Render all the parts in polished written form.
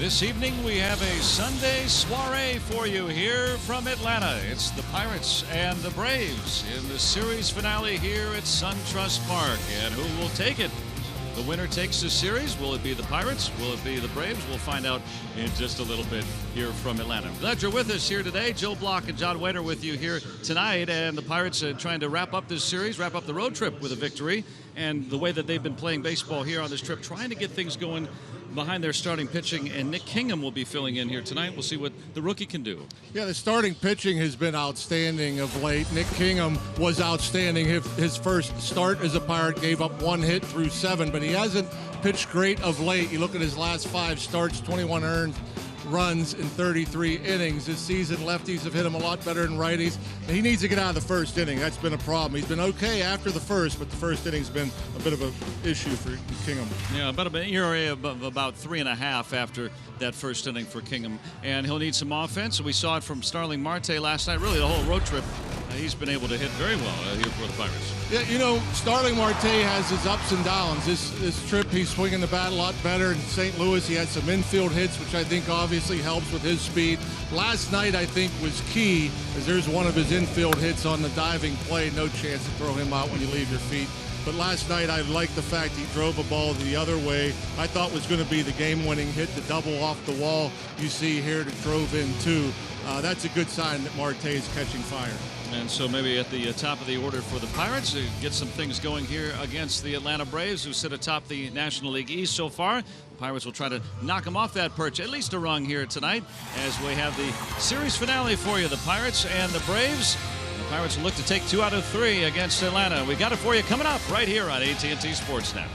This evening we have a Sunday soiree for you here from Atlanta. It's the Pirates and the Braves in the series finale here at SunTrust Park. And who will take it? The winner takes the series. Will it be the Pirates? Will it be the Braves? We'll find out in just a little bit here from Atlanta. Glad you're with us here today. Joe Block and John Wader with you here tonight. And the Pirates are trying to wrap up this series, wrap up the road trip with a victory. And the way that they've been playing baseball here on this trip, trying to get things going behind their starting pitching, and Nick Kingham will be filling in here tonight. We'll see what the rookie can do. Yeah, the starting pitching has been outstanding of late. Nick Kingham was outstanding. His first start as a Pirate gave up 1 hit through 7, but he hasn't pitched great of late. You look at his last 5 starts, 21 earned runs in 33 innings. This season, lefties have hit him a lot better than righties. And he needs to get out of the first inning. That's been a problem. He's been okay after the first, but the first inning's been a bit of an issue for Kingham. Yeah, about an ERA of about 3.5 after that first inning for Kingham. And he'll need some offense. We saw it from Starling Marte last night. Really, the whole road trip, he's been able to hit very well here for the Pirates. Yeah, you know, Starling Marte has his ups and downs. This trip, he's swinging the bat a lot better. In St. Louis, he had some infield hits, which I think obviously helps with his speed. Last night, I think, was key, as there's one of his infield hits on the diving play. No chance to throw him out when you leave your feet. But last night, I liked the fact he drove a ball the other way. I thought was going to be the game-winning hit, the double off the wall you see here that drove in, too. That's a good sign that Marte is catching fire. And so maybe at the top of the order for the Pirates to get some things going here against the Atlanta Braves, who sit atop the National League East so far. The Pirates will try to knock them off that perch, at least a rung here tonight, as we have the series finale for you, the Pirates and the Braves. The Pirates will look to take 2 out of 3 against Atlanta. We got it for you coming up right here on AT Sportsnet.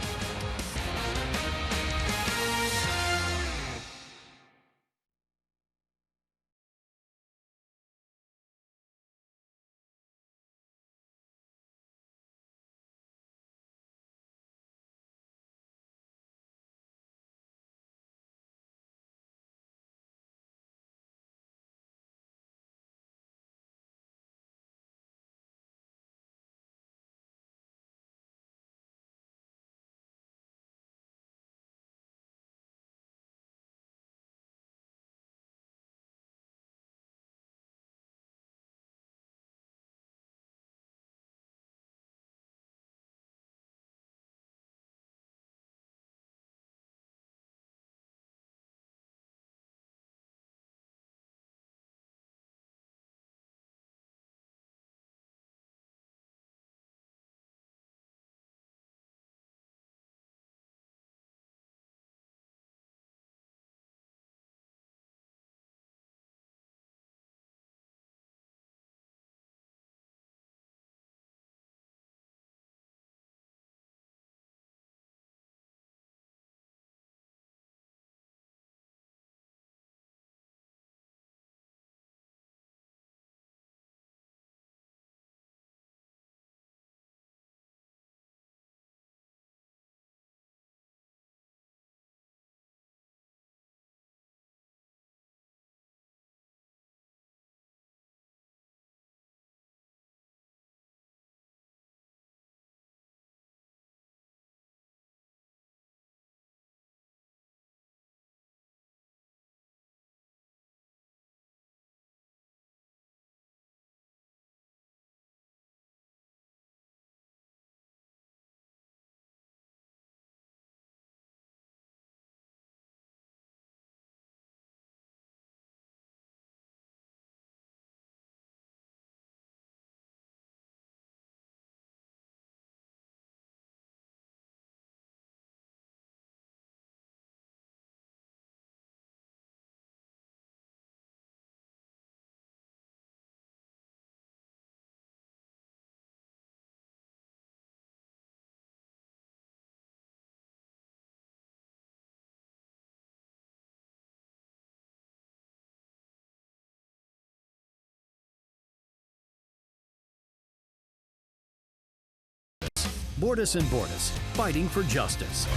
Bordas and Bordas, fighting for justice.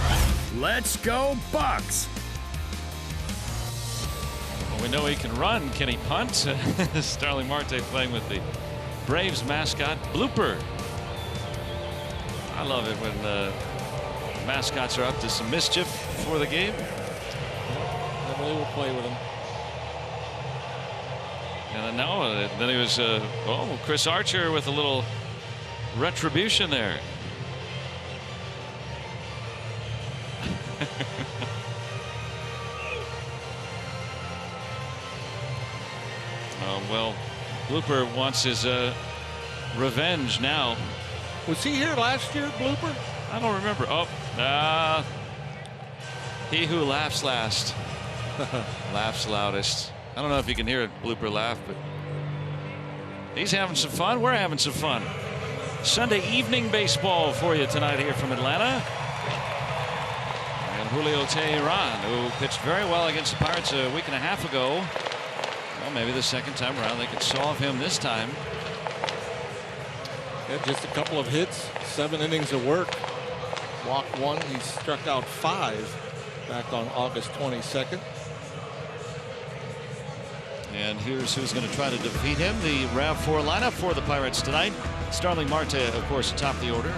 Let's go Bucks! Well, we know he can run. Can he punt? Starling Marte playing with the Braves mascot, Blooper. I love it when mascots are up to some mischief before the game. they will play with him. And then he was, Chris Archer with a little retribution there. Well, Blooper wants his revenge now. Was he here last year, Blooper? I don't remember. He who laughs last laughs loudest. I don't know if you can hear it, Blooper laugh, but he's having some fun. We're having some fun. Sunday evening baseball for you tonight here from Atlanta. And Julio Teheran, who pitched very well against the Pirates a week and a half ago. Well, maybe the second time around they could solve him this time. Yeah, just a couple of hits, 7 innings of work. Walked 1. He struck out 5 back on August 22nd. And here's who's going to try to defeat him. The RAV4 lineup for the Pirates tonight. Starling Marte, of course, atop the order.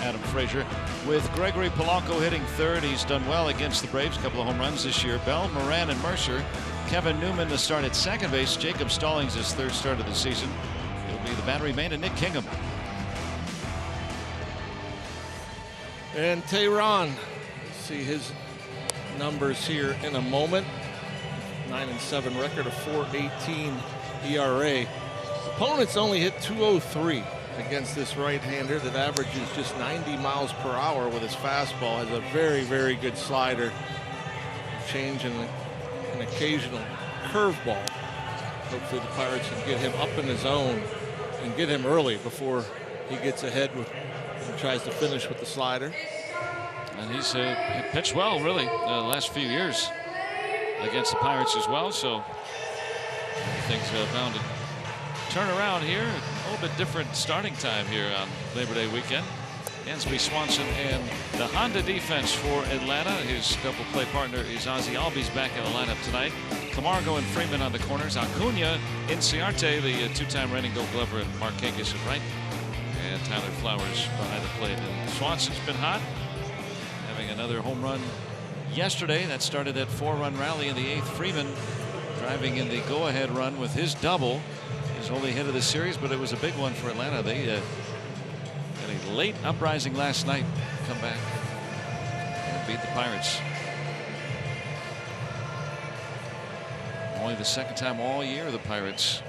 Adam Frazier with Gregory Polanco hitting third. He's done well against the Braves. A couple of home runs this year. Bell, Moran, and Mercer. Kevin Newman to start at second base. Jacob Stallings his third start of the season. It'll be the battery main and Nick Kingham. And Teheran, see his numbers here in a moment. 9-7 record, a 4.18 ERA. Opponents only hit 203 against this right-hander that averages just 90 miles per hour with his fastball. Has a very, very good slider. Change in an occasional curveball. Hopefully the Pirates can get him up in his zone and get him early before he gets ahead with and tries to finish with the slider. And he's pitched well, really, the last few years against the Pirates as well. So things bound to turn around here. A little bit different starting time here on Labor Day weekend. Dansby Swanson and the Honda defense for Atlanta. His double play partner is Ozzie Albies back in the lineup tonight. Camargo and Freeman on the corners. Acuna, Inciarte, the two-time reigning Gold Glover, and Marquez at right. And Tyler Flowers behind the plate. And Swanson's been hot, having another home run yesterday. That started that 4-run rally in the 8th. Freeman driving in the go-ahead run with his double. His only hit of the series, but it was a big one for Atlanta. They had a late uprising last night, come back and beat the Pirates. Only the second time all year the Pirates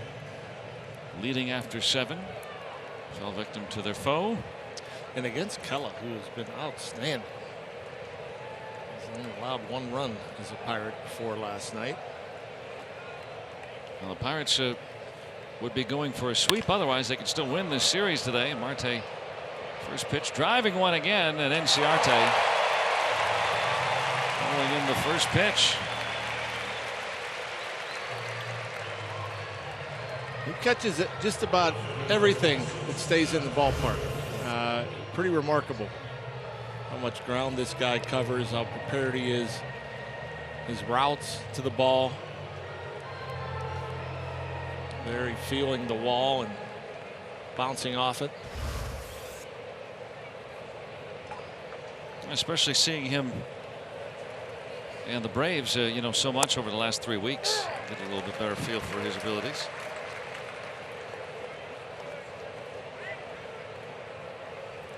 leading after 7 fell victim to their foe. And against Kella, who has been outstanding. He's only allowed 1 run as a Pirate before last night. Well, the Pirates would be going for a sweep. Otherwise, they could still win this series today. Marte, first pitch, driving one again, and Inciarte rolling in the first pitch. He catches it just about everything that stays in the ballpark. Pretty remarkable how much ground this guy covers, how prepared he is, his routes to the ball. Very feeling the wall and bouncing off it. Especially seeing him and the Braves, so much over the last 3 weeks. Get a little bit better feel for his abilities.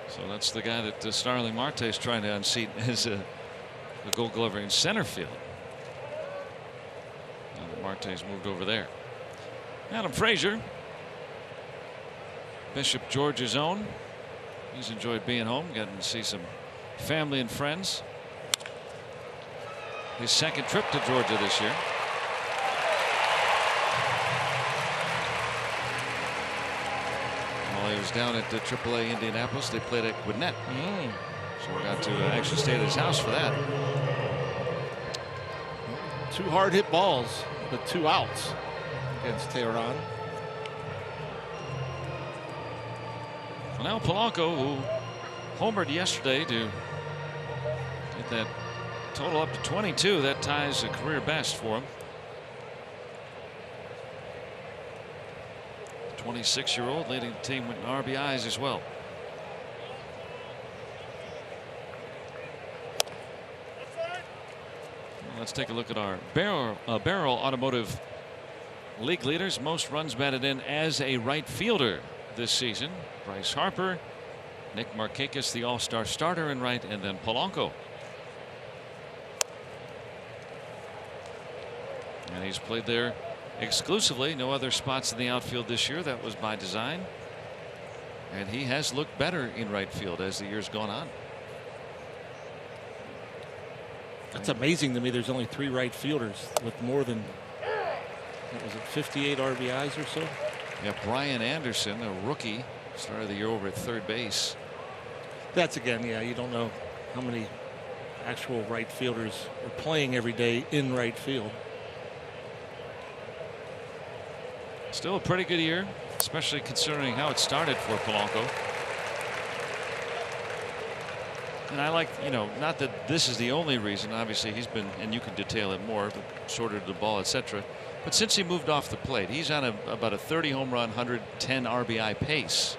So that's the guy that Starling Marte is trying to unseat as a Gold Glover in center field. And Marte's moved over there. Adam Frazier, Bishop George's own. He's enjoyed being home, getting to see some family and friends. His second trip to Georgia this year. While he was down at AAA Indianapolis, they played at Gwinnett. So we got to actually stay at his house for that. 2 hard hit balls, but 2 outs against Teheran. Well, now Polanco, who homered yesterday to get that total up to 22, that ties a career best for him. 26-year-old leading the team with RBIs as well. Let's take a look at our Barrel Automotive league leaders. Most runs batted in as a right fielder this season. Bryce Harper, Nick Markakis, the all-star starter in right, and then Polanco. And he's played there exclusively. No other spots in the outfield this year. That was by design. And he has looked better in right field as the year's gone on. That's amazing to me. There's only 3 right fielders with more than, what was it, 58 RBIs or so? Yeah, Brian Anderson, a rookie, started the year over at third base. That's again, yeah, you don't know how many actual right fielders are playing every day in right field. Still a pretty good year, especially considering how it started for Polanco. And I like, you know, not that this is the only reason. Obviously, he's been, and you can detail it more, but shorter to the ball, etc. But since he moved off the plate, he's on about a 30 home run, 110 RBI pace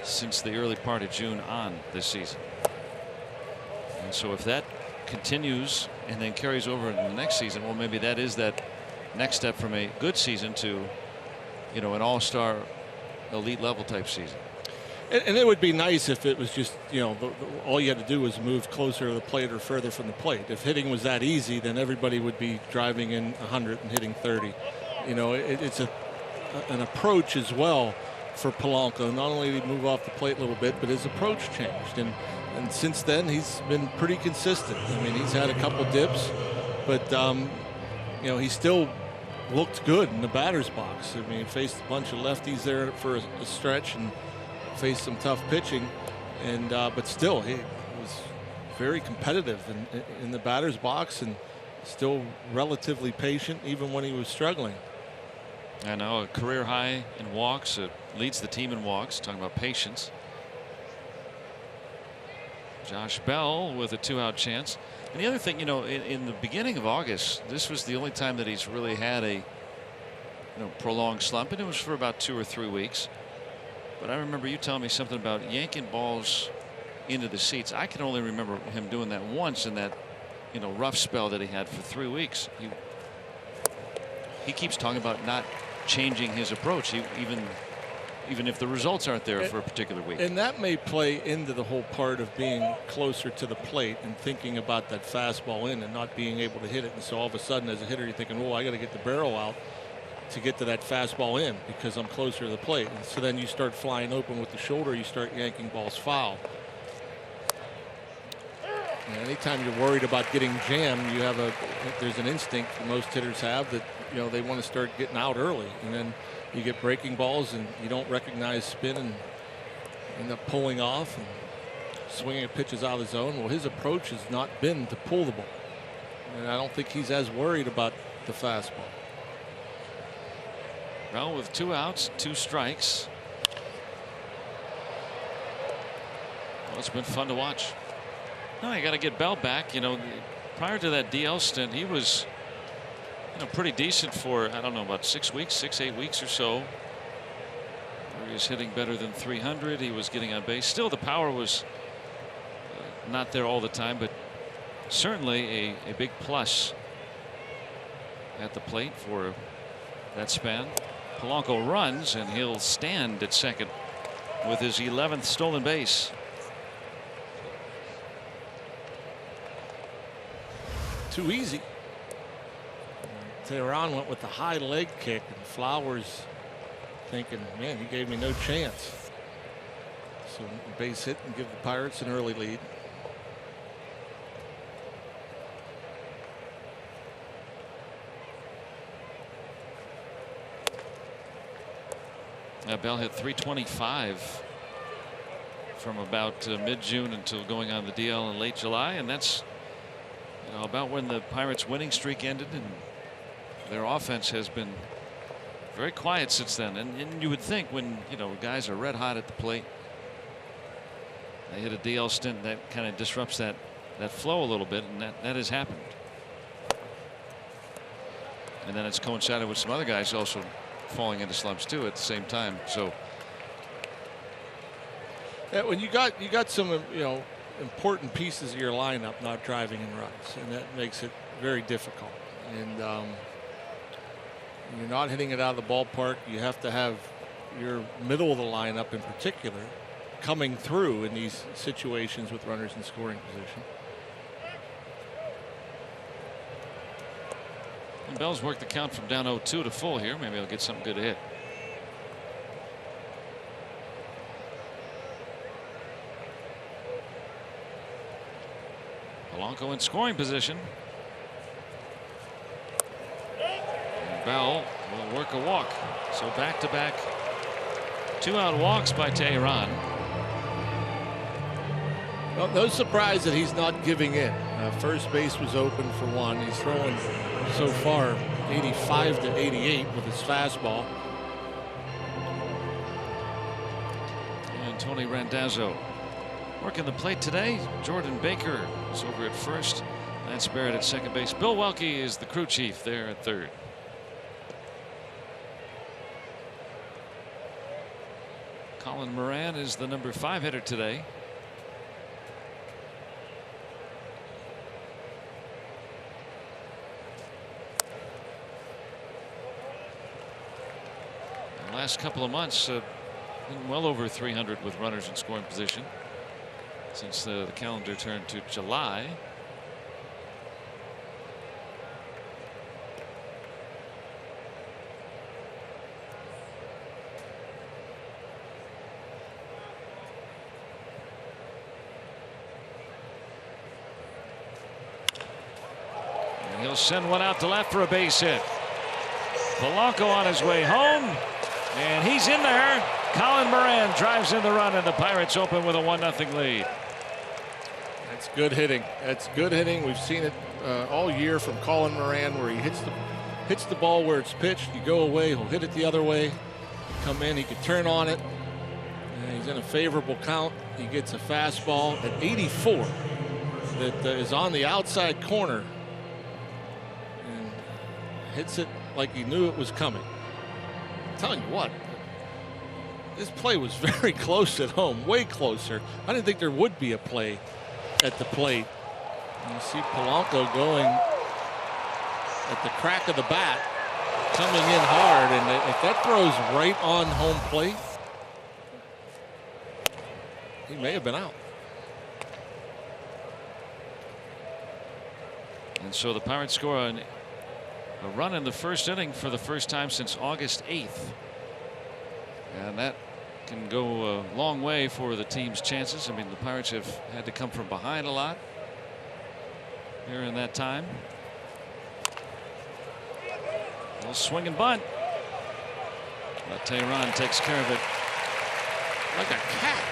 since the early part of June on this season. And so if that continues and then carries over into the next season, well, maybe that is that next step from a good season to, you know, an all-star elite level type season. And it would be nice if it was just, you know, all you had to do was move closer to the plate or further from the plate. If hitting was that easy, then everybody would be driving in 100 and hitting 30. You know, it's an approach as well for Polanco. Not only did he move off the plate a little bit, but his approach changed. And since then, he's been pretty consistent. I mean, he's had a couple dips, but, you know, he still looked good in the batter's box. I mean, he faced a bunch of lefties there for a stretch and faced some tough pitching, and but still he was very competitive in the batter's box and still relatively patient even when he was struggling. I know, a career high in walks, leads the team in walks. Talking about patience. Josh Bell with a 2-out chance. And the other thing, you know, in the beginning of August, this was the only time that he's really had a, you know, prolonged slump, and it was for about 2 or 3 weeks. But I remember you telling me something about yanking balls into the seats. I can only remember him doing that once in that, you know, rough spell that he had for 3 weeks. He keeps talking about not changing his approach, even if the results aren't there for a particular week. And that may play into the whole part of being closer to the plate and thinking about that fastball in and not being able to hit it. And so all of a sudden, as a hitter, you're thinking, "Oh, I got to get the barrel out to get to that fastball in because I'm closer to the plate." And so then you start flying open with the shoulder, you start yanking balls foul. And anytime you're worried about getting jammed, there's an instinct that most hitters have that, you know, they want to start getting out early, and then you get breaking balls and you don't recognize spin and end up pulling off and swinging at pitches out of the zone. Well, his approach has not been to pull the ball, and I don't think he's as worried about the fastball. Well, with 2 outs, 2 strikes. Well, it's been fun to watch. No, you got to get Bell back. You know, prior to that DL stint, he was, you know, pretty decent for, I don't know, about 6 weeks, 6-8 weeks or so. Where he was hitting better than 300. He was getting on base. Still, the power was not there all the time, but certainly a big plus at the plate for that span. Polanco runs, and he'll stand at second with his 11th stolen base. Too easy. Tehran went with the high leg kick, and Flowers thinking, man, he gave me no chance. So base hit and give the Pirates an early lead. Bell hit 325 from about mid-June until going on the DL in late July, and that's, you know, about when the Pirates' winning streak ended, and their offense has been very quiet since then. And you would think when, you know, guys are red hot at the plate, they hit a DL stint, that kind of disrupts that flow a little bit, and that has happened. And then it's coincided with some other guys also falling into slumps too at the same time. So yeah, when you got some, you know, important pieces of your lineup not driving in runs, and that makes it very difficult. And you're not hitting it out of the ballpark. You have to have your middle of the lineup in particular coming through in these situations with runners in scoring position. And Bell's worked the count from down 0-2 to full here. Maybe he'll get something good to hit. Polanco in scoring position. And Bell will work a walk. So back-to-back 2-out walks by Tehran. Well, no surprise that he's not giving in. First base was open for one. He's throwing so far 85 to 88 with his fastball. And Tony Randazzo working the plate today. Jordan Baker is over at first. Lance Barrett at second base. Bill Welke is the crew chief there at third. Colin Moran is the number 5 hitter today. The last couple of months been well over 300 with runners in scoring position since the calendar turned to July. And he'll send one out to left for a base hit. Polanco on his way home, and he's in there. Colin Moran drives in the run, and the Pirates open with a 1-0 lead. That's good hitting. That's good hitting. We've seen it all year from Colin Moran, where he hits the ball where it's pitched. You go away, he'll hit it the other way. Come in, he can turn on it. And he's in a favorable count. He gets a fastball at 84 that is on the outside corner and hits it like he knew it was coming. I'm telling you what, this play was very close at home, way closer. I didn't think there would be a play at the plate. And you see Polanco going at the crack of the bat, coming in hard, and if that throws right on home plate, he may have been out. And so the Pirates score a run in the first inning for the first time since August 8th. And that can go a long way for the team's chances. I mean, the Pirates have had to come from behind a lot here in that time. A little swing and bunt. But Tehran takes care of it like a cat.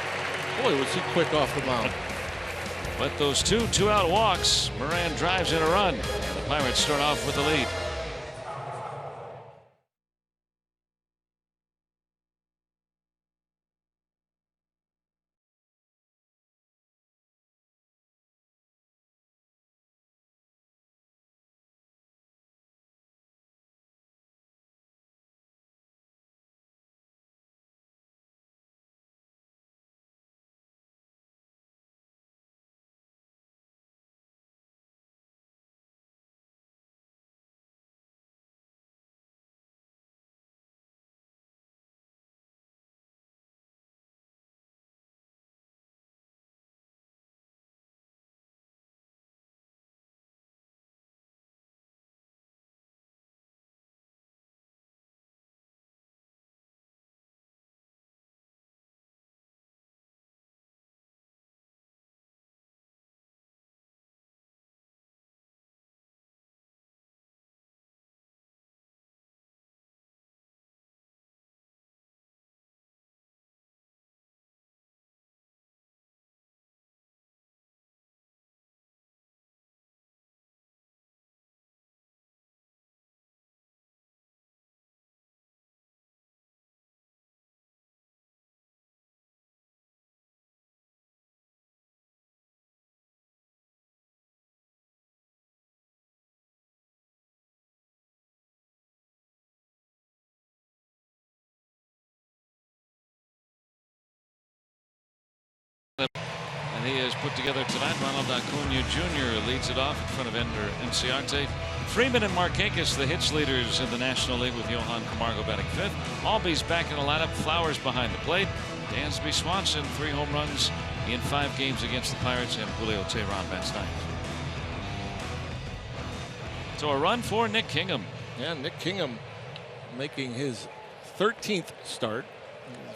Boy, was he quick off the mound. But those two-out walks, Moran drives in a run. And the Pirates start off with the lead. that he has put together tonight. Ronald Acuna Jr. leads it off in front of Ender Enciarte. Freeman and Markakis, the hits leaders in the National League, with Johan Camargo batting fifth. Albies back in the lineup. Flowers behind the plate. Dansby Swanson, 3 home runs in 5 games against the Pirates, and Julio Teheran bats ninth. So a run for Nick Kingham. Yeah, Nick Kingham making his 13th start.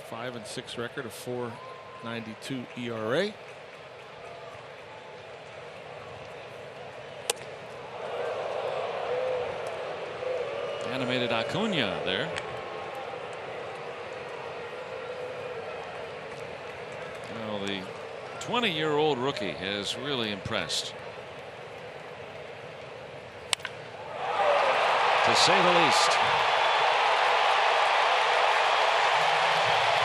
5-6 record, a 4.92 ERA. Animated Acuna there. Well, the 20-year-old rookie has really impressed, to say the least.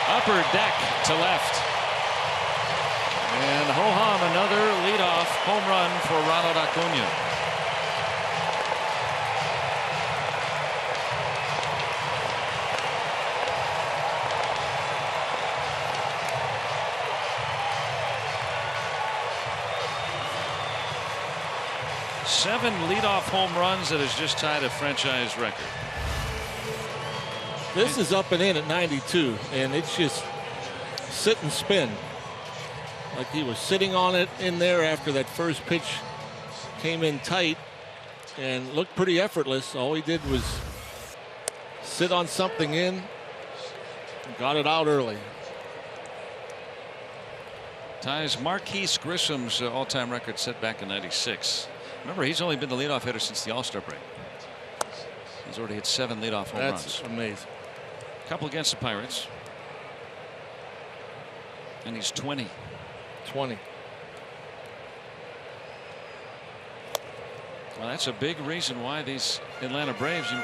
Upper deck to left. And ho-hum, another leadoff home run for Ronald Acuna. Seven leadoff home runs that has just tied a franchise record. This is up and in at 92, and it's just sit and spin. Like he was sitting on it in there after that first pitch came in tight and looked pretty effortless. All he did was sit on something in and got it out early. Ties Marquise Grissom's all-time record set back in '96. Remember, he's only been the leadoff hitter since the All-Star break. He's already hit 7 leadoff home runs. That's amazing. Couple against the Pirates. And he's 20. 20. Well, that's a big reason why these Atlanta Braves, you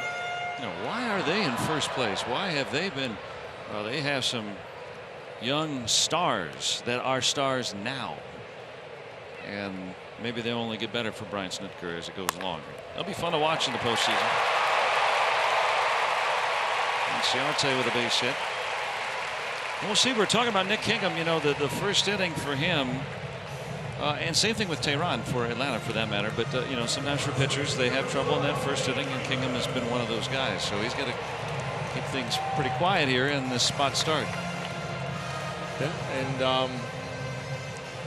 know, why are they in first place? Why have they been? Well, they have some young stars that are stars now. And maybe they'll only get better for Brian Snitker as it goes along. It'll be fun to watch in the postseason. Enciarte with a base hit. And we'll see. We're talking about Nick Kingham. You know, the first inning for him, and same thing with Teheran for Atlanta, for that matter. But you know, sometimes for pitchers, they have trouble in that first inning, and Kingham has been one of those guys. So he's got to keep things pretty quiet here in this spot start. Yeah, and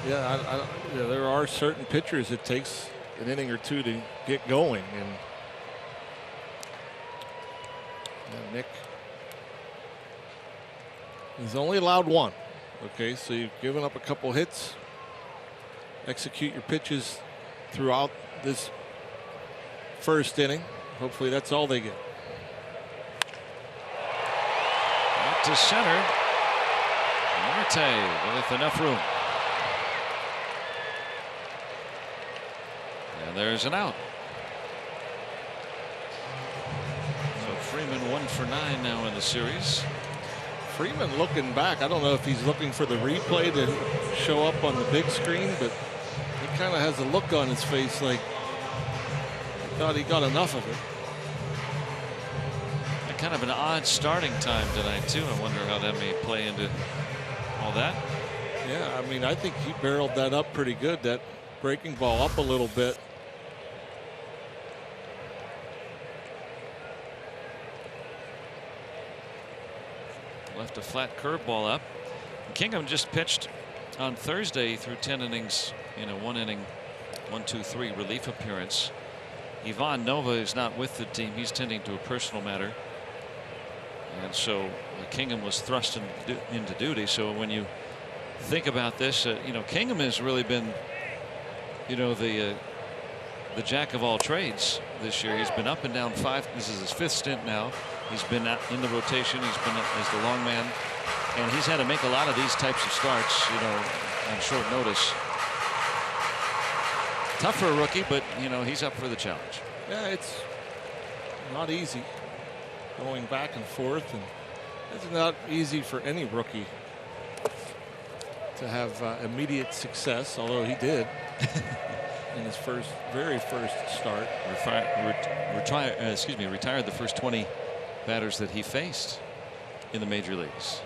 yeah, there are certain pitchers it takes an inning or two to get going, and Nick, he's only allowed 1. Okay, so you've given up a couple hits. Execute your pitches throughout this first inning. Hopefully that's all they get. Out to center. Marte with enough room. And there's an out. So Freeman 1 for 9 now in the series. Freeman looking back. I don't know if he's looking for the replay to show up on the big screen, but he kind of has a look on his face like he thought he got enough of it. And kind of an odd starting time tonight too. I wonder how that may play into all that. Yeah, I mean, I think he barreled that up pretty good. That breaking ball up a little bit. Left a flat curveball up. Kingham just pitched on Thursday through 10 innings in a 1-inning 1-2-3 relief appearance. Ivan Nova is not with the team. He's tending to a personal matter, and so Kingham was thrust into duty. So when you think about this, you know, Kingham has really been, you know, the jack of all trades this year. He's been up and down 5. This is his 5th stint now. He's been in the rotation. He's been as the long man, and he's had to make a lot of these types of starts, you know, on short notice. Tough for a rookie, but you know, he's up for the challenge. Yeah, it's not easy going back and forth, and it's not easy for any rookie to have immediate success, although he did in his very first start. Retired the first 20 batters that he faced in the major leagues.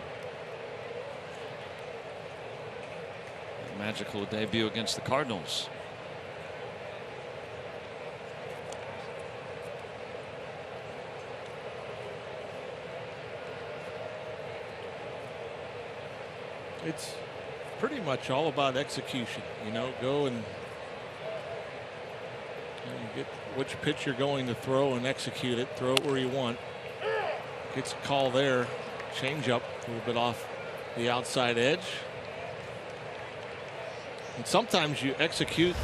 Magical debut against the Cardinals. It's pretty much all about execution. You know, go and get which pitch you're going to throw and execute it. Throw it where you want. Gets a call there. Change up a little bit off the outside edge. And sometimes you execute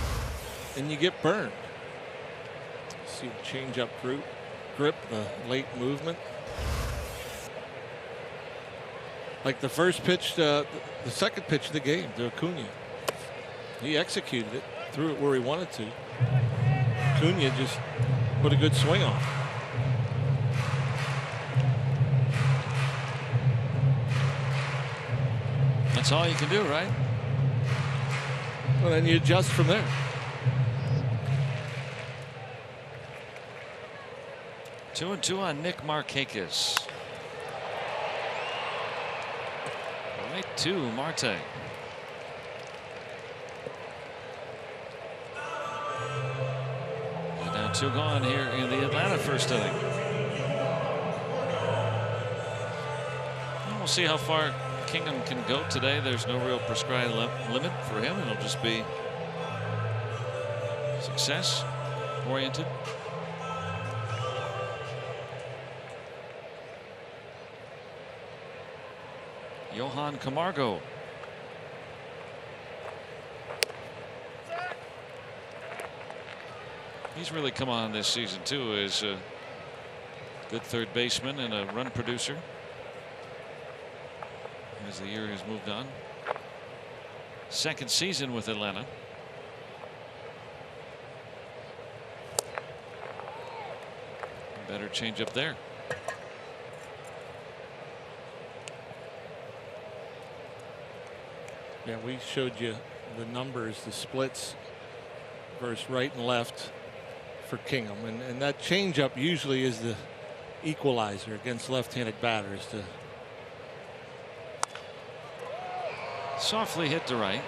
and you get burned. See the change up grip, the late movement. Like the first pitch, the second pitch of the game to Acuna. He executed it, threw it where he wanted to. Acuna just put a good swing on. That's all you can do, right? Well, then you adjust from there. 2-2 on Nick Markakis. Right to Marte. And now 2 gone here in the Atlanta first inning. And we'll see how far Kingham can go today. There's no real prescribed limit for him. It'll just be success oriented. Johan Camargo. He's really come on this season too as a good third baseman and a run producer as the year has moved on. Second season with Atlanta. Better change up there. Yeah, we showed you the numbers, the splits versus right and left for Kingham, and that changeup usually is the equalizer against left-handed batters. Softly hit to right.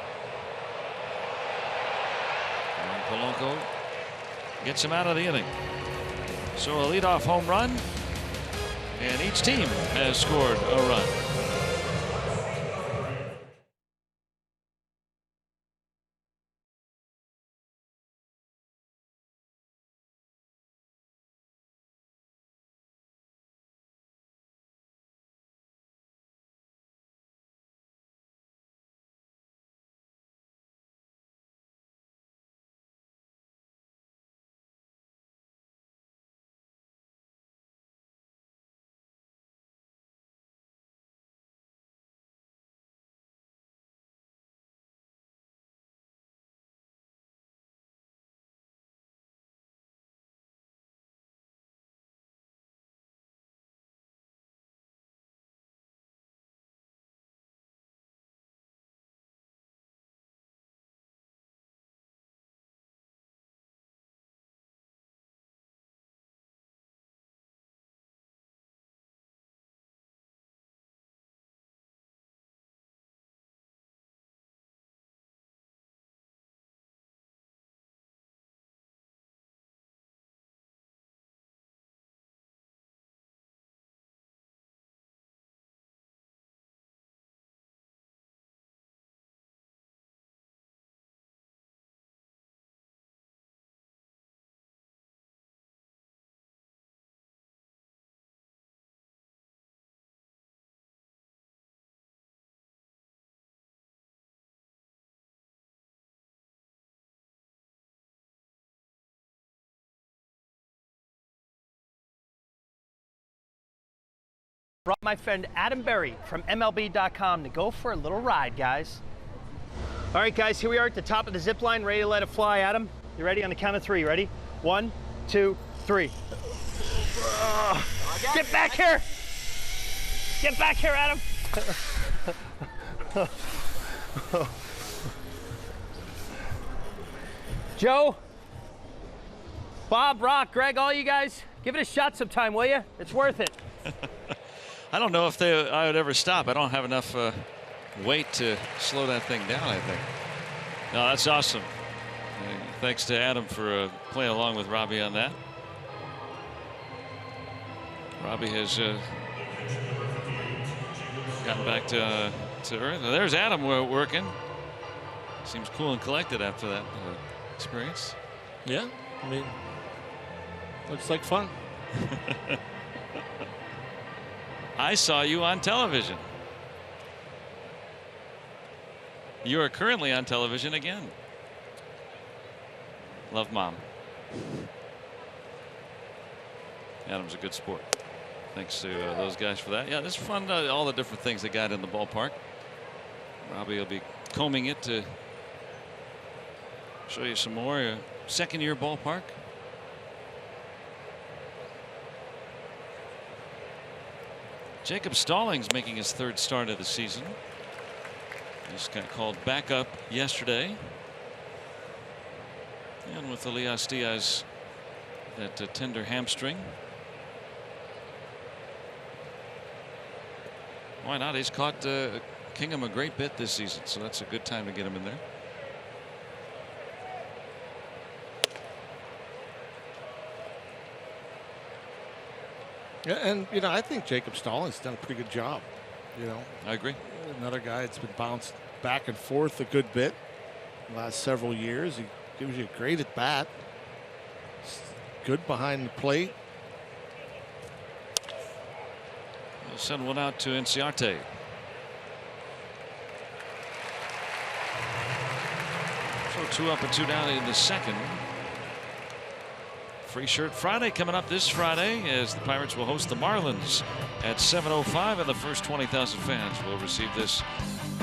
And Polanco gets him out of the inning. So a leadoff home run, and each team has scored a run. Brought my friend Adam Berry from MLB.com to go for a little ride, guys. All right, guys, here we are at the top of the zip line, ready to let it fly. Adam, you ready? On the count of 3. Ready? 1, 2, 3. Get back here! Get back here, Adam! Joe, Bob, Rock, Greg, all you guys, give it a shot sometime, will you? It's worth it. I don't know if I would ever stop. I don't have enough weight to slow that thing down, I think. No, that's awesome. Thanks to Adam for playing along with Robbie on that. Robbie has gotten back to earth. There's Adam working. Seems cool and collected after that experience. Yeah, I mean, looks like fun. I saw you on television. You are currently on television again. Love, Mom. Adam's a good sport. Thanks to those guys for that. Yeah, this is fun. All the different things they got in the ballpark. Robbie will be combing it to show you some more. Second-year ballpark. Jacob Stallings making his third start of the season. Just got called back up yesterday. And with Elias Diaz, that tender hamstring. Why not? He's caught Kingham a great bit this season, so that's a good time to get him in there. Yeah, and you know, I think Jacob Stallings done a pretty good job. You know, I agree. Another guy that's been bounced back and forth a good bit the last several years. He gives you a great at bat. Good behind the plate. We'll send one out to Inciarte. So 2 up and 2 down in the second. Free Shirt Friday coming up this Friday as the Pirates will host the Marlins at 7:05, and the first 20,000 fans will receive this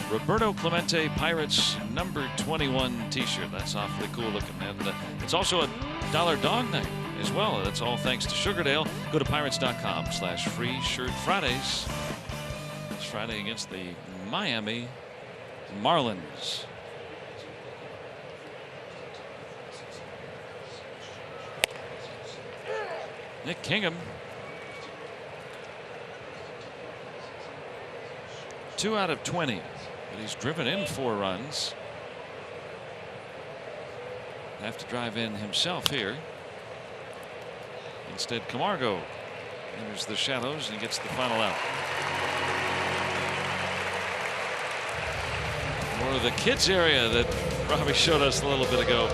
Roberto Clemente Pirates number 21 t-shirt. That's awfully cool looking, and it's also a $1 dog night as well. That's all thanks to Sugardale. Go to pirates.com/free shirt Fridays. It's Friday against the Miami Marlins. Nick Kingham. 2 out of 20, but he's driven in 4 runs. Have to drive in himself here. Instead, Camargo enters the shadows and gets the final out. More of the kids area that Robbie showed us a little bit ago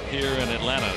here in Atlanta.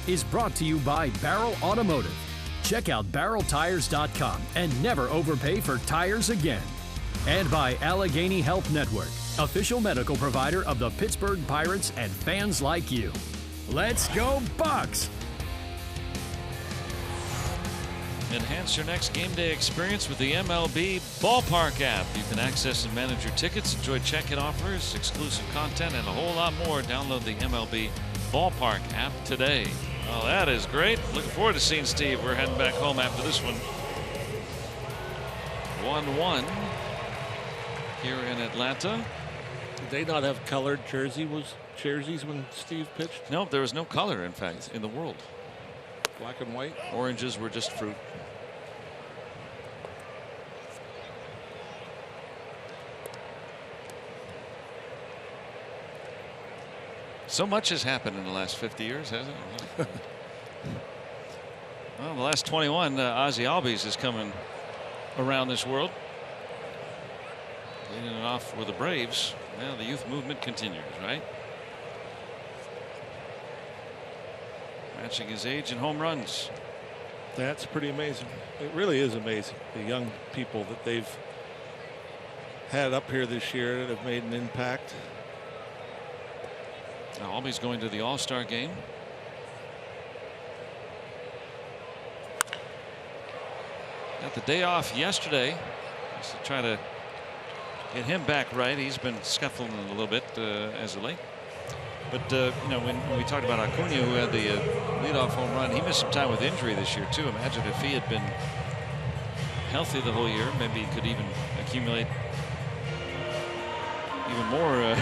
Is brought to you by Barrel Automotive. Check out barreltires.com and never overpay for tires again. And by Allegheny Health Network, official medical provider of the Pittsburgh Pirates and fans like you. Let's go Bucks! Enhance your next game day experience with the MLB Ballpark app. You can access and manage your tickets, enjoy check-in offers, exclusive content, and a whole lot more. Download the MLB Ballpark app today. Well, that is great. Looking forward to seeing Steve. We're heading back home after this one. 1-1 here in Atlanta. Did they not have colored jerseys when Steve pitched? No, there was no color, in fact, in the world. Black and white. Oranges were just fruit. So much has happened in the last 50 years, hasn't it? Well, the last 21, Ozzie Albies is coming around this world. Leading it off with the Braves. Now the youth movement continues, right? Matching his age and home runs. That's pretty amazing. It really is amazing. The young people that they've had up here this year that have made an impact. Now Albies going to the All-Star game. Got the day off yesterday. Just to try to get him back right. He's been scuffling a little bit as of late. But you know, when we talked about Acuna, who had the leadoff home run, he missed some time with injury this year too. Imagine if he had been healthy the whole year, maybe he could even accumulate even more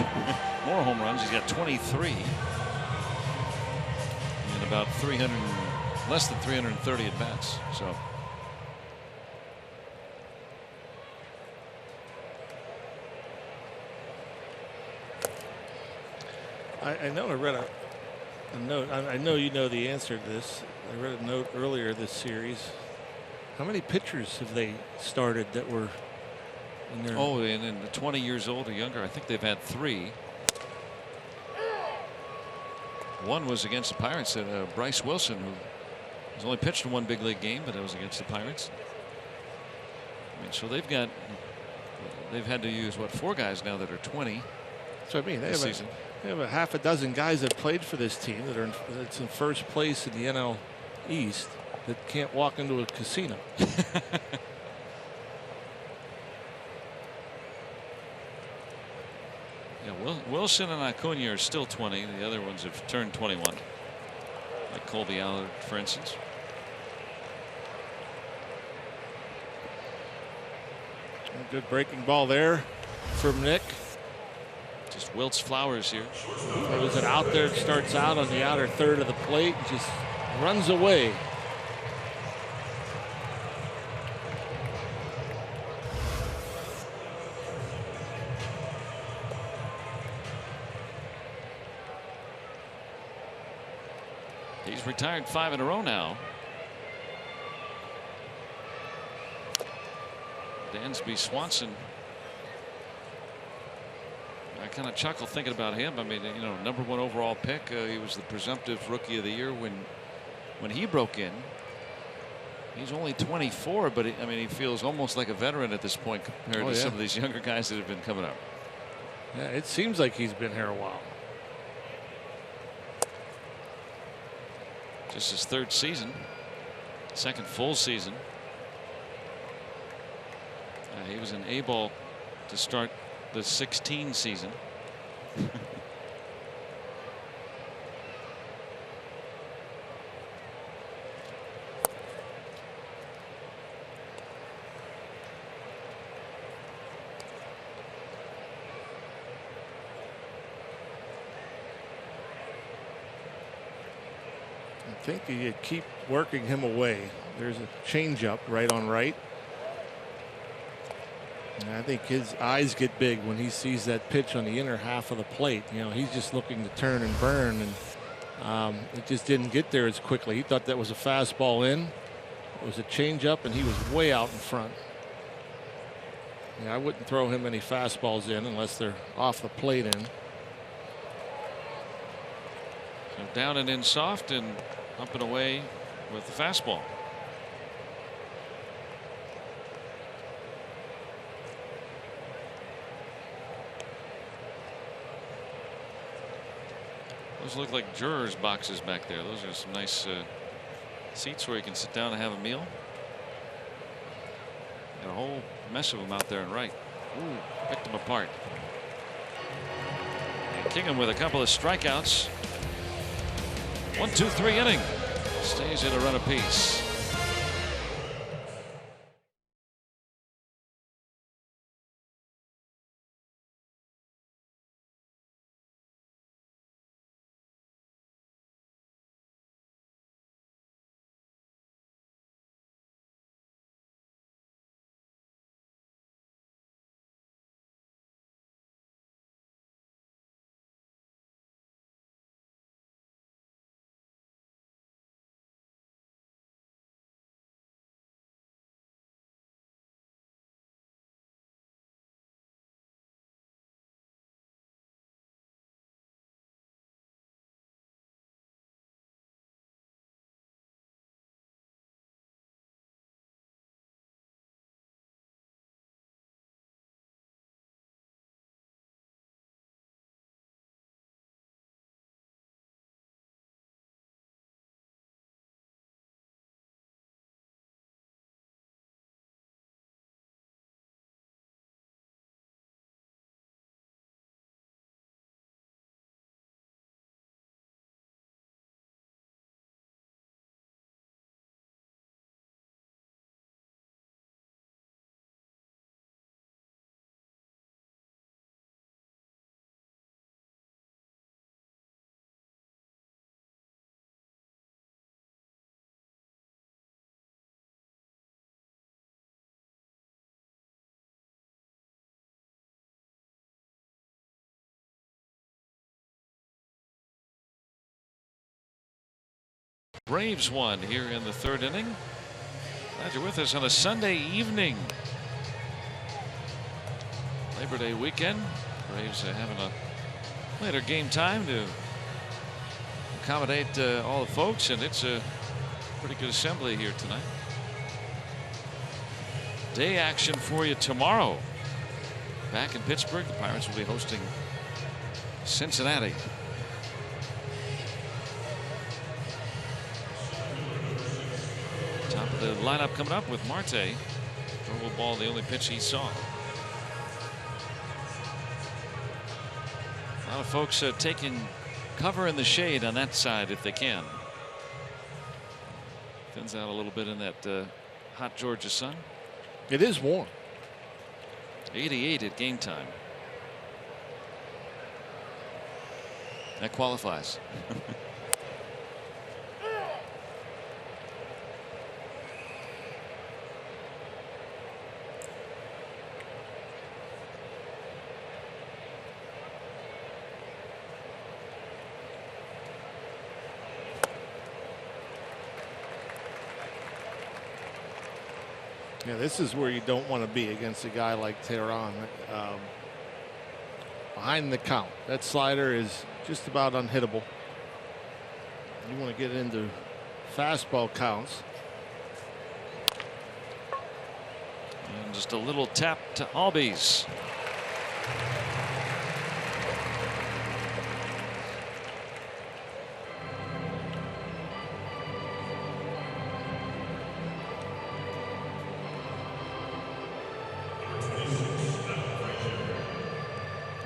more home runs. He's got 23 in about less than 330 at bats. So. I know I read a note. I know you know the answer to this. I read a note earlier this series. How many pitchers have they started that were in their... Oh, and in the 20 years old or younger, I think they've had 3. One was against the Pirates, Bryce Wilson, who has only pitched in one big league game, but it was against the Pirates. I mean, so they've had to use, what, 4 guys now that are 20. So I mean, they have a half a dozen guys that played for this team that's in first place in the NL East that can't walk into a casino. Yeah, Wilson and Acuna are still 20. The other ones have turned 21, like Colby Allard, for instance. A good breaking ball there from Nick. Just wilts flowers here. Throws it out there. It starts out on the outer third of the plate. Just runs away. He's retired 5 in a row now. Dansby Swanson. I kind of chuckle thinking about him. I mean, you know, #1 overall pick. He was the presumptive rookie of the year when he broke in. He's only 24, but I mean, he feels almost like a veteran at this point compared to some of these younger guys that have been coming up. Yeah, it seems like he's been here a while. Just his 3rd season, 2nd full season. He was an A-ball to start the 16 season. I think you keep working him away. There's a changeup right on right. And I think his eyes get big when he sees that pitch on the inner half of the plate. You know, he's just looking to turn and burn, and it just didn't get there as quickly. He thought that was a fastball in. It was a changeup, and he was way out in front. Yeah, I wouldn't throw him any fastballs in unless they're off the plate in. So down and in soft and up and away with the fastball. Those look like jurors' boxes back there. Those are some nice seats where you can sit down and have a meal. Got a whole mess of them out there and right. Ooh, picked them apart. And Kingham with a couple of strikeouts. 1-2-3 inning. Stays in a run apiece. Braves won here in the third inning. Glad you're with us on a Sunday evening. Labor Day weekend. Braves having a later game time to accommodate all the folks, and it's a pretty good assembly here tonight. Day action for you tomorrow. Back in Pittsburgh, the Pirates will be hosting Cincinnati. Top of the lineup coming up with Marte. Throw a ball, the only pitch he saw. A lot of folks taking cover in the shade on that side if they can. Thins out a little bit in that hot Georgia sun. It is warm. 88 at game time. That qualifies. Yeah, this is where you don't want to be against a guy like Tehran. Behind the count, that slider is just about unhittable. You want to get into fastball counts. And just a little tap to Albies.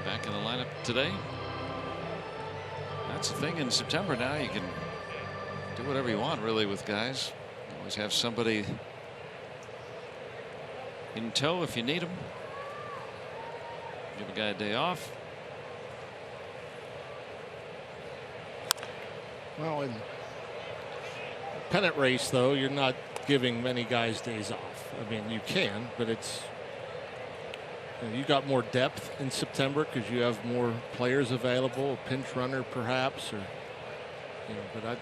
Back in the lineup today. That's the thing in September now. You can do whatever you want really with guys. You always have somebody in tow if you need them. Give a guy a day off. Well, in pennant race, though, you're not giving many guys days off. I mean, you can, but it's you got more depth in September because you have more players available, a pinch runner perhaps, or but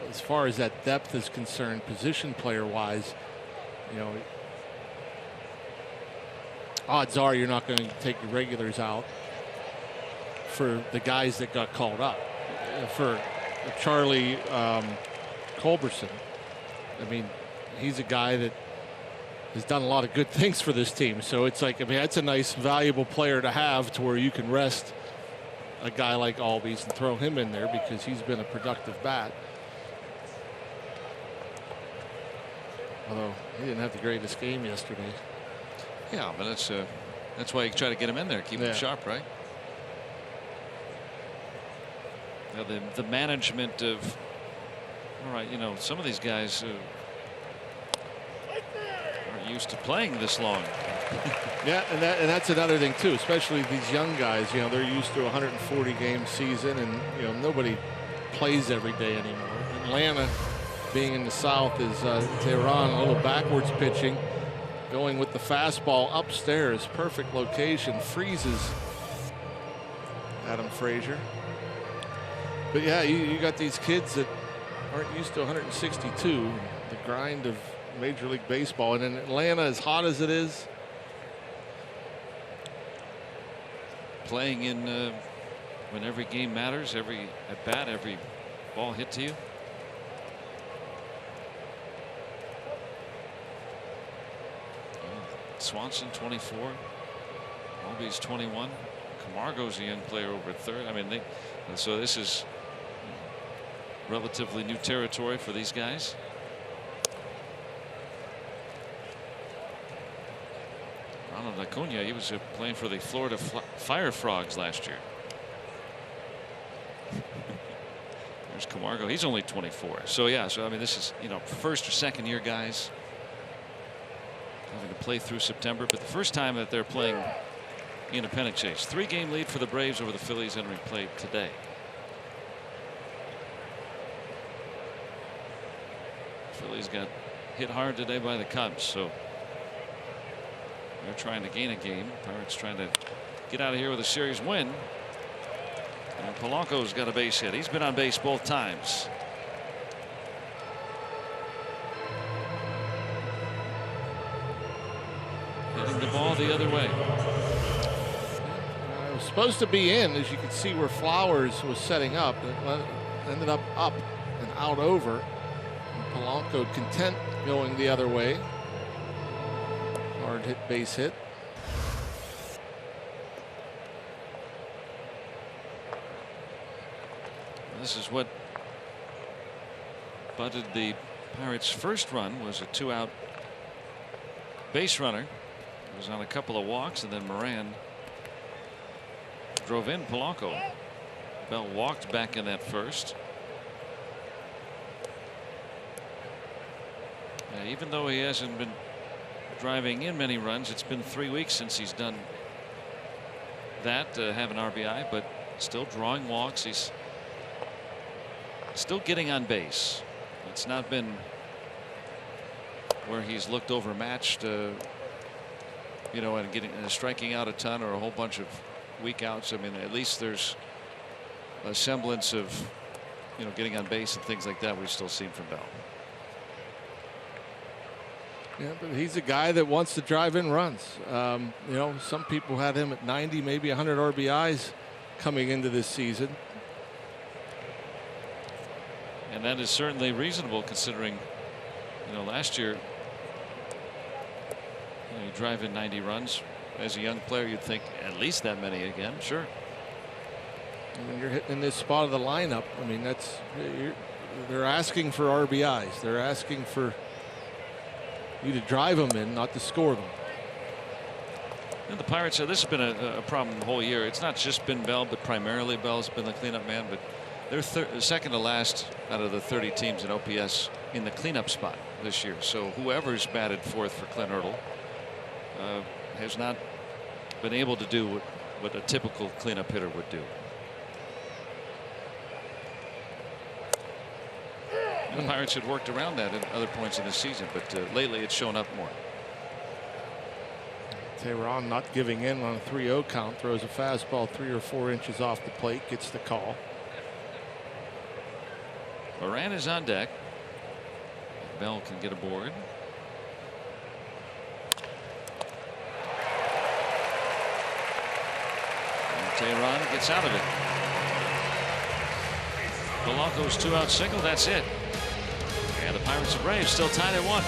as far as that depth is concerned, position player wise, odds are you're not going to take your regulars out for the guys that got called up. For Charlie Culberson, I mean, he's a guy that has done a lot of good things for this team. So it's like, I mean, that's a nice, valuable player to have to where you can rest a guy like Albies and throw him in there because he's been a productive bat. Although he didn't have the greatest game yesterday. Yeah, but that's why you try to get him in there, keep him sharp, right? Now the management of, all right, you know, some of these guys aren't used to playing this long. Yeah, and that's another thing too, especially these young guys. You know, they're used to a 140 game season, and you know nobody plays every day anymore. Atlanta, being in the South, is Tehran a little backwards pitching, going with the fastball upstairs, perfect location, freezes Adam Frazier. But yeah, you got these kids that aren't used to 162, the grind of Major League Baseball, and in Atlanta, as hot as it is, playing in when every game matters, every at bat, every ball hit to you. Swanson 24, Albies 21, Camargo's a young player over at third. I mean, so this is relatively new territory for these guys. Ronald Acuna, he was playing for the Florida Fire Frogs last year. There's Camargo. He's only 24. So yeah, so I mean, this is, you know, first or second year guys having to play through September, but the first time that they're playing independent chase. 3-game lead for the Braves over the Phillies entering play today. Phillies got hit hard today by the Cubs, so they're trying to gain a game. Pirates trying to get out of here with a series win. And Polanco's got a base hit. He's been on base both times. Hitting the ball the other way. It was supposed to be in, as you can see where Flowers was setting up. It ended up and out over. And Polanco content going the other way. Hard hit base hit. This is what butted the Pirates' first run, was a 2-out base runner. It was on a couple of walks, and then Moran drove in Polanco. Bell walked back in that first. Even though he hasn't been driving in many runs, it's been 3 weeks since he's done that, have an RBI, but still drawing walks. He's still getting on base. It's not been where he's looked overmatched, you know, and getting striking out a ton or a whole bunch of weak outs. I mean, at least there's a semblance of, you know, getting on base and things like that we've still seen from Bell. Yeah, but he's a guy that wants to drive in runs. You know, some people had him at 90, maybe 100 RBIs coming into this season. And that is certainly reasonable, considering, you know, last year, you know, you drive in 90 runs as a young player, you'd think at least that many again. Sure. And when you're hitting in this spot of the lineup, I mean, they're asking for RBIs. They're asking for you to drive them in, not to score them. And the Pirates, this has been a problem the whole year. It's not just been Bell, but primarily Bell's been the cleanup man. But they're second to last out of the 30 teams in OPS in the cleanup spot this year. So whoever's batted fourth for Clint Hurdle has not been able to do what a typical cleanup hitter would do. The Pirates had worked around that at other points in the season, but lately it's shown up more. Tehran not giving in on a 3-0 count, throws a fastball 3 or 4 inches off the plate, gets the call. Moran is on deck. Bell can get aboard. And Tehran gets out of it. Polanco's 2-out single. That's it. And the Pirates and Braves still tied at 1.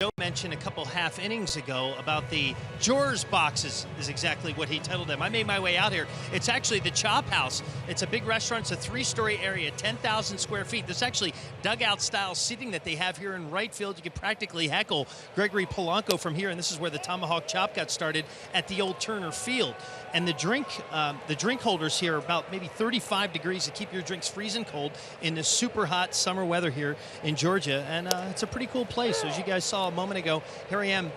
Joe mentioned a couple half innings ago about the Jaws boxes is exactly what he titled them. I made my way out here. It's actually the Chop House. It's a big restaurant. It's a 3-story area, 10,000 square feet. There's actually dugout-style seating that they have here in right field. You could practically heckle Gregory Polanco from here, and this is where the Tomahawk Chop got started at the old Turner Field. And the drink holders here are about maybe 35 degrees to keep your drinks freezing cold in this super hot summer weather here in Georgia. And it's a pretty cool place. So as you guys saw a moment ago, here I am,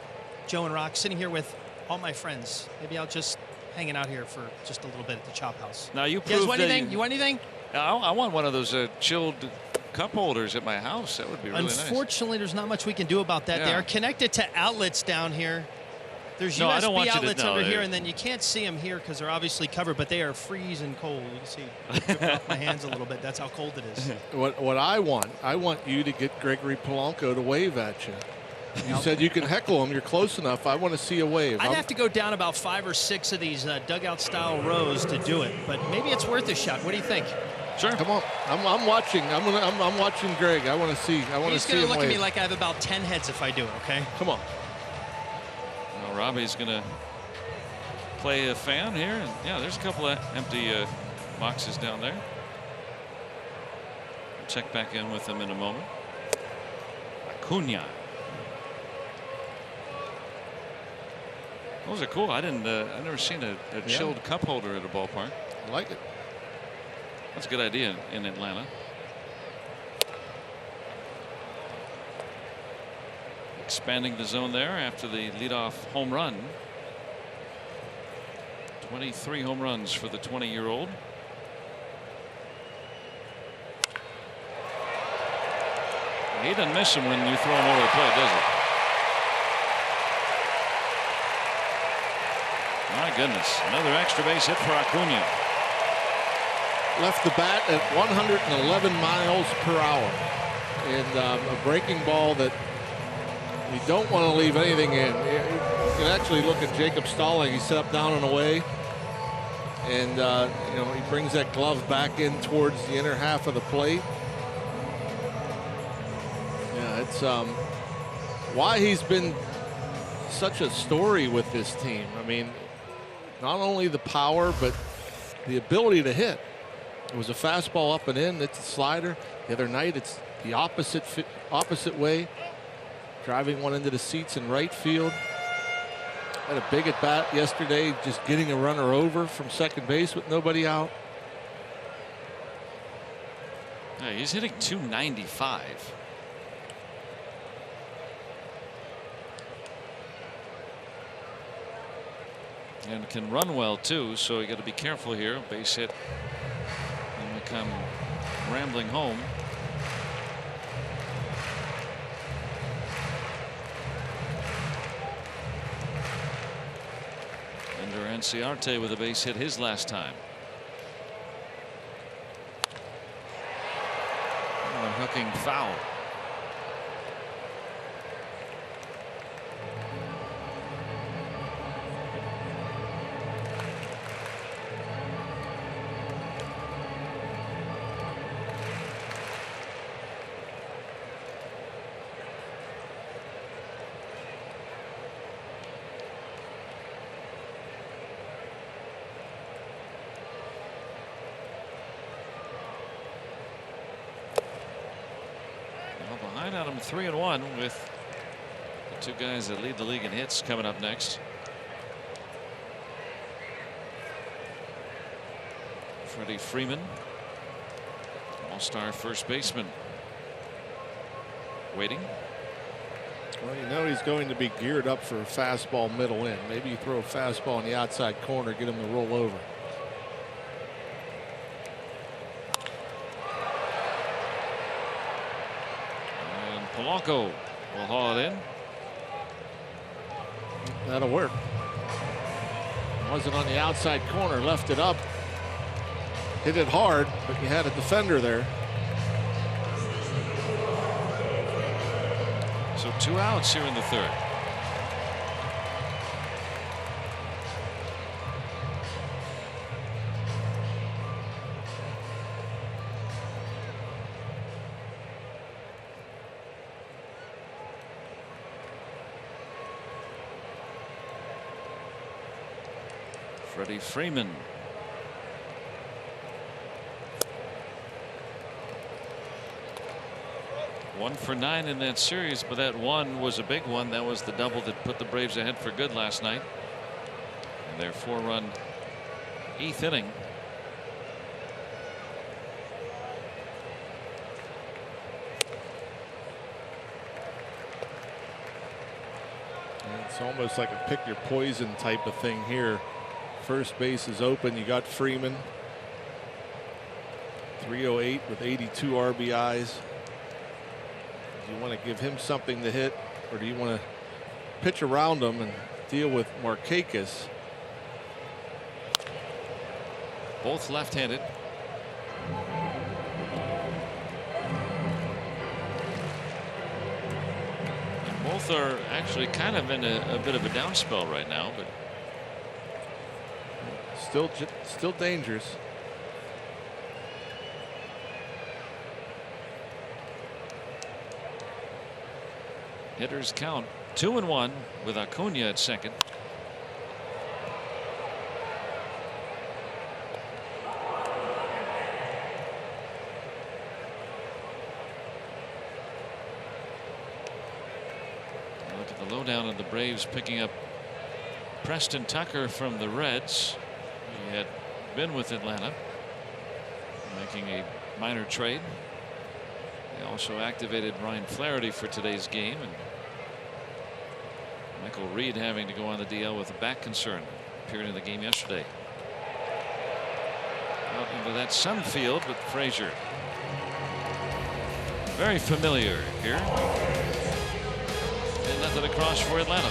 Joe and Rock, sitting here with all my friends. Maybe I'll just hanging out here for just a little bit at the Chop House. Now you guys want anything? You want anything? I want one of those chilled cup holders at my house. That would be really nice. Unfortunately, there's not much we can do about that. Yeah. They are connected to outlets down here. There's I don't want USB you to- outlets no, over here, they're- and then you can't see them here because they're obviously covered, but they are freezing cold. You can see, dripping off my hands a little bit. That's how cold it is. What I want you to get Gregory Polanco to wave at you. You said you can heckle him. You're close enough. I want to see a wave. I'd have to go down about 5 or 6 of these dugout-style rows to do it, but maybe it's worth a shot. What do you think? Sure. Come on. I'm watching. I'm watching Greg. I want to see. I want to He's see going him to look wave. at me like I have about 10 heads if I do it, okay? Come on. Well, Robbie's going to play a fan here. And yeah, there's a couple of empty boxes down there. We'll check back in with them in a moment. Acuna. Those are cool. I've never seen a chilled cup holder at a ballpark. I like it. That's a good idea in Atlanta. Expanding the zone there after the leadoff home run. 23 home runs for the 20-year-old. He doesn't miss him when you throw him over the plate, does he? My goodness, another extra base hit for Acuna. Left the bat at 111 miles per hour. And a breaking ball that you don't want to leave anything in. You can actually look at Jacob Stalling. He's set up down and away. And, he brings that glove back in towards the inner half of the plate. Yeah, it's why he's been such a story with this team. I mean, not only the power, but the ability to hit. It was a fastball up and in. It's a slider. The other night, it's the opposite way, driving one into the seats in right field. Had a big at bat yesterday, just getting a runner over from second base with nobody out. Yeah, he's hitting .295. And can run well too, so you got to be careful here. Base hit and we come rambling home. Ender Enciarte with a base hit his last time. And a hooking foul. Behind on him 3-1 with the 2 guys that lead the league in hits coming up next. Freddie Freeman, all-star first baseman, waiting. Well, he's going to be geared up for a fastball middle in. Maybe you throw a fastball in the outside corner, get him to roll over. Polanco will haul it in. That'll work. Wasn't on the outside corner, left it up. Hit it hard, but you had a defender there. So 2 outs here in the third. Freddie Freeman. One for 9 in that series, but that one was a big one. That was the double that put the Braves ahead for good last night. And their 4-run 8th inning. It's almost like a pick your poison type of thing here. First base is open. You got Freeman. 308 with 82 RBIs. Do you want to give him something to hit, or do you want to pitch around him and deal with Markakis? Both left-handed. And both are actually kind of in a bit of a down spell right now, but still dangerous. Hitters count 2-1 with Acuna at second. Look at the lowdown of the Braves picking up Preston Tucker from the Reds. He had been with Atlanta, making a minor trade. They also activated Ryan Flaherty for today's game, and Michael Reed having to go on the DL with a back concern. Appeared in the game yesterday. Out into that sun field with Frazier. Very familiar here. And nothing across for Atlanta.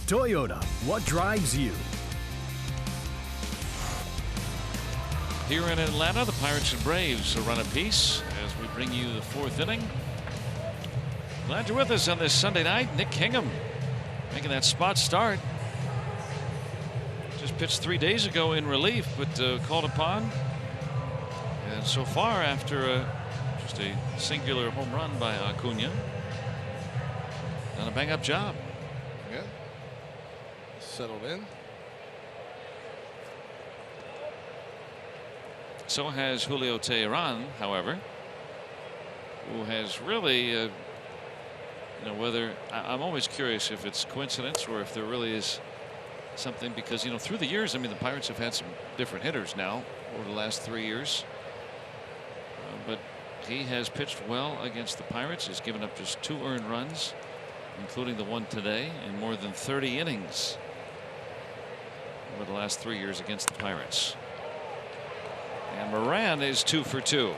Toyota, what drives you? Here in Atlanta, the Pirates and Braves a run apiece as we bring you the 4th inning. Glad you're with us on this Sunday night. Nick Hingham making that spot start. Just pitched 3 days ago in relief, but called upon. And so far, after just a singular home run by Acuna, done a bang-up job. Yeah. Settled in. So has Julio Teheran, however, who has really, you know, whether I'm always curious if it's coincidence or if there really is something, because, you know, through the years, I mean, the Pirates have had some different hitters now over the last 3 years. But he has pitched well against the Pirates. He's given up just 2 earned runs, including the one today, in more than 30 innings over the last 3 years against the Pirates. And Moran is 2 for 2.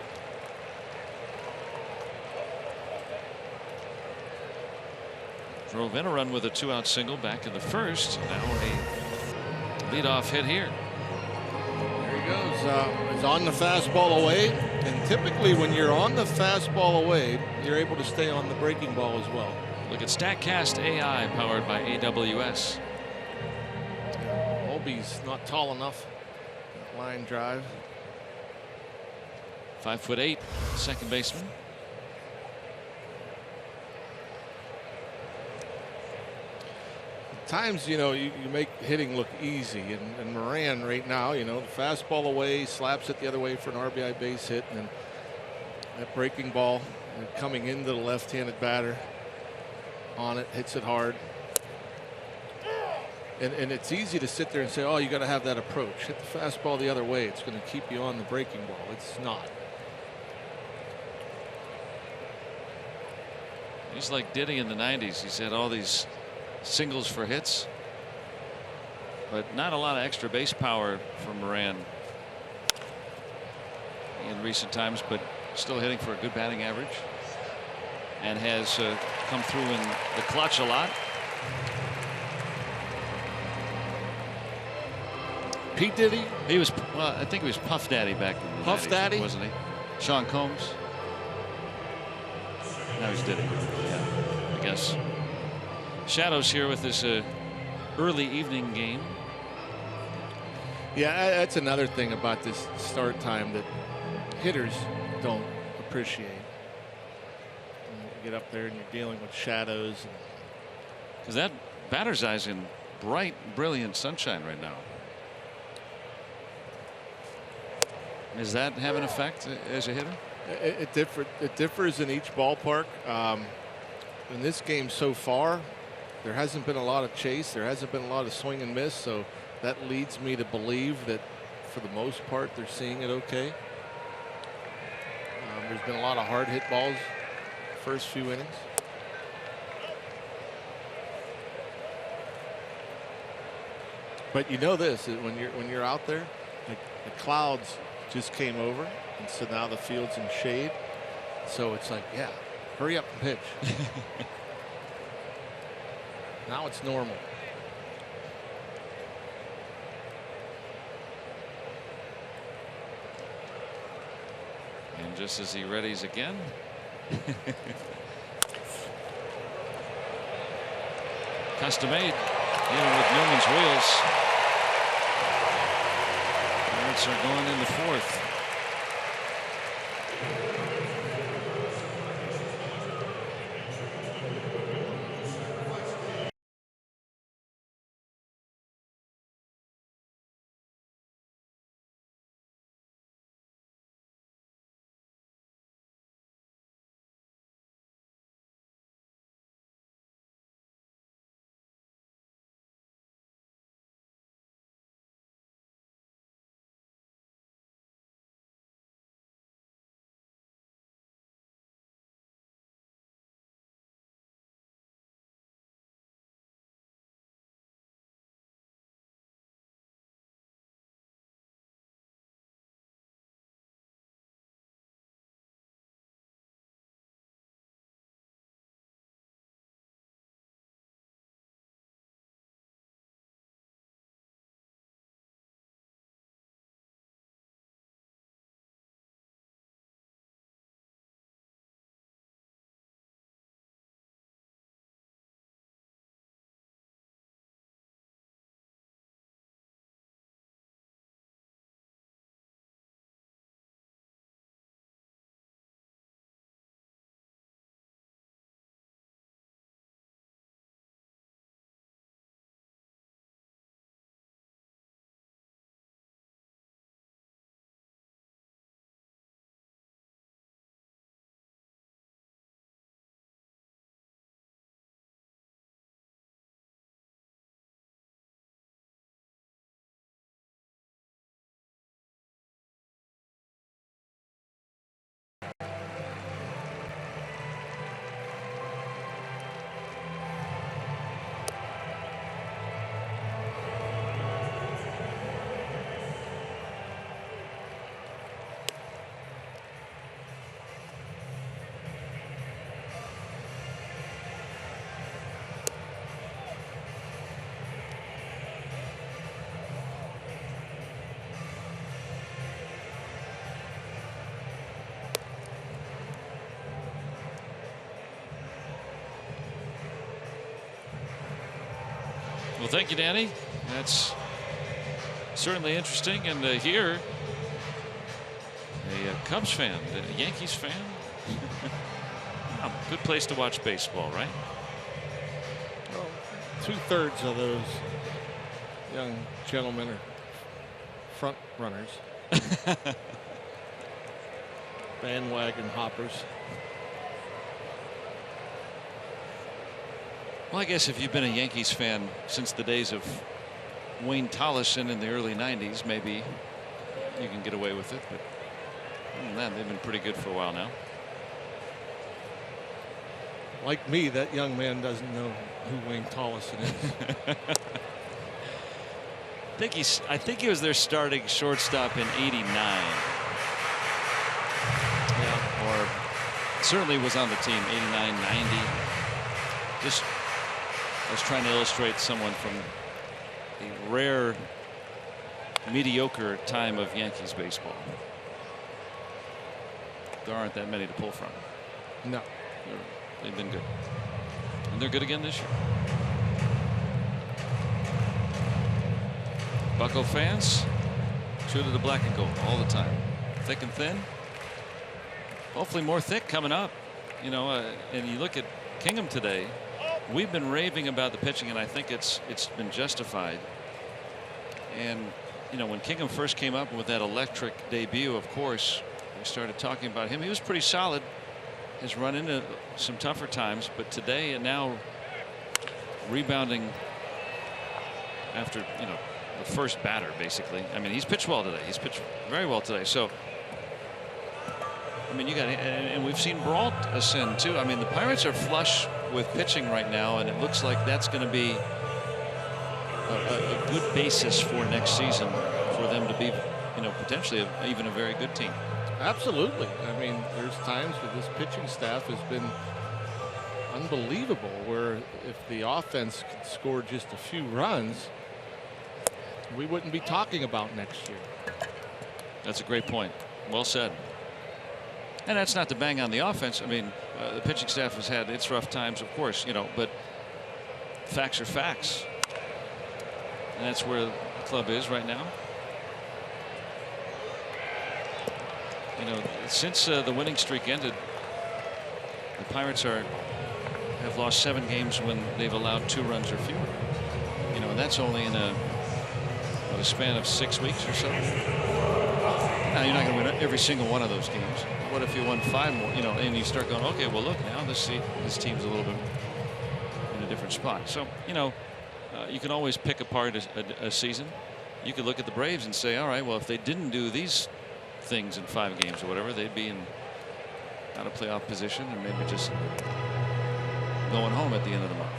Drove in a run with a 2-out single back in the first. Now a leadoff hit here. There he goes. He's on the fastball away. And typically when you're on the fastball away, you're able to stay on the breaking ball as well. Look at StatCast AI powered by AWS. Holby's not tall enough. Line drive. 5'8", second baseman. At times, you know, you make hitting look easy, and Moran right now, you know, the fastball away, slaps it the other way for an RBI base hit, and then that breaking ball coming into the left-handed batter on it, hits it hard. And it's easy to sit there and say, oh, you got to have that approach. Hit the fastball the other way. It's going to keep you on the breaking ball. It's not. He's like Diddy in the 90s. He's had all these singles for hits, but not a lot of extra base power from Moran in recent times, but still hitting for a good batting average and has come through in the clutch a lot. Pete Diddy? He was, well, I think he was Puff Daddy back in the Puff 90s, Daddy? wasn't he? Sean Combs. Now he's Diddy. Yeah, I guess. Shadows here with this early evening game. Yeah, that's another thing about this start time that hitters don't appreciate. You get up there and you're dealing with shadows. Because that batter's eye's in bright, brilliant sunshine right now. Does that have an effect as a hitter? It differs in each ballpark. In this game so far, there hasn't been a lot of chase. There hasn't been a lot of swing and miss. So that leads me to believe that for the most part, they're seeing it okay. There's been a lot of hard hit balls first few innings. But you know this, when you're out there, the clouds just came over, and so now the field's in shade. So it's like, yeah, hurry up and pitch. Now it's normal. And just as he readies again. Custom made, even with Newman's wheels. Pirates are going into fourth. Well, thank you, Danny. That's certainly interesting. And here, a Cubs fan, a Yankees fan. Good place to watch baseball, right? Well, 2/3 of those young gentlemen are front runners. Bandwagon hoppers. Well, I guess if you've been a Yankees fan since the days of Wayne Tollison in the early 90s, maybe you can get away with it. But other than that, they've been pretty good for a while now. Like me, that young man doesn't know who Wayne Tollison is. I think he was their starting shortstop in '89. Yeah, or certainly was on the team 89, 90. Just I was trying to illustrate someone from the rare, mediocre time of Yankees baseball. There aren't that many to pull from. No. They've been good. And they're good again this year. Bucco fans, true to the black and gold all the time. Thick and thin. Hopefully more thick coming up. You know, and you look at Kingham today. We've been raving about the pitching, and I think it's been justified. And you know, when Kingham first came up with that electric debut, of course, we started talking about him. He was pretty solid. Has run into some tougher times, but today and now rebounding after, you know, the first batter, basically. I mean, he's pitched well today. He's pitched very well today. So, I mean, you got, and we've seen Brault ascend too. I mean, the Pirates are flush with pitching right now, and it looks like that's going to be a good basis for next season for them to be, you know, potentially even a very good team. Absolutely. I mean, there's times where this pitching staff has been unbelievable, where if the offense could score just a few runs, we wouldn't be talking about next year. That's a great point. Well said. And that's not to bang on the offense. I mean, the pitching staff has had its rough times, of course, you know, but facts are facts. And that's where the club is right now. You know, since the winning streak ended, the Pirates have lost 7 games when they've allowed 2 runs or fewer. You know, and that's only in a span of 6 weeks or so. Now, you're not going to win every single one of those games. What if you won 5 more? You know, and you start going, okay, well, look, now this team's a little bit in a different spot. So, you know, you can always pick apart a season. You could look at the Braves and say, all right, well, if they didn't do these things in 5 games or whatever, they'd be in out of playoff position and maybe just going home at the end of the month.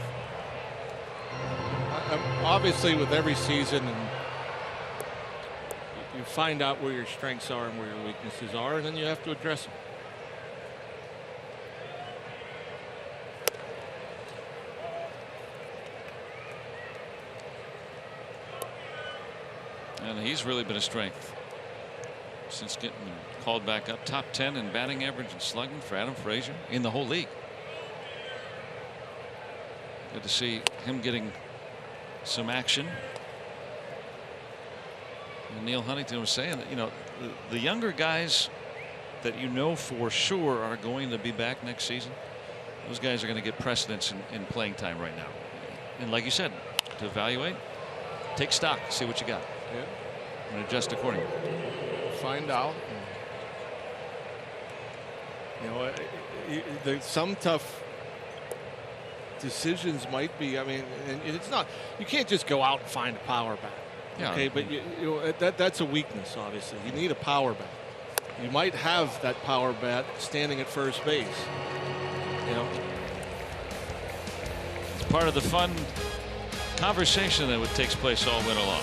Obviously, with every season, and you find out where your strengths are and where your weaknesses are, and then you have to address them. And he's really been a strength since getting called back up. Top 10 in batting average and slugging for Adam Frazier in the whole league. Good to see him getting some action. And Neil Huntington was saying that, you know, the younger guys that you know for sure are going to be back next season, those guys are going to get precedence in playing time right now. And like you said, to evaluate, take stock, see what you got. Yeah. And adjust accordingly. Find out. You know, there's some tough decisions might be. I mean, and it's not. You can't just go out and find a power bat. Yeah. Okay, but you know, that's a weakness. Obviously, you need a power bat. You might have that power bat standing at first base. You know, it's part of the fun conversation that takes place all winter long.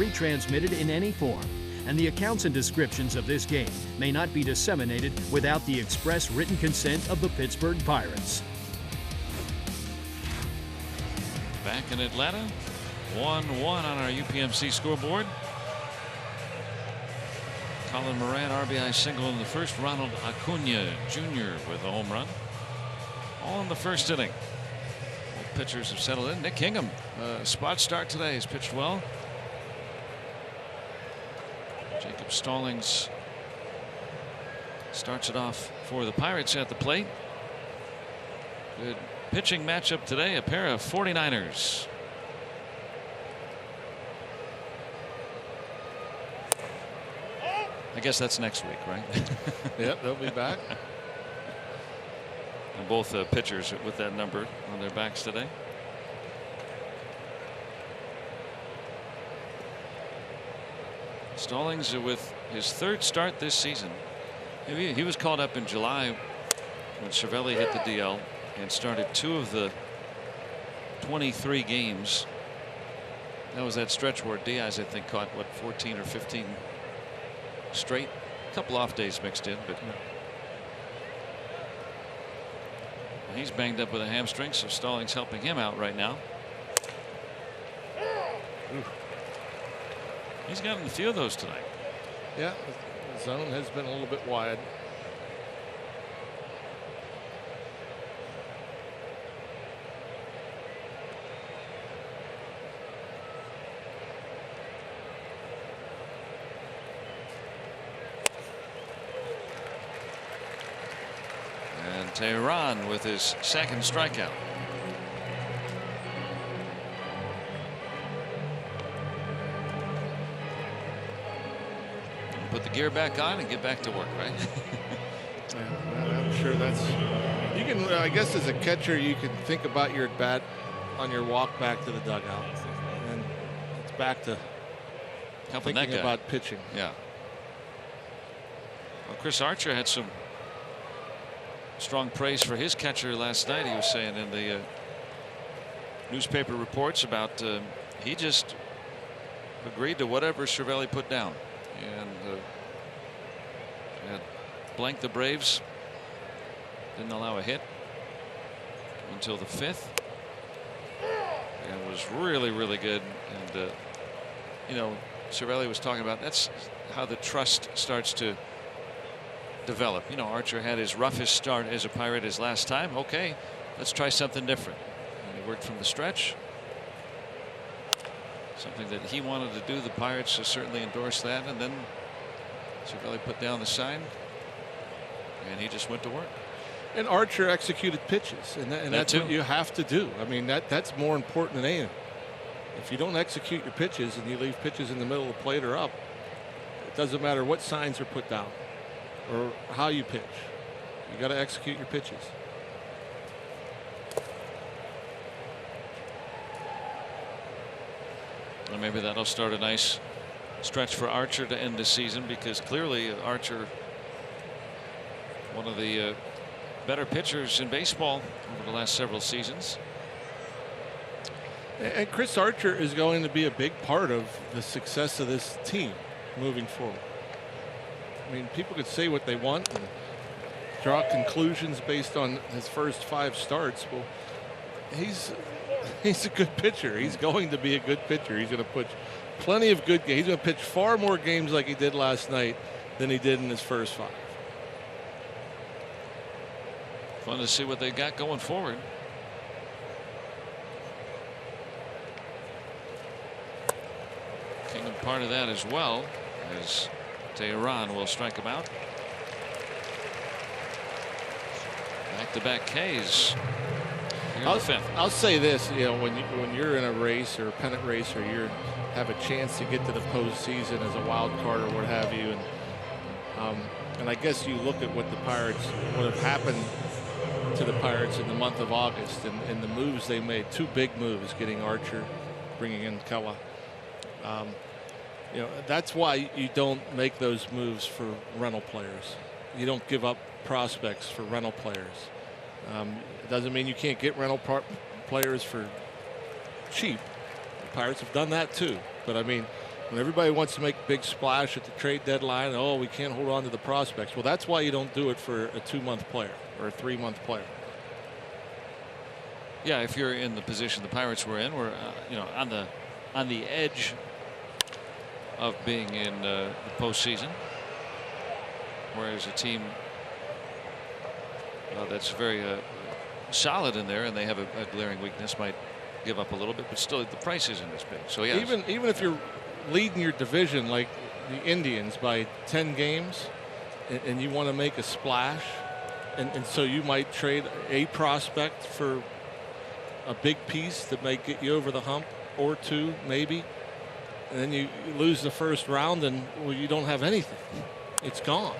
retransmitted in any form, and the accounts and descriptions of this game may not be disseminated without the express written consent of the Pittsburgh Pirates. Back in Atlanta, 1-1 on our UPMC scoreboard. Colin Moran RBI single in the first. Ronald Acuna Jr. with a home run. All in the first inning. Both pitchers have settled in. Nick Kingham, spot start today, has pitched well. Jacob Stallings starts it off for the Pirates at the plate. Good pitching matchup today, a pair of 49ers. I guess that's next week, right? Yep, they'll be back. And both pitchers with that number on their backs today. Stallings with his third start this season. He was called up in July when Cervelli hit the DL and started 2 of the 23 games. That was that stretch where Diaz, I think, caught, what, 14 or 15 straight. A couple off days mixed in, but he's banged up with a hamstring, so Stallings helping him out right now. He's gotten a few of those tonight. Yeah, the zone has been a little bit wide. And Tehran with his second strikeout. Put the gear back on and get back to work, right? Yeah, I'm sure that's. You can, I guess, as a catcher, you can think about your at bat on your walk back to the dugout, and it's back to thinking about pitching. Yeah. Well, Chris Archer had some strong praise for his catcher last night. He was saying in the newspaper reports about he just agreed to whatever Cervelli put down. And blanked the Braves. Didn't allow a hit until the 5th. And was really, really good. And you know, Cervelli was talking about that's how the trust starts to develop. You know, Archer had his roughest start as a Pirate his last time. Okay, let's try something different. And he worked from the stretch. Something that he wanted to do. The Pirates certainly endorsed that, and then Cervelli put down the sign, and he just went to work. And Archer executed pitches, and that's what you have to do. I mean, that's more important than anything. If you don't execute your pitches and you leave pitches in the middle of the plate or up, it doesn't matter what signs are put down or how you pitch. You got to execute your pitches. And maybe that'll start a nice stretch for Archer to end the season, because clearly Archer, one of the better pitchers in baseball over the last several seasons. And Chris Archer is going to be a big part of the success of this team moving forward. I mean, people could say what they want and draw conclusions based on his first 5 starts. Well, he's a good pitcher. He's going to be a good pitcher. He's going to put plenty of good games. He's going to pitch far more games like he did last night than he did in his first 5. Fun to see what they got going forward. Kingham part of that as well, as Tehran will strike him out. Back-to-back Ks. I'll say this, you know, when you're in a race or a pennant race, or you have a chance to get to the postseason as a wild card or what have you, and I guess you look at what have happened to the Pirates in the month of August, and the moves they made. 2 big moves, getting Archer, bringing in Kella. You know, that's why you don't make those moves for rental players. You don't give up prospects for rental players. It doesn't mean you can't get rental players for cheap. The Pirates have done that too. But I mean, When everybody wants to make a big splash at the trade deadline, oh, we can't hold on to the prospects. Well, that's why you don't do it for a 2-month player or a 3-month player. Yeah, if you're in the position the Pirates were in, we're you know, on the edge of being in the postseason, whereas a team that's very solid in there and they have a glaring weakness might give up a little bit, but still the price isn't as big. So yeah, even if you're leading your division like the Indians by 10 games and you want to make a splash, and so you might trade a prospect for a big piece that might get you over the hump, or 2 maybe, and then you lose the first round and, well, you don't have anything. It's gone.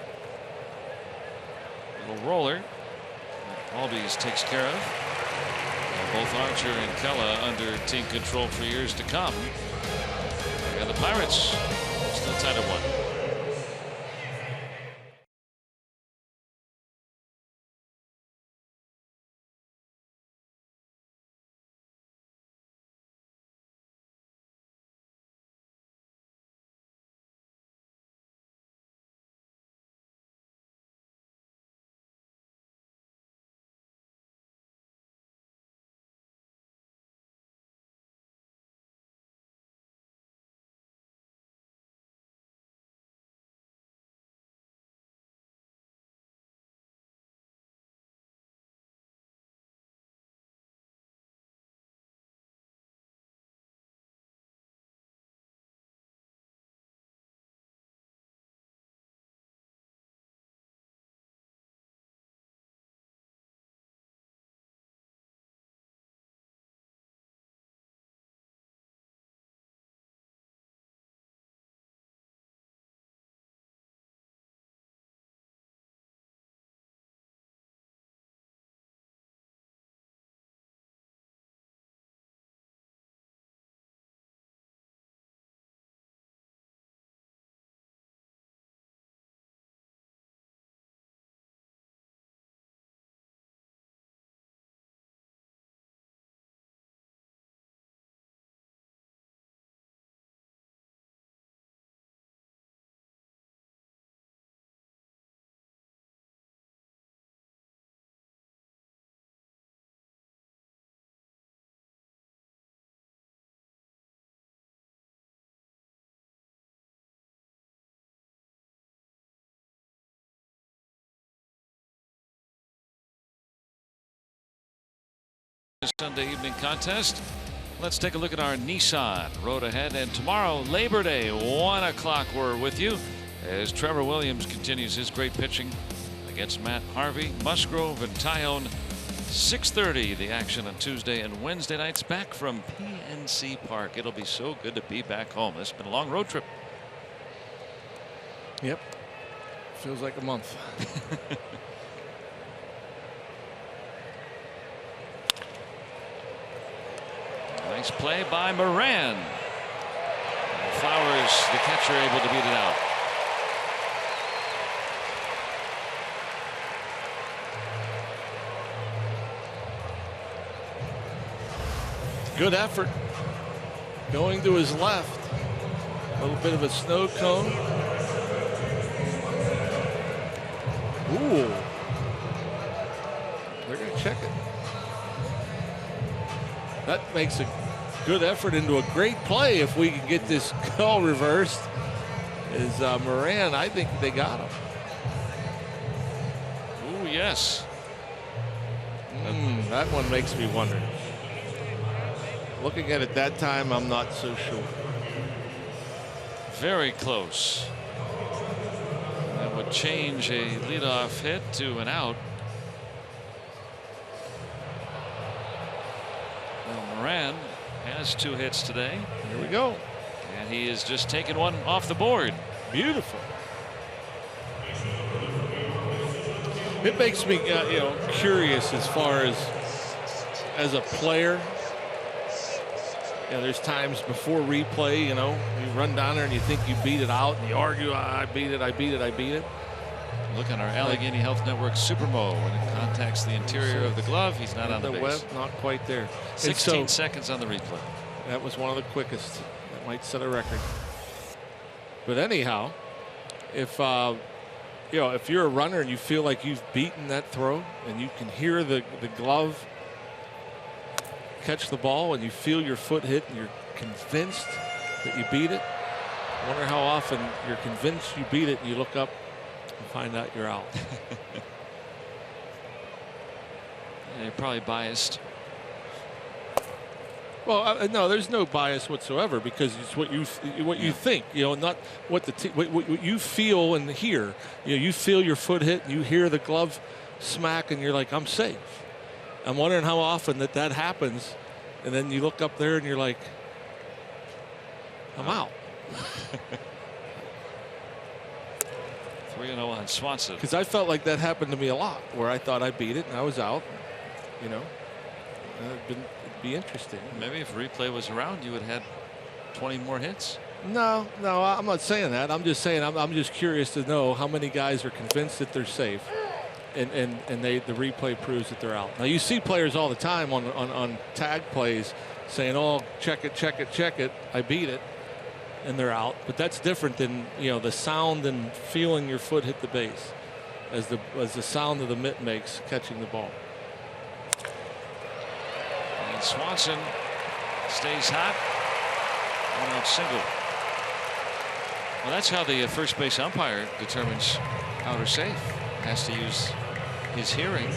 Little roller Albies takes care of. Both Archer and Kella under team control for years to come. And the Pirates still tied at 1. Sunday evening contest. Let's take a look at our Nissan road ahead, and tomorrow, Labor Day, 1 o'clock, we're with you as Trevor Williams continues his great pitching against Matt Harvey, Musgrove, and Tyone. 6:30 the action on Tuesday and Wednesday nights back from PNC Park. It'll be so good to be back home. It's been a long road trip. Yep, feels like a month. Nice play by Moran. Flowers, the catcher, able to beat it out. Good effort. Going to his left. A little bit of a snow cone. Ooh. They're going to check it. That makes a good effort into a great play if we can get this call reversed. Is Moran, I think they got him. Ooh, yes. That one makes me wonder. Looking at it that time, I'm not so sure. Very close. That would change a leadoff hit to an out. Well, Moran has 2 hits today. Here we go. And he has just taken one off the board. Beautiful. It makes me, curious as far as a player. There's times before replay, you run down there and you think you beat it out, and you argue, I beat it. Look on our Allegheny Health Network Supermo. When it contacts the interior of the glove, he's not on the base. Web, not quite there. 16 seconds on the replay. That was one of the quickest. That might set a record. But anyhow, if you know, if you're a runner and you feel like you've beaten that throw and you can hear the glove catch the ball and you feel your foot hit and you're convinced that you beat it, I wonder how often you're convinced you beat it and you look up and find out you're out. You're probably biased. Well, no, there's no bias whatsoever because it's what you think, you know, not what what you feel and hear. You know, you feel your foot hit, and you hear the glove smack, and you're like, I'm safe. I'm wondering how often that happens, and then you look up there and you're like, I'm out. 3-0 on Swanson. Because I felt like that happened to me a lot, where I thought I beat it and I was out. You know, it'd be interesting. Maybe if replay was around, you would have had 20 more hits. No, I'm not saying that. I'm just saying I'm just curious to know how many guys are convinced that they're safe, and the replay proves that they're out. Now you see players all the time on tag plays saying, "Oh, check it, I beat it," and they're out. But that's different than, you know, the sound and feeling your foot hit the base, as the sound of the mitt makes catching the ball. And Swanson stays hot. 1-out single. Well, that's how the first base umpire determines out or safe. Has to use his hearing.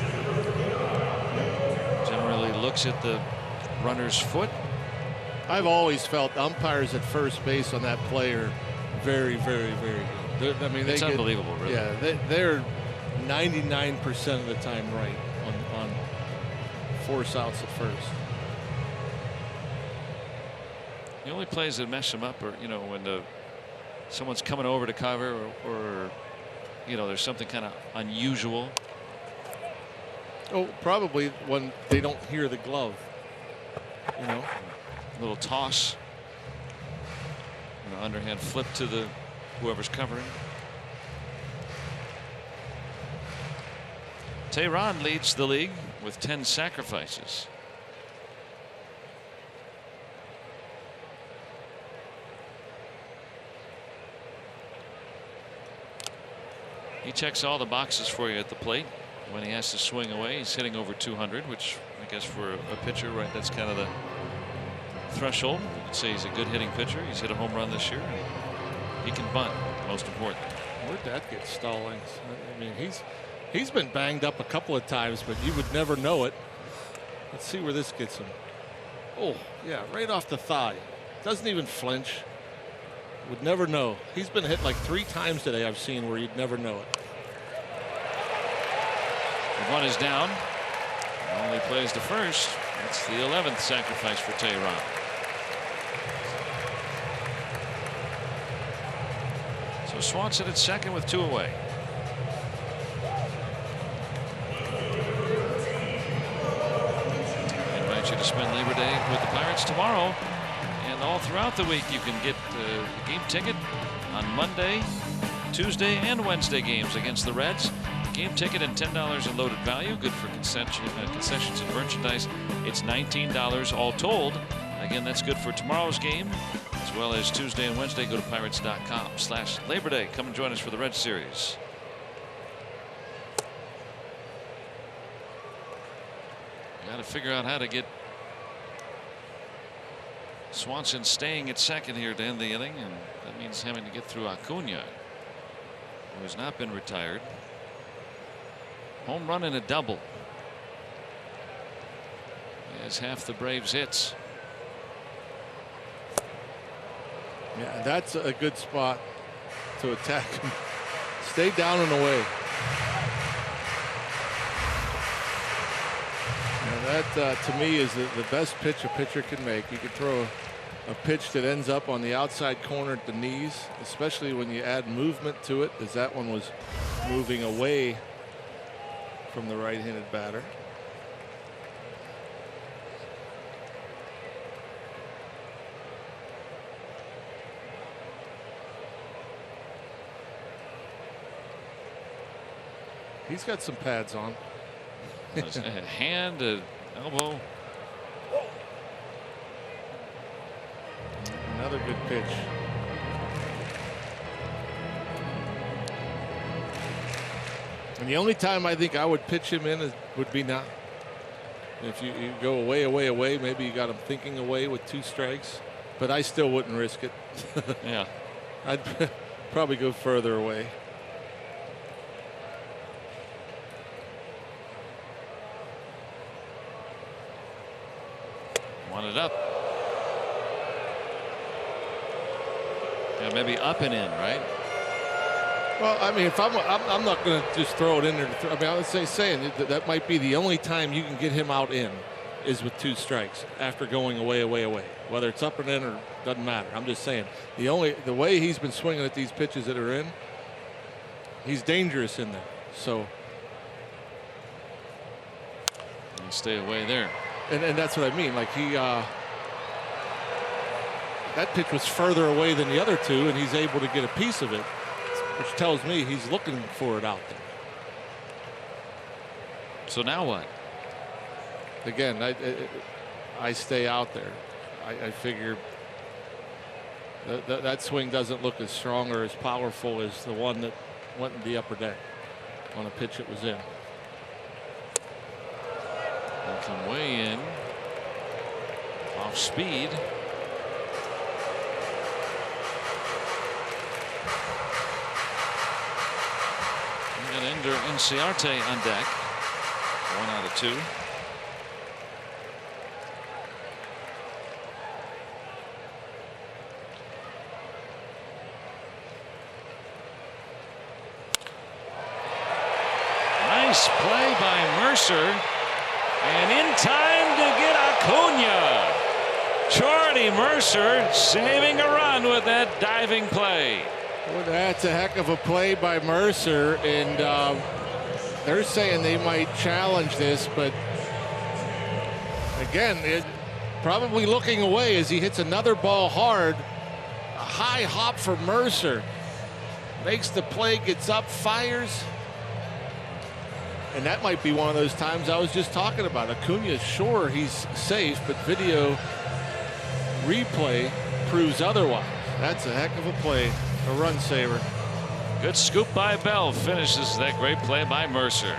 Generally looks at the runner's foot. I've always felt umpires at first base on that play are very, very, very good. I mean, it's unbelievable, really. Yeah, they're 99% of the time right on force outs at first. The only plays that mess them up are, you know, when someone's coming over to cover, or you know, there's something kind of unusual. Oh, probably when they don't hear the glove. You know, a little toss, underhand flip to whoever's covering. Tehran leads the league with 10 sacrifices. He checks all the boxes for you at the plate. When he has to swing away, he's hitting over 200, which I guess for a pitcher, right, that's kind of the threshold. You could say he's a good hitting pitcher. He's hit a home run this year. And he can bunt, most important. Where'd that get Stallings? I mean, he's been banged up a couple of times, but you would never know it. Let's see where this gets him. Oh, yeah, right off the thigh. Doesn't even flinch. Would never know. He's been hit like 3 times today, I've seen, where you'd never know it. One is down. Only plays to first. That's the 11th sacrifice for Tehran. So Swanson at second with 2 away. I invite you to spend Labor Day with the Pirates tomorrow. And all throughout the week, you can get a game ticket on Monday, Tuesday, and Wednesday games against the Reds. Game ticket and $10 in loaded value. Good for concessions and merchandise. It's $19 all told. Again, that's good for tomorrow's game, as well as Tuesday and Wednesday. Go to pirates.com/Labor Day. Come and join us for the Red Series. Got to figure out how to get Swanson staying at second here to end the inning, and that means having to get through Acuna, who has not been retired. Home run and a double. As half the Braves hits. Yeah, that's a good spot to attack him. Stay down and away. Now that to me is the best pitch a pitcher can make. You could throw a pitch that ends up on the outside corner at the knees, especially when you add movement to it, as that one was moving away from the right-handed batter. He's got some pads on. A hand, an elbow. Another good pitch. And the only time I think I would pitch him in would be now. If you go away, maybe you got him thinking away with 2 strikes. But I still wouldn't risk it. Yeah. I'd probably go further away. Want it up. Yeah, maybe up and in, right? Well, I mean, if I'm not going to just throw it in there. I mean, I would saying that might be the only time you can get him out in is with 2 strikes after going away. Whether it's up and in or doesn't matter. I'm just saying the way he's been swinging at these pitches that are in, he's dangerous in there. So you stay away there. And that's what I mean. Like that pitch was further away than the other 2, and he's able to get a piece of it, which tells me he's looking for it out there. So now what? Again, I stay out there. I figure that swing doesn't look as strong or as powerful as the one that went in the upper deck on a pitch it was in. They'll come way in. Off speed. We got Ender Inciarte on deck. 1 out of 2. Nice play by Mercer, and in time to get Acuna. Jordy Mercer saving a run with that diving play. Well, that's a heck of a play by Mercer, and they're saying they might challenge this, but again, probably looking away as he hits another ball hard. A high hop for Mercer. Makes the play, gets up, fires. And that might be one of those times I was just talking about. Acuna, sure, he's safe, but video replay proves otherwise. That's a heck of a play, a run saver. Good scoop by Bell finishes that great play by Mercer.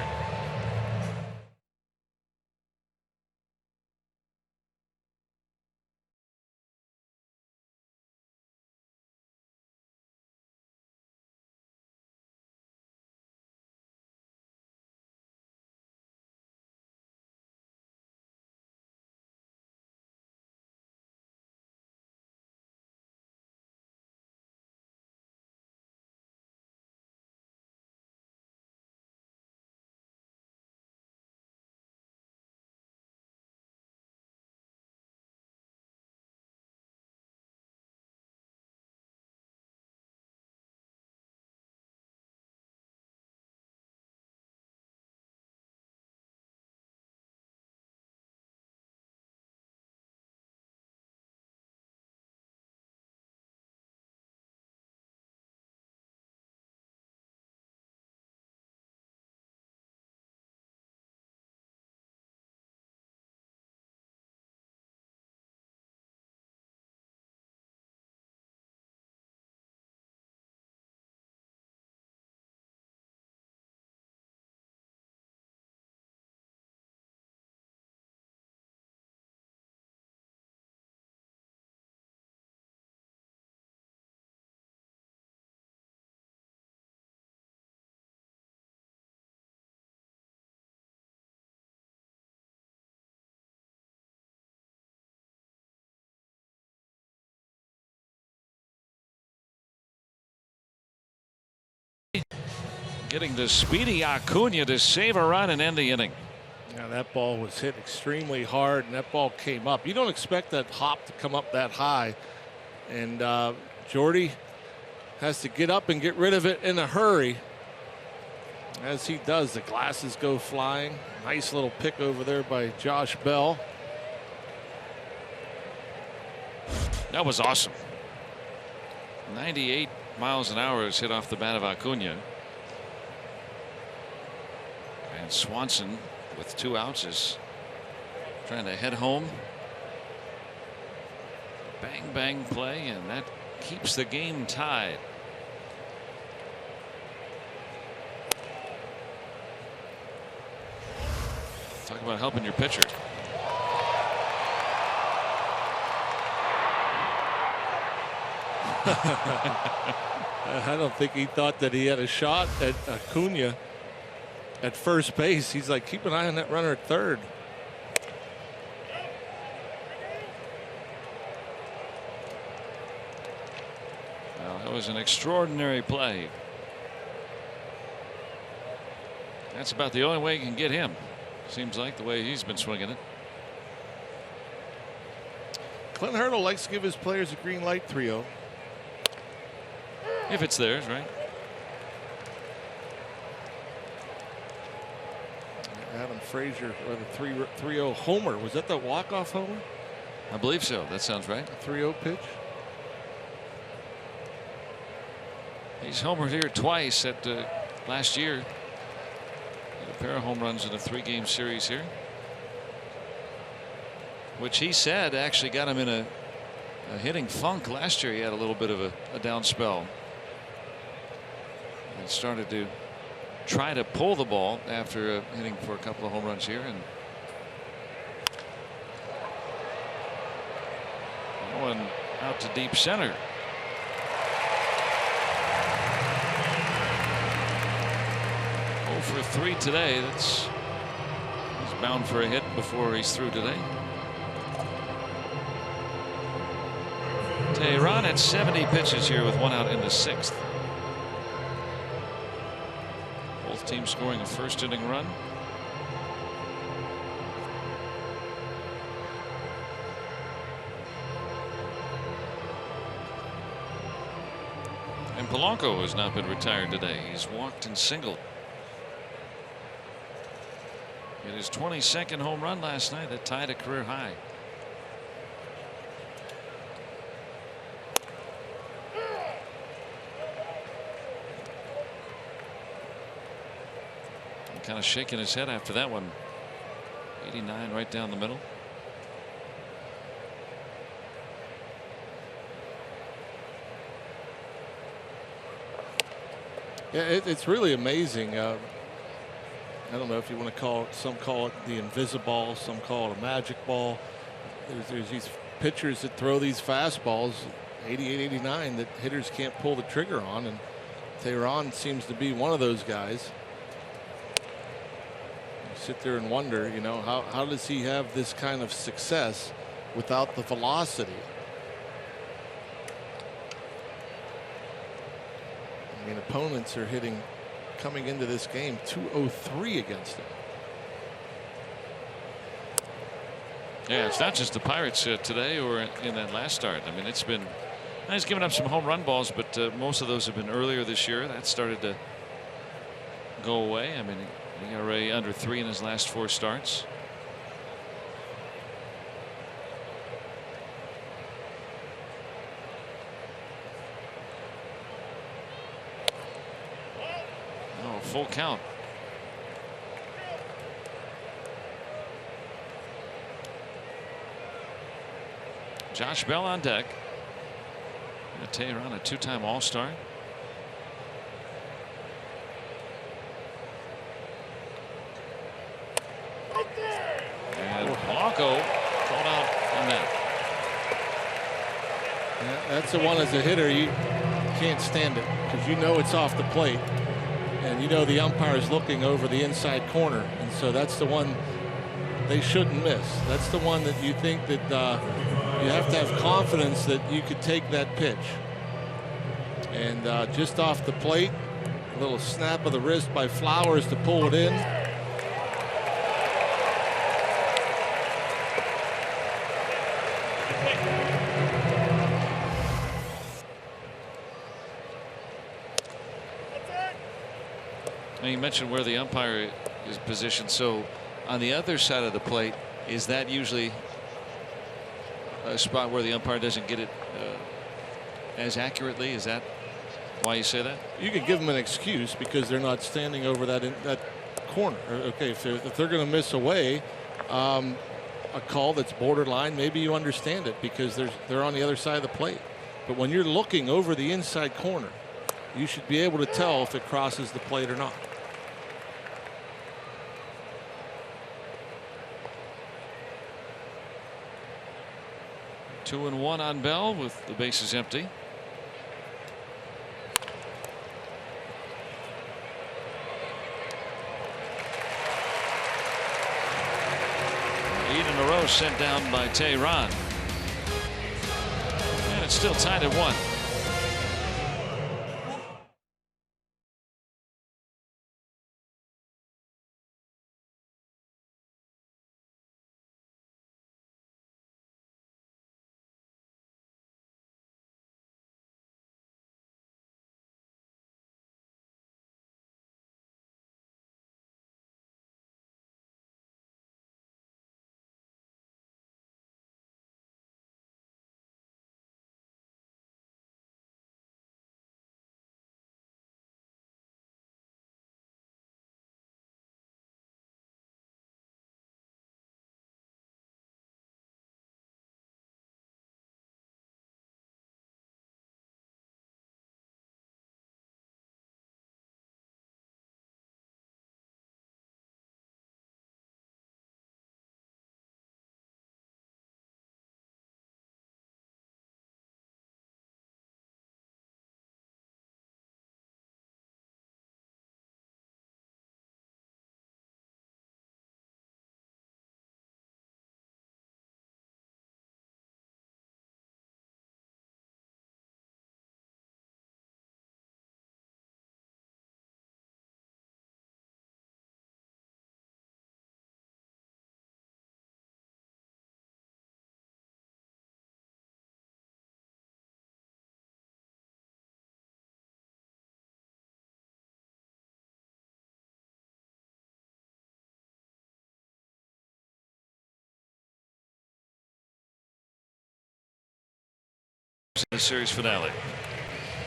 Getting the speedy Acuna to save a run and end the inning. Yeah, that ball was hit extremely hard, and that ball came up. You don't expect that hop to come up that high. And Jordy has to get up and get rid of it in a hurry. As he does, the glasses go flying. Nice little pick over there by Josh Bell. That was awesome. 98 miles an hour is hit off the bat of Acuna. And Swanson with 2 outs is trying to head home. Bang bang play, and that keeps the game tied. Talk about helping your pitcher. I don't think he thought that he had a shot at Acuna at first base. He's like, keep an eye on that runner at third. Well, that was an extraordinary play. That's about the only way you can get him. Seems like the way he's been swinging it. Clint Hurdle likes to give his players a green light 3-0. If it's theirs, right? Adam Frazier with a 3-0 homer. Was that the walk-off homer? I believe so. That sounds right. 3-0 pitch. He's homered here twice at last year. Had a pair of home runs in a 3-game series here, which he said actually got him in a hitting funk last year. He had a little bit of a down spell and started to try to pull the ball after hitting for a couple of home runs here, and going out to deep center. For 3 today. He's bound for a hit before he's through today. Tehran at 70 pitches here with 1 out in the 6th. Both teams scoring a first inning run. And Polanco has not been retired today. He's walked and singled. Hit his 22nd home run last night that tied a career high. And kind of shaking his head after that one. 89 right down the middle. Yeah, it's really amazing. I don't know if you want to call it, some call it the invisible, some call it a magic ball. There's these pitchers that throw these fastballs 88, 89 that hitters can't pull the trigger on, and Tehran seems to be one of those guys. You sit there and wonder, you know, how does he have this kind of success without the velocity? I mean, opponents are hitting, coming into this game, 203 against him. Yeah, it's not just the Pirates today or in that last start. I mean, it's been, he's given up some home run balls, but most of those have been earlier this year. That started to go away. I mean, ERA under 3 in his last 4 starts. Full count. Josh Bell on deck. Tehran, a 2-time All-Star. And Polanco called out on that. Yeah, that's the one as a hitter you can't stand it because you know it's off the plate. And you know the umpire is looking over the inside corner, and so that's the one they shouldn't miss. That's the one that you think that you have to have confidence that you could take that pitch. And just off the plate, a little snap of the wrist by Flowers to pull it in. You mentioned where the umpire is positioned. So on the other side of the plate, is that usually a spot where the umpire doesn't get it as accurately? Is that why you say that? You could give them an excuse because they're not standing over that corner. Okay, if they're going to miss away a call that's borderline, maybe you understand it because they're on the other side of the plate. But when you're looking over the inside corner, you should be able to tell if it crosses the plate or not. 2-1 on Bell with the bases empty. Eight in a row sent down by Tehran. And it's still tied at 1. The series finale.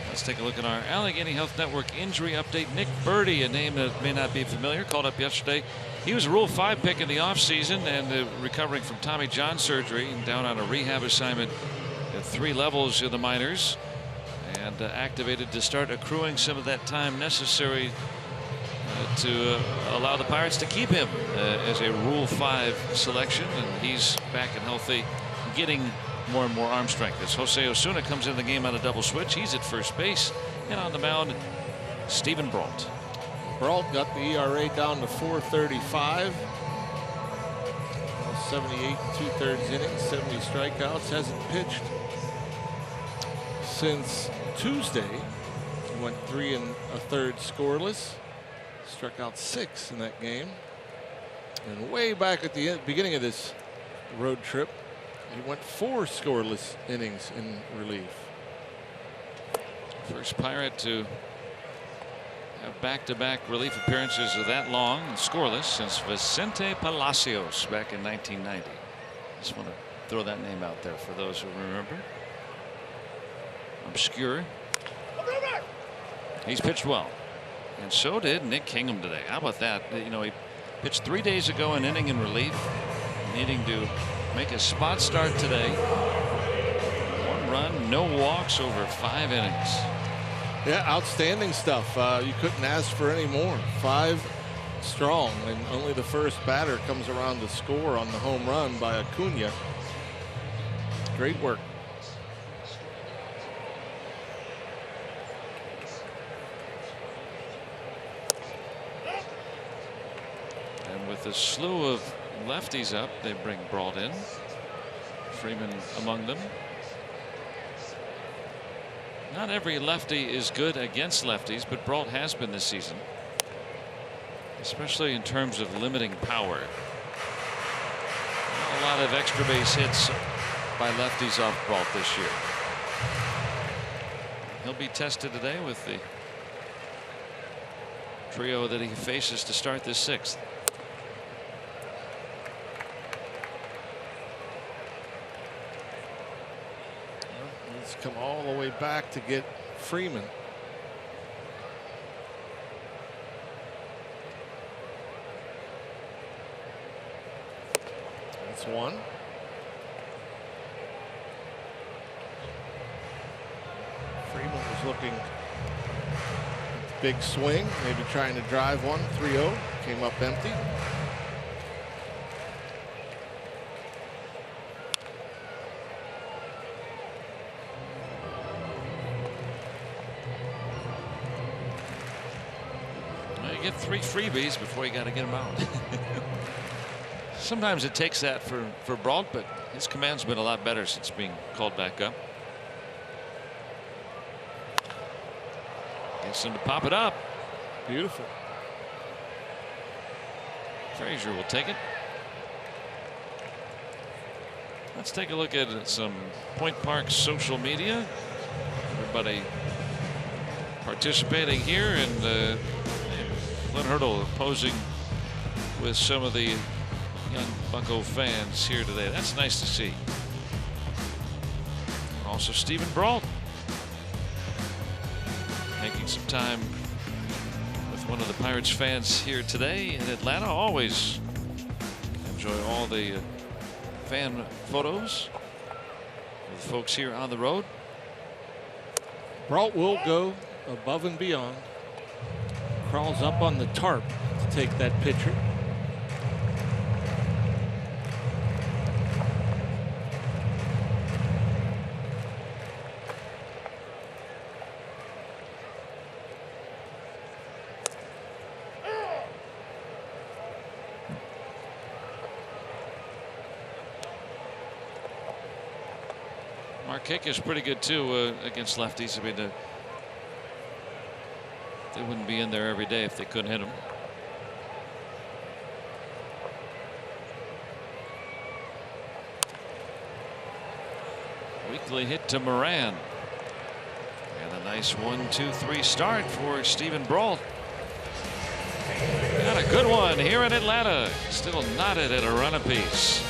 Let's take a look at our Allegheny Health Network injury update. Nick Birdie, a name that may not be familiar, called up yesterday. He was a Rule 5 pick in the offseason and recovering from Tommy John surgery and down on a rehab assignment at 3 levels in the minors, and activated to start accruing some of that time necessary to allow the Pirates to keep him as a Rule 5 selection. And he's back and healthy, getting more and more arm strength as Jose Osuna comes in the game on a double switch. He's at first base, and on the mound, Stephen Brault. Brault got the ERA down to 4.35. 78 2/3 innings, 70 strikeouts. Hasn't pitched since Tuesday. He went 3 1/3 scoreless. Struck out 6 in that game. And way back at the beginning of this road trip, he went 4 scoreless innings in relief. First Pirate to have back-to-back relief appearances of that long and scoreless since Vicente Palacios back in 1990. Just want to throw that name out there for those who remember. Obscure. He's pitched well, and so did Nick Kingham today. How about that? You know, he pitched 3 days ago, an inning in relief, needing to make a spot start today. 1 run, no walks over 5 innings. Yeah, outstanding stuff. You couldn't ask for any more. 5 strong, and only the first batter comes around to score on the home run by Acuna. Great work. And with a slew of lefties up, they bring Brault in. Freeman among them. Not every lefty is good against lefties, but Brault has been this season, especially in terms of limiting power. Not a lot of extra base hits by lefties off Brault this year. He'll be tested today with the trio that he faces to start this 6th. Come all the way back to get Freeman. That's 1. Freeman was looking big swing, maybe trying to drive one. 3-0, came up empty. You get 3 freebies before you got to get them out. Sometimes it takes that for Brault, but his command's been a lot better since being called back up. Gets him to pop it up. Beautiful. Frazier will take it. Let's take a look at some Point Park social media. Everybody participating here, and Glenn Hurdle posing with some of the young Bucco fans here today. That's nice to see. Also Stephen Brault making some time with one of the Pirates fans here today in Atlanta. Always enjoy all the fan photos with folks here on the road. Brault will go above and beyond. Crawls up on the tarp to take that pitcher. Markakis is pretty good too against lefties. I mean, they wouldn't be in there every day if they couldn't hit him. Weekly hit to Moran. And a nice 1-2-3 start for Stephen Brault. Got a good one here in Atlanta. Still knotted at a run apiece.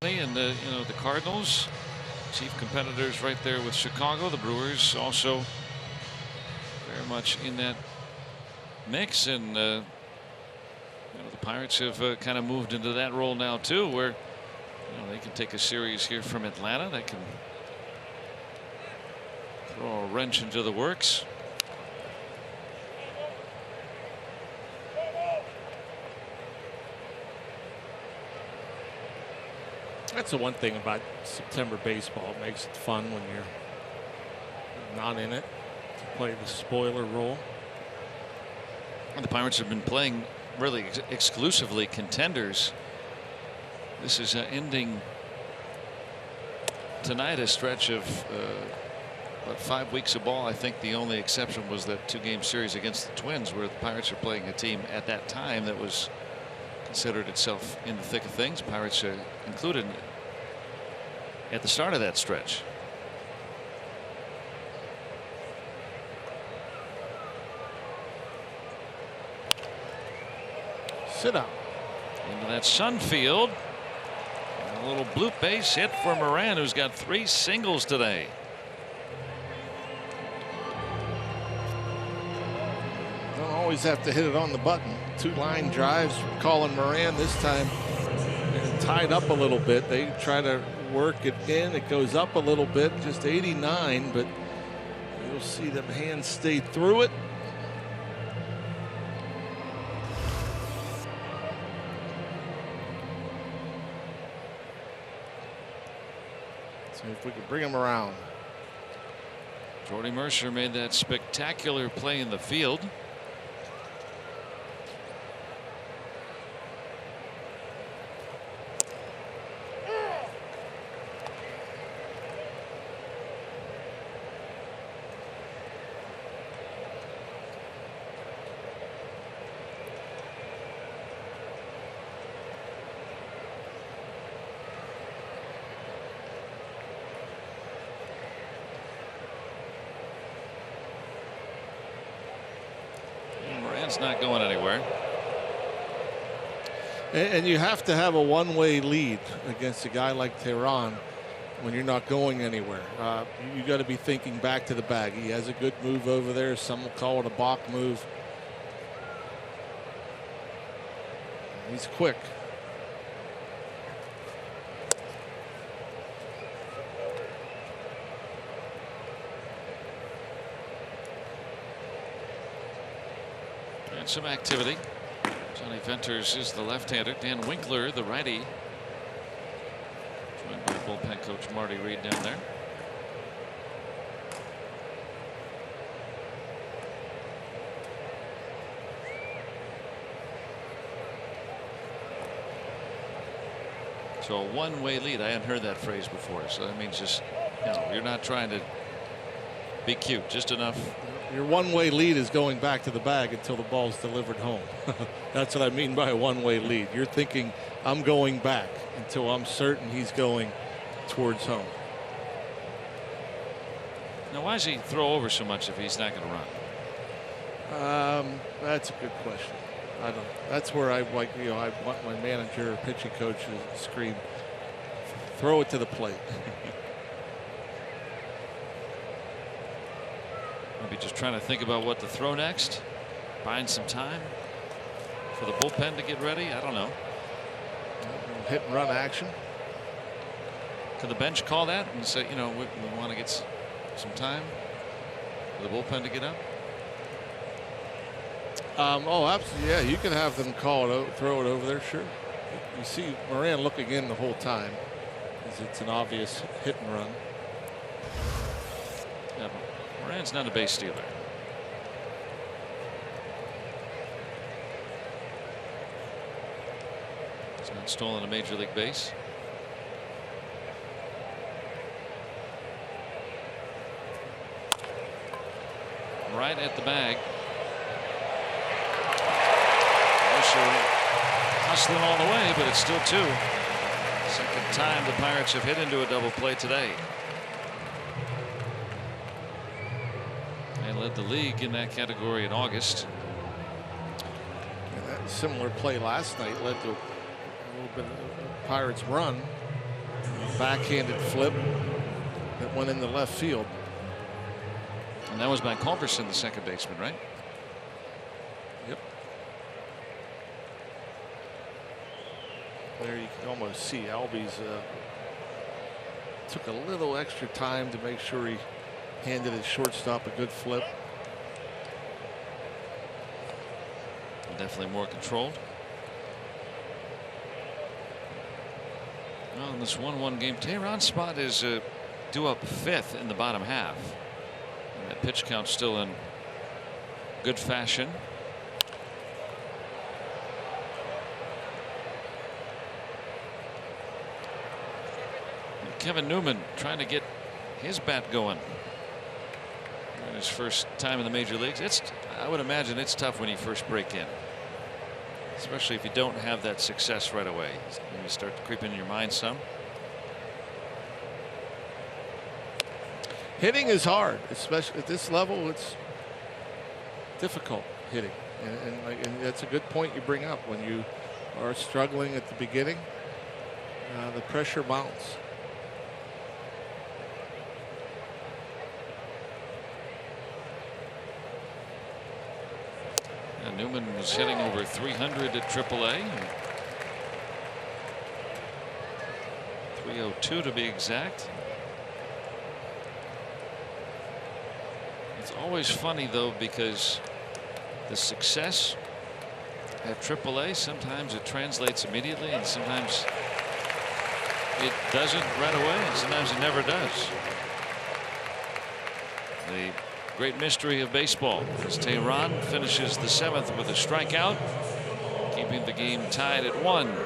And you know, the Cardinals, chief competitors right there with Chicago. The Brewers also very much in that mix, and you know, the Pirates have kind of moved into that role now too, where you know, they can take a series here from Atlanta. They can throw a wrench into the works. That's the one thing about September baseball. It makes it fun when you're not in it, to play the spoiler role. And the Pirates have been playing really exclusively contenders. This is ending tonight a stretch of about 5 weeks of ball. I think the only exception was that 2-game series against the Twins, where the Pirates are playing a team at that time that was considered itself in the thick of things. Pirates are included at the start of that stretch. sit out. Into that sun field. And a little bloop base hit for Moran, who's got 3 singles today. Don't always have to hit it on the button. 2 line drives from Colin Moran this time. They're tied up a little bit. They try to work it in. It goes up a little bit, just 89, but you'll see them hands stay through it. See if we can bring him around. Jordy Mercer made that spectacular play in the field. Moran's not going anywhere. And you have to have a one-way lead against a guy like Tehran when you're not going anywhere. You got to be thinking back to the bag. He has a good move over there. Some will call it a balk move. He's quick. And some activity. Johnny Venters is the left-hander. Dan Winkler, the righty. Joined by bullpen coach Marty Reed down there. So a one-way lead. I hadn't heard that phrase before. So that means just, you know, you're not trying to be cute, just enough. Your one-way lead is going back to the bag until the ball's delivered home. That's what I mean by a one-way lead. You're thinking, I'm going back until I'm certain he's going towards home. Now, why does he throw over so much if he's not going to run? That's a good question. I don't. That's where I like. You know, I want my manager or pitching coach to scream, "Throw it to the plate." Maybe just trying to think about what to throw next. Buying some time for the bullpen to get ready. I don't know. Hit and run action. Could the bench call that and say, you know, we want to get some time for the bullpen to get up? Oh, absolutely. Yeah, you can have them call it, throw it over there. Sure. You see Moran looking in the whole time, because it's an obvious hit and run. Yeah, Moran's not a base stealer. He's not stolen a major league base. Right at the bag. Hustling all the way, but it's still 2. Second time the Pirates have hit into a double play today. They led the league in that category in August. And that similar play last night led to a little bit of a Pirates run. A backhanded flip that went in the left field. And that was by Culverson, the second baseman, right? Yep. There you can almost see Albies took a little extra time to make sure he handed his shortstop a good flip. Definitely more controlled. Well, in this 1-1 game, Tehran's spot is due up 5th in the bottom half. And that pitch count still in good fashion. Kevin Newman trying to get his bat going in his first time in the major leagues. I would imagine it's tough when you first break in, especially if you don't have that success right away. You start to creep into your mind some. Hitting is hard, especially at this level. It's difficult hitting. And that's a good point you bring up. When you are struggling at the beginning, the pressure mounts. And Newman was hitting over 300 at AAA. 302 to be exact. It's always funny though, because the success at AAA, sometimes it translates immediately and sometimes it doesn't right away, and sometimes it never does. The great mystery of baseball as Tehran finishes the 7th with a strikeout, keeping the game tied at 1. And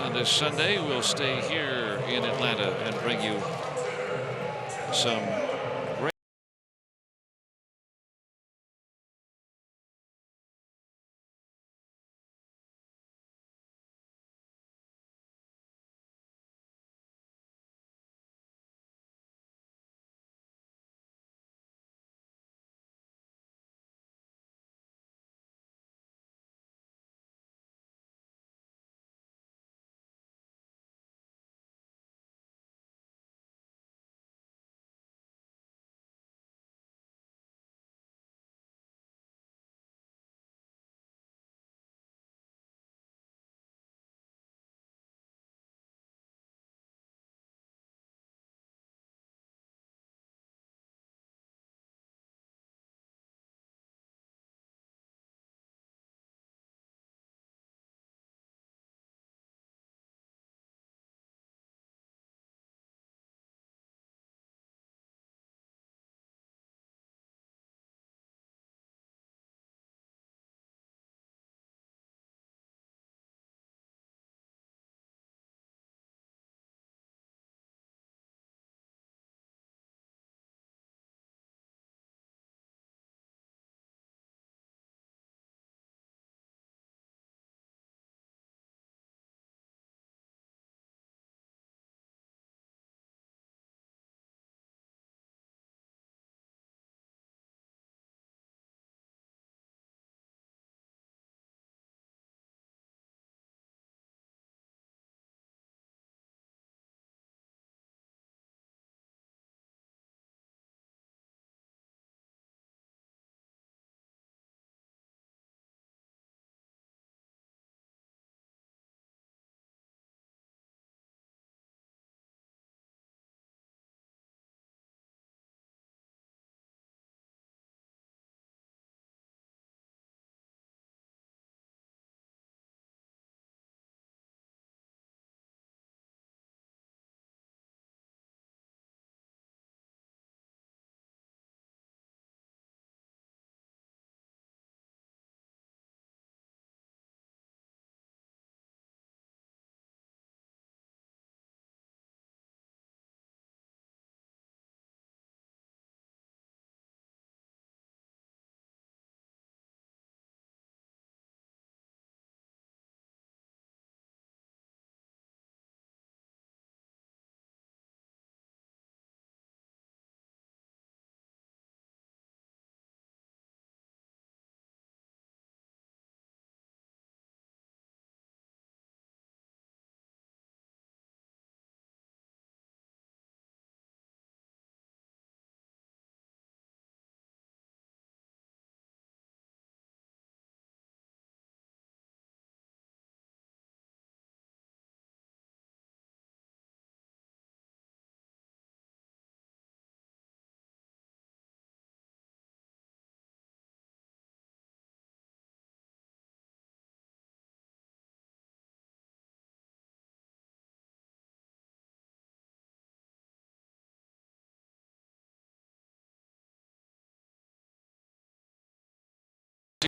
on this Sunday, we'll stay here in Atlanta and bring you some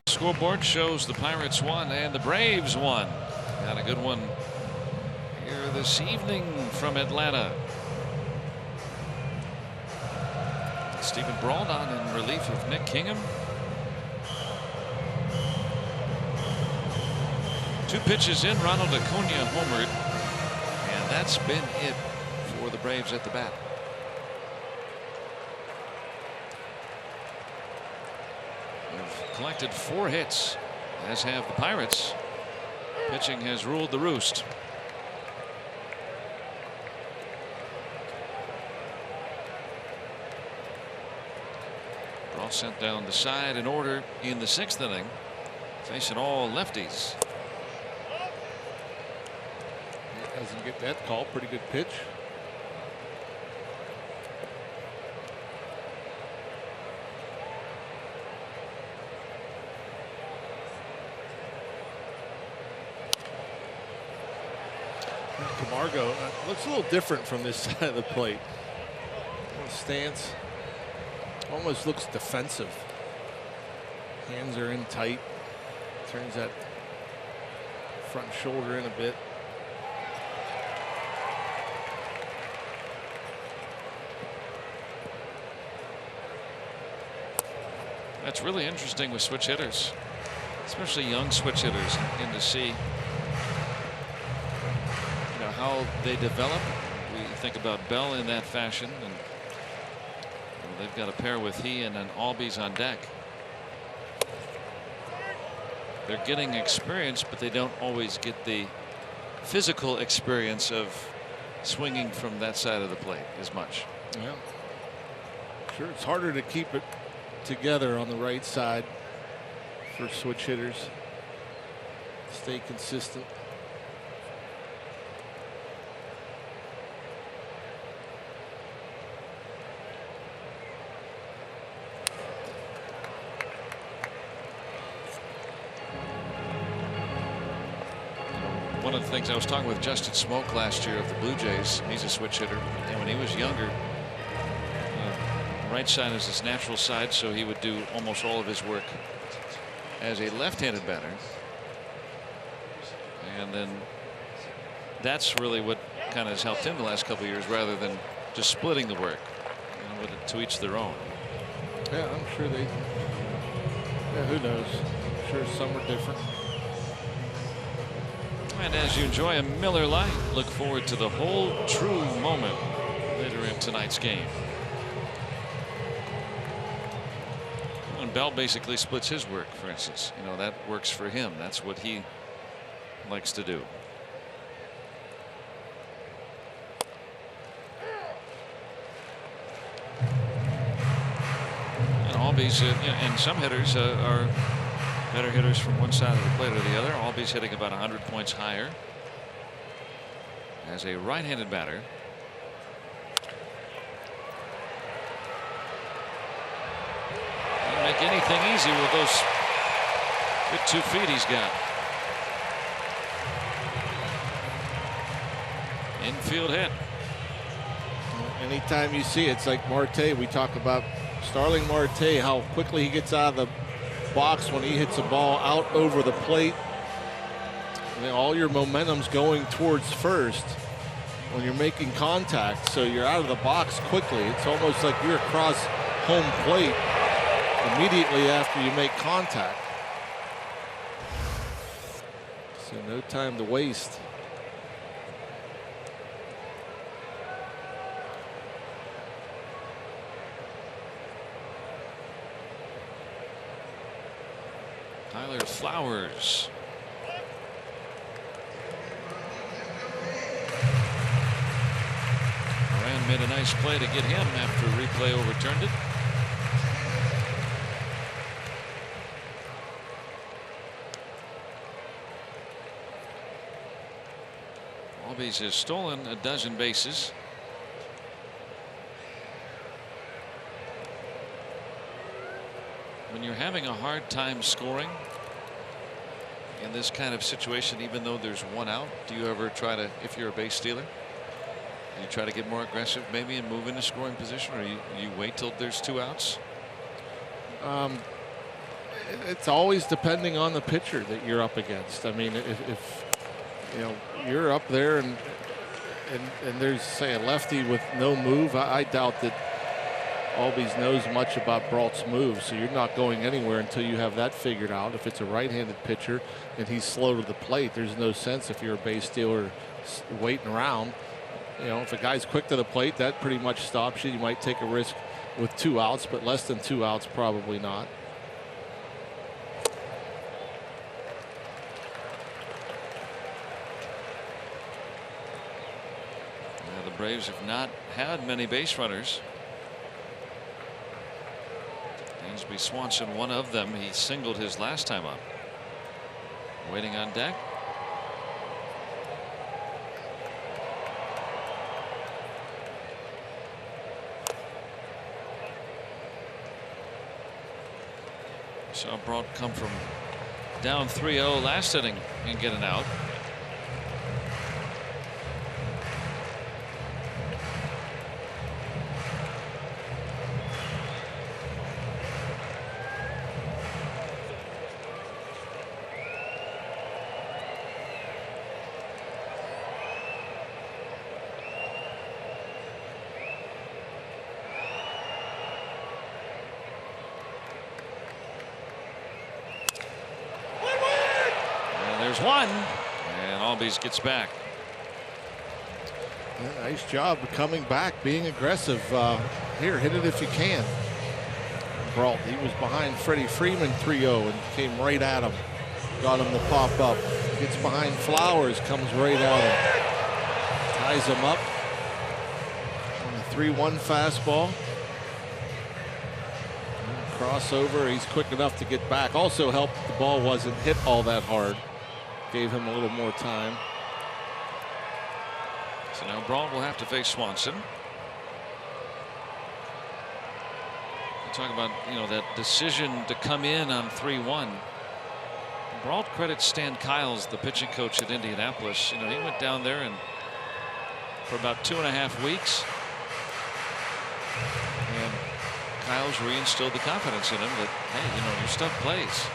scoreboard shows the Pirates won and the Braves won. Got a good one here this evening from Atlanta. Stephen Brault on in relief of Nick Kingham. 2 pitches in, Ronald Acuna homered, and that's been it for the Braves at the bat. collected 4 hits, as have the Pirates. Pitching has ruled the roost. All sent down the side in order in the 6th inning, facing all lefties. He doesn't get that call. Pretty good pitch. Camargo looks a little different from this side of the plate. Stance. Almost looks defensive. Hands are in tight. Turns that front shoulder in a bit. That's really interesting with switch hitters, especially young switch hitters, and to see how they develop. We think about Bell in that fashion, and they've got a pair with he and then Albies on deck. They're getting experience, but they don't always get the physical experience of swinging from that side of the plate as much. Yeah. Sure, it's harder to keep it together on the right side for switch hitters. Stay consistent. One of the things I was talking with Justin Smoke last year of the Blue Jays, he's a switch hitter, and when he was younger, right side is his natural side, so he would do almost all of his work as a left-handed batter, and then that's really what kind of has helped him the last couple of years, rather than just splitting the work, to each their own. Yeah, I'm sure they. Yeah, who knows? I'm sure some are different. And as you enjoy a Miller Lite, look forward to the whole true moment later in tonight's game. And Bell basically splits his work, for instance. That works for him. That's what he likes to do. And Albies, and some hitters are better hitters from one side of the plate or the other. Albies hitting about 100 points higher as a right-handed batter. Doesn't make anything easy with those good 2 feet he's got. Infield hit. Anytime you see it, it's like Marte. We talk about Starling Marte, how quickly he gets out of the box when he hits a ball out over the plate. All your momentum's going towards first when you're making contact, so you're out of the box quickly. It's almost like you're across home plate immediately after you make contact. So no time to waste. Tyler Flowers. Moran made a nice play to get him after replay overturned it. Albies has stolen a dozen bases. When you're having a hard time scoring in this kind of situation, even though there's 1 out, do you ever try to, if you're a base stealer, you try to get more aggressive maybe and move into scoring position, or you wait till there's 2 outs? It's always depending on the pitcher that you're up against. I mean, if you're up there and there's, say, a lefty with no move, I doubt that Albies knows much about Brault's move, so you're not going anywhere until you have that figured out. If it's a right-handed pitcher and he's slow to the plate, there's no sense if you're a base stealer waiting around. If a guy's quick to the plate, that pretty much stops you. You might take a risk with 2 outs, but less than 2 outs, probably not. The Braves have not had many base runners. Dansby Swanson, one of them. He singled his last time up. Waiting on deck. Saw Brault come from down 3-0 last inning and get an out. One, and Albies gets back. Yeah, nice job of coming back, being aggressive. Here, hit it if you can. Brault, he was behind Freddie Freeman 3-0 and came right at him. Got him to pop up. Gets behind Flowers, comes right at him. Ties him up on the 3-1 fastball. Crossover, he's quick enough to get back. Also helped the ball wasn't hit all that hard. Gave him a little more time. So now Brault will have to face Swanson. We talk about, that decision to come in on 3-1. Brault credits Stan Kiles, the pitching coach at Indianapolis. He went down there and for about 2.5 weeks. And Kiles reinstilled the confidence in him that, hey, your stuff plays.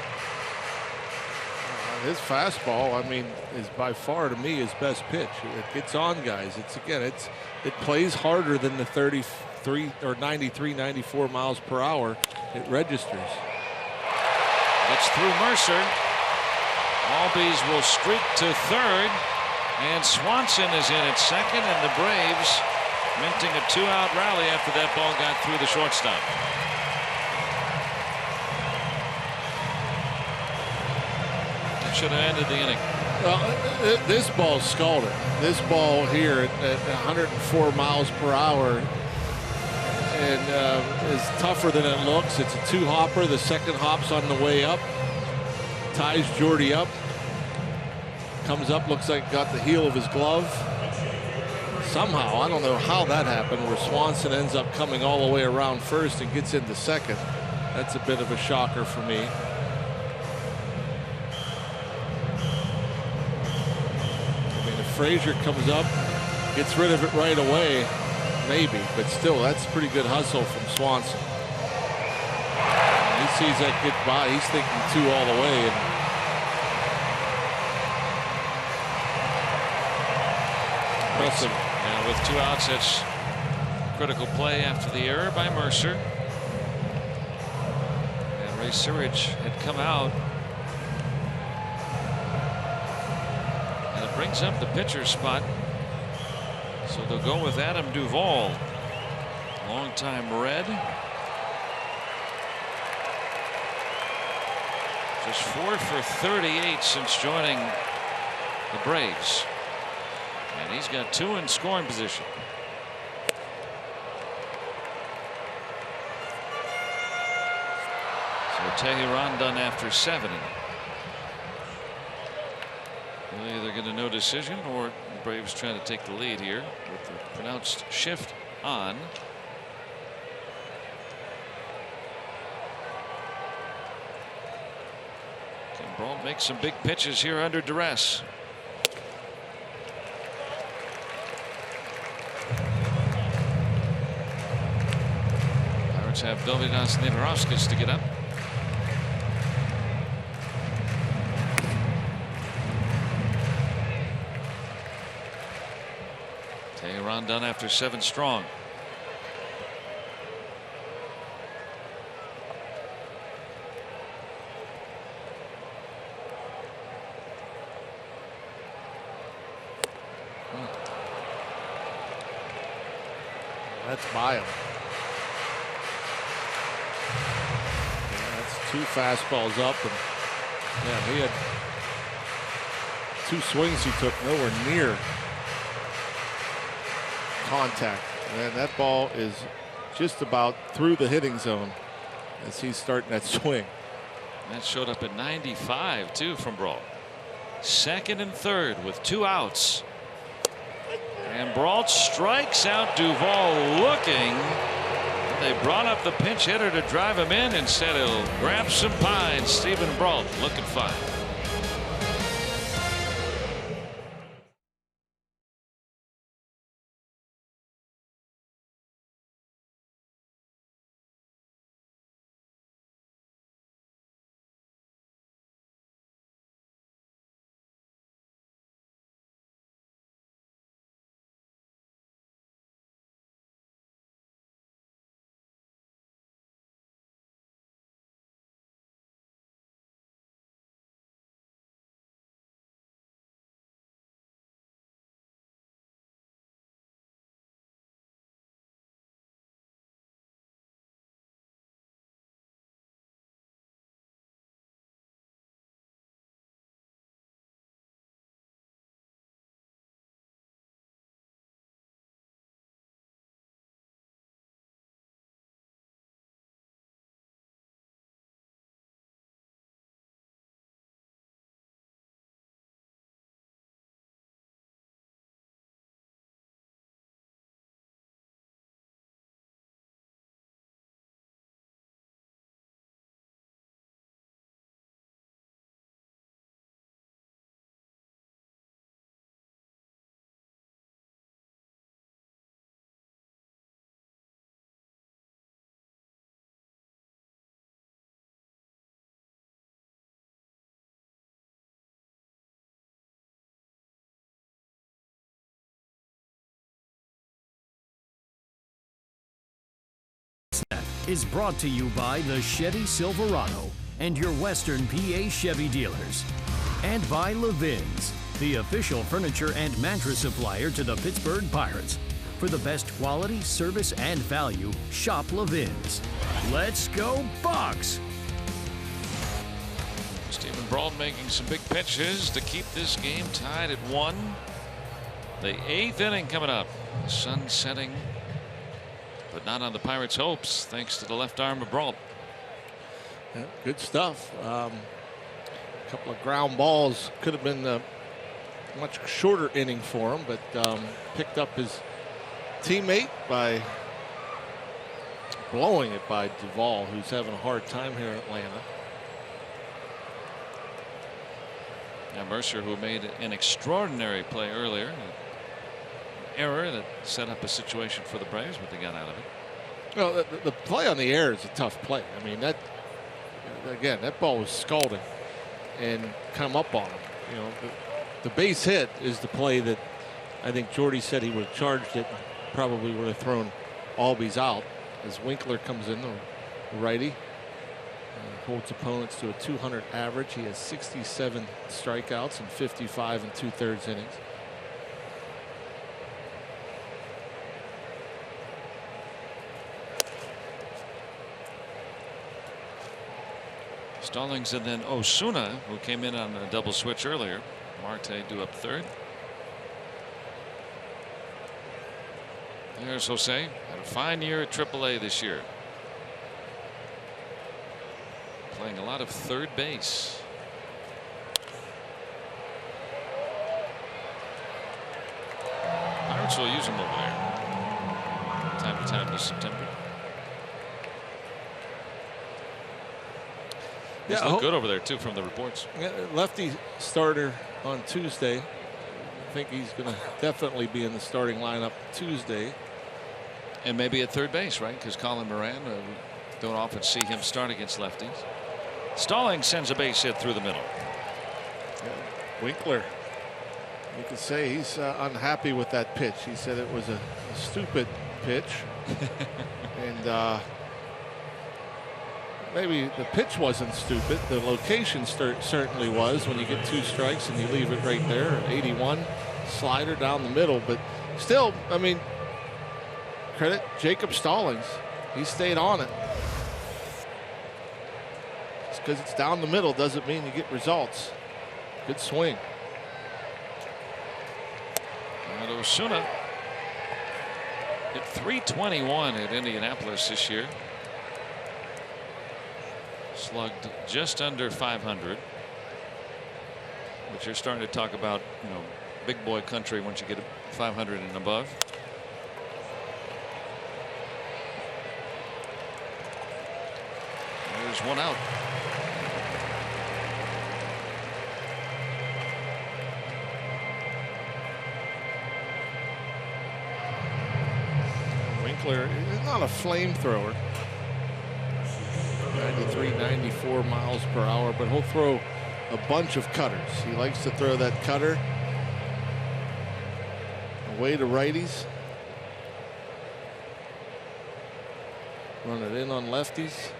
His fastball, is by far to me his best pitch. It gets on guys. It plays harder than the 33 or 93, 94 miles per hour. It registers. Gets through Mercer. Albies will streak to third, and Swanson is in at second, and the Braves minting a 2-out rally after that ball got through the shortstop. Should have ended the inning. Well, this ball's scalded. This ball here at 104 miles per hour and is tougher than it looks. It's a 2-hopper. The second hop's on the way up. Ties Jordy up. Comes up, looks like got the heel of his glove. Somehow, I don't know how that happened, where Swanson ends up coming all the way around first and gets into second. That's a bit of a shocker for me. Frazier comes up, gets rid of it right away, maybe, but still, that's pretty good hustle from Swanson. He sees that get by, he's thinking 2 all the way. And impressive. And with 2 outs, that's critical play after the error by Mercer. And Ray Searage had come out. Brings up the pitcher spot, so they'll go with Adam Duvall, longtime Red. Just 4 for 38 since joining the Braves, and he's got 2 in scoring position. So Teheran done after 7. They'll either get a no decision or the Braves trying to take the lead here with the pronounced shift on. Can Brault make some big pitches here under duress? Pirates have Dovydas Neverovskis to get up. Teheran done after 7 strong. That's by him. Yeah, that's 2 fastballs up, and yeah, he had 2 swings he took nowhere near contact. And that ball is just about through the hitting zone as he's starting that swing. That showed up at 95 too from Brault. Second and third with 2 outs. And Brault strikes out Duvall looking. They brought up the pinch hitter to drive him in. Instead he'll grab some pine. Stephen Brault looking fine. Is brought to you by the Chevy Silverado and your Western PA Chevy dealers. And by Levin's, the official furniture and mattress supplier to the Pittsburgh Pirates. For the best quality, service, and value, shop Levin's. Let's go Bucks! Stephen Brault making some big pitches to keep this game tied at 1. The 8th inning coming up. Sun setting, but not on the Pirates' hopes, thanks to the left arm of Brault. Yeah, good stuff. A couple of ground balls. Could have been a much shorter inning for him, but picked up his teammate by blowing it by Duvall, who's having a hard time here in Atlanta. Now Mercer, who made an extraordinary play earlier. An error that set up a situation for the Braves, but they got out of it. Well, the play on the air is a tough play. I mean, that again, that ball was scalding and come up on him. You know, the base hit is the play that I think Jordy said he would have charged it, and probably would have thrown Albies out as Winkler comes in, the righty, holds opponents to a 200 average. He has 67 strikeouts and 55 and 2/3 innings. Stallings and then Osuna, who came in on a double switch earlier. Marte due up third. There's Jose. Had a fine year at AAA this year. Playing a lot of third base. Pirates will use him over there time to time this September. He's looked good over there too from the reports. Yeah, lefty starter on Tuesday. I think he's going to definitely be in the starting lineup Tuesday. And maybe at third base, right? Because Colin Moran, don't often see him start against lefties. Stallings sends a base hit through the middle. Yeah, Winkler, you could say he's unhappy with that pitch. He said it was a stupid pitch. And maybe the pitch wasn't stupid. The location certainly was when you get 2 strikes and you leave it right there. An 81 slider down the middle. But still, I mean, credit Jacob Stallings. He stayed on it. Just because it's down the middle doesn't mean you get results. Good swing. And Osuna Hit .321 at Indianapolis this year. Slugged just under 500. But you're starting to talk about, big boy country once you get 500 and above. There's one out. Winkler is not a flamethrower. 93, 94 miles per hour, but he'll throw a bunch of cutters. He likes to throw that cutter away to righties. Run it in on lefties.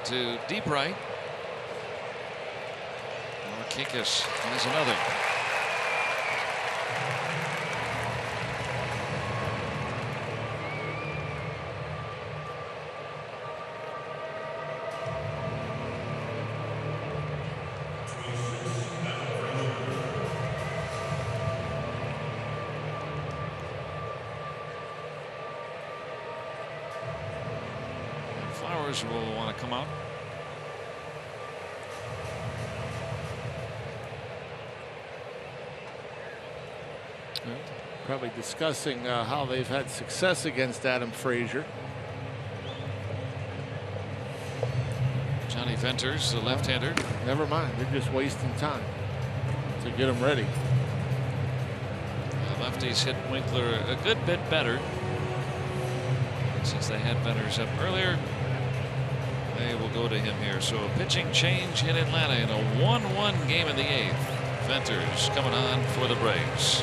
To deep right. Kikas has another. And Flowers will want to come out. Probably discussing how they've had success against Adam Frazier. Johnny Venters, the left-hander. Never mind, they're just wasting time to get him ready. Lefties hit Winkler a good bit better. And since they had Venters up earlier, they will go to him here. So a pitching change in Atlanta in a 1-1 game in the 8th. Venters coming on for the Braves.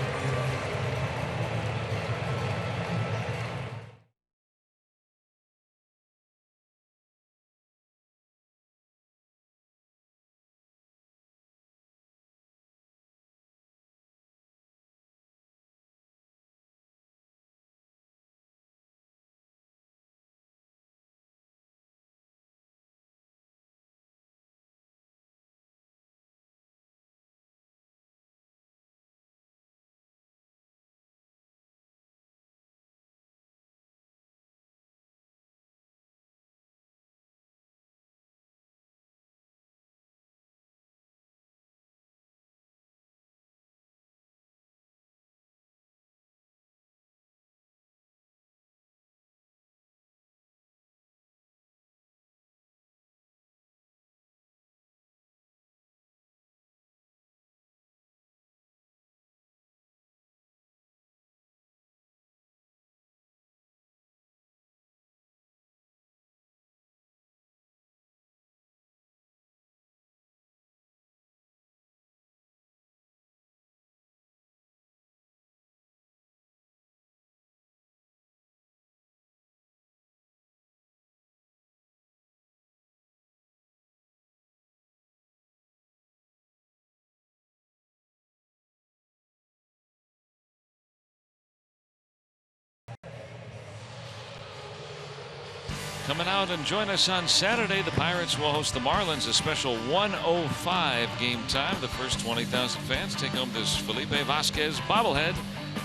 Coming out and join us on Saturday, the Pirates will host the Marlins, a special 1:05 game time. The first 20,000 fans take home this Felipe Vasquez bobblehead,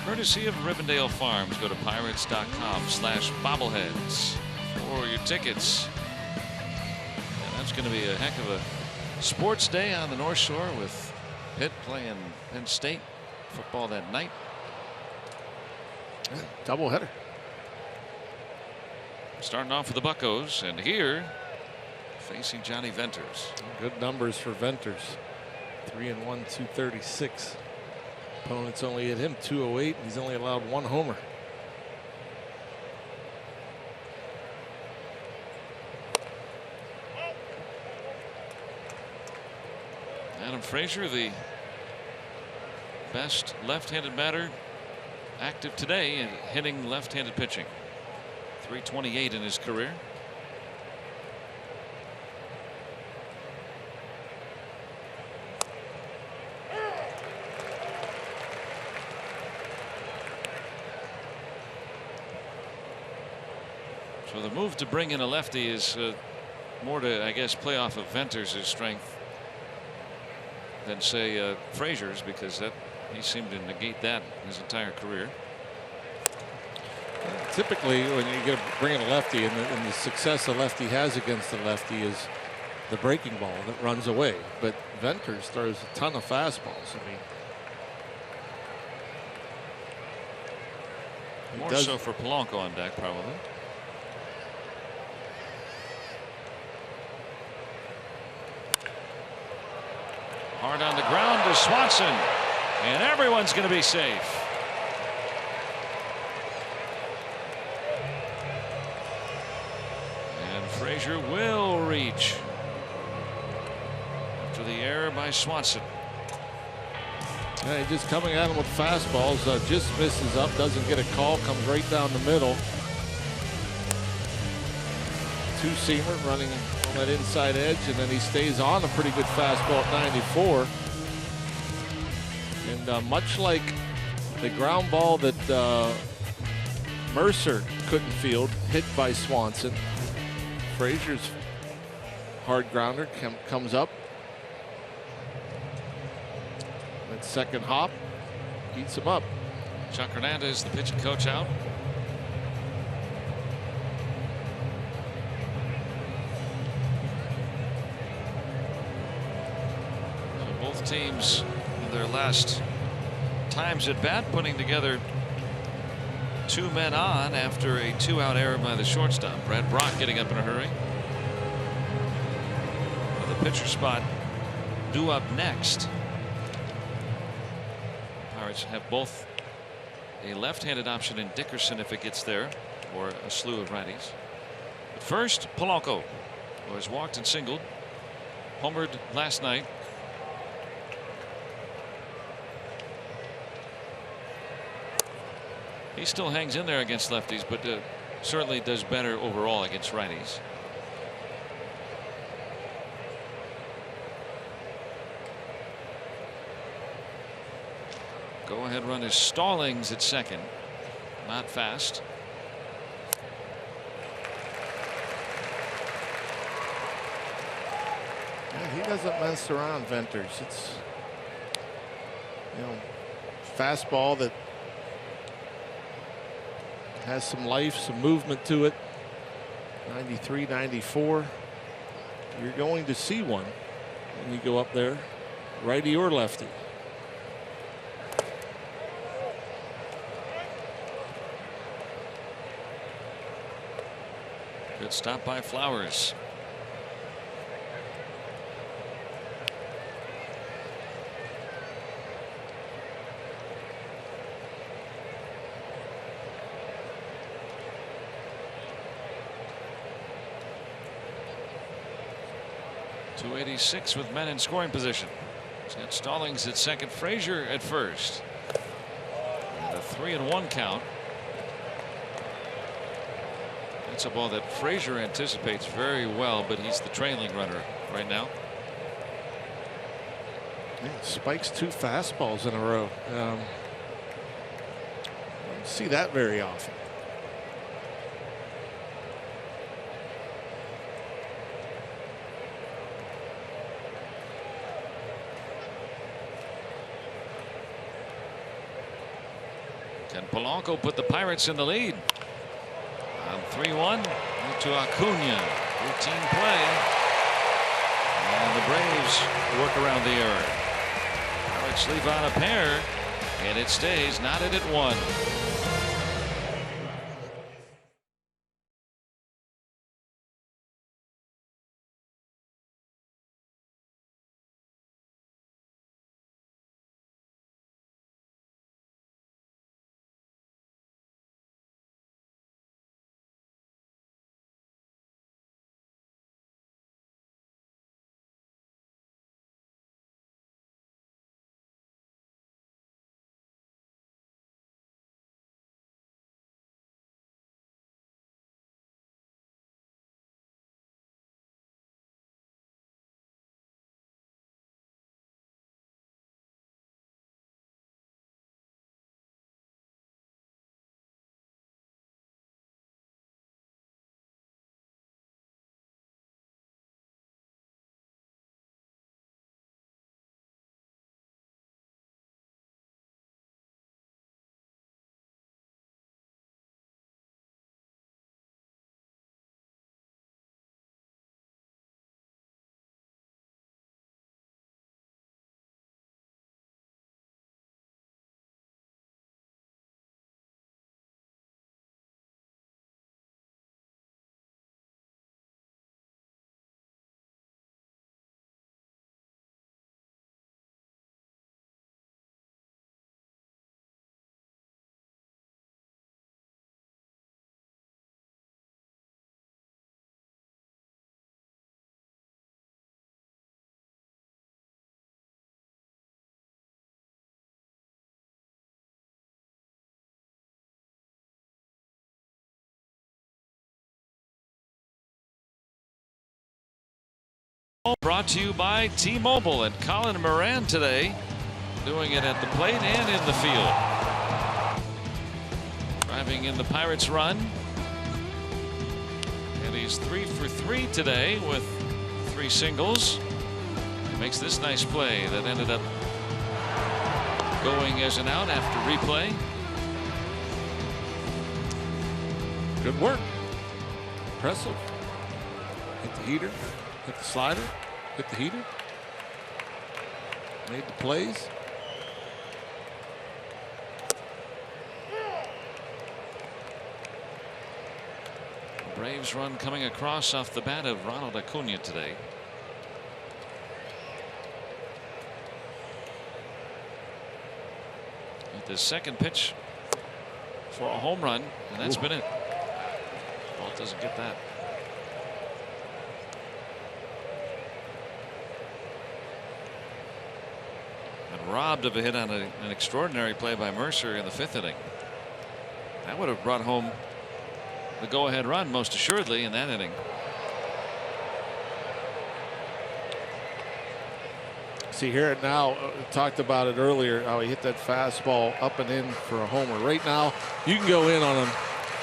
courtesy of Rivendell Farms. Go to pirates.com/bobbleheads for your tickets. And that's going to be a heck of a sports day on the North Shore with Pitt playing Penn State football that night. Doubleheader. Starting off with the Buccos, and here facing Johnny Venters. Good numbers for Venters. 3-1, 236. Opponents only hit him 208. He's only allowed one homer. Adam Frazier, the best left-handed batter active today and hitting left-handed pitching. 328 in his career. So the move to bring in a lefty is more to, I guess, play off of Venters' strength than say Frazier's, because that he seemed to negate that his entire career. Typically, when you bring in a lefty, and the success a lefty has against the lefty is the breaking ball that runs away. But Venters throws a ton of fastballs. I mean, more so for Polanco on deck, probably. Hard on the ground to Swanson, and everyone's going to be safe. And Frazier will reach after the error by Swanson. Yeah, just coming at him with fastballs, just misses up, doesn't get a call, comes right down the middle. Two-seamer running on that inside edge, and then he stays on a pretty good fastball at 94. And much like the ground ball that Mercer couldn't field, hit by Swanson, Frazier's hard grounder comes up. That second hop eats him up. Chuck Hernandez, the pitching coach, out. So both teams in their last times at bat putting together two men on after a two-out error by the shortstop. Brad Brock getting up in a hurry. With the pitcher spot due up next. Pirates have both a left-handed option in Dickerson if it gets there, or a slew of righties. But first, Polanco, who has walked and singled, homered last night. He still hangs in there against lefties, but certainly does better overall against righties. Go ahead run is Stallings at second. Not fast. Yeah, he doesn't mess around, Venters. It's, you know, fastball that has some life, some movement to it. 93, 94. You're going to see one when you go up there, righty or lefty. Good stop by Flowers. .286 with men in scoring position. He's got Stallings at second, Frazier at first. And a 3-1 count. That's a ball that Frazier anticipates very well, but he's the trailing runner right now. Yeah, spikes two fastballs in a row. Don't see that very often. Can Polanco put the Pirates in the lead? On 3-1 to Acuna. Routine play. And the Braves work around the error. Pirates leave on a pair, and it stays knotted at 1. Brought to you by T-Mobile, and Colin Moran today doing it at the plate and in the field. Driving in the Pirates' run. And he's 3 for 3 today with 3 singles. He makes this nice play that ended up going as an out after replay. Good work. Impressive. Hit the heater, hit the slider, hit the heater. Made the plays. Braves run coming across off the bat of Ronald Acuna today. With his second pitch for a home run, and that's been it. Ball doesn't get that. And robbed of a hit on an extraordinary play by Mercer in the 5th inning. That would have brought home the go-ahead run most assuredly in that inning. See here now, talked about it earlier, how he hit that fastball up and in for a homer. Right now, you can go in on him.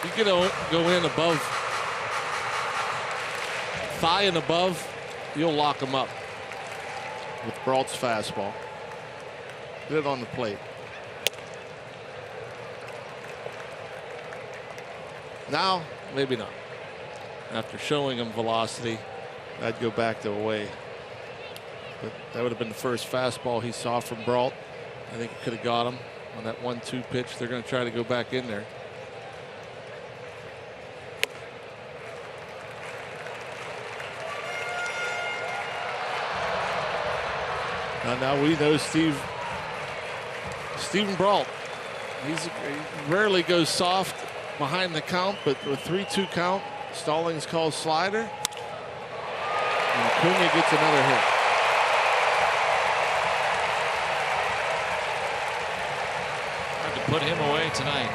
You can go in above, thigh and above, you'll lock him up with Brault's fastball. Get it on the plate. Now, maybe not. After showing him velocity, I'd go back to away. But that would have been the first fastball he saw from Brault. I think he could have got him on that 1-2 pitch. They're going to try to go back in there. Now we know Steven Brault. He rarely goes soft behind the count, but with 3-2 count, Stallings calls slider, and Acuna gets another hit. Hard to put him away tonight.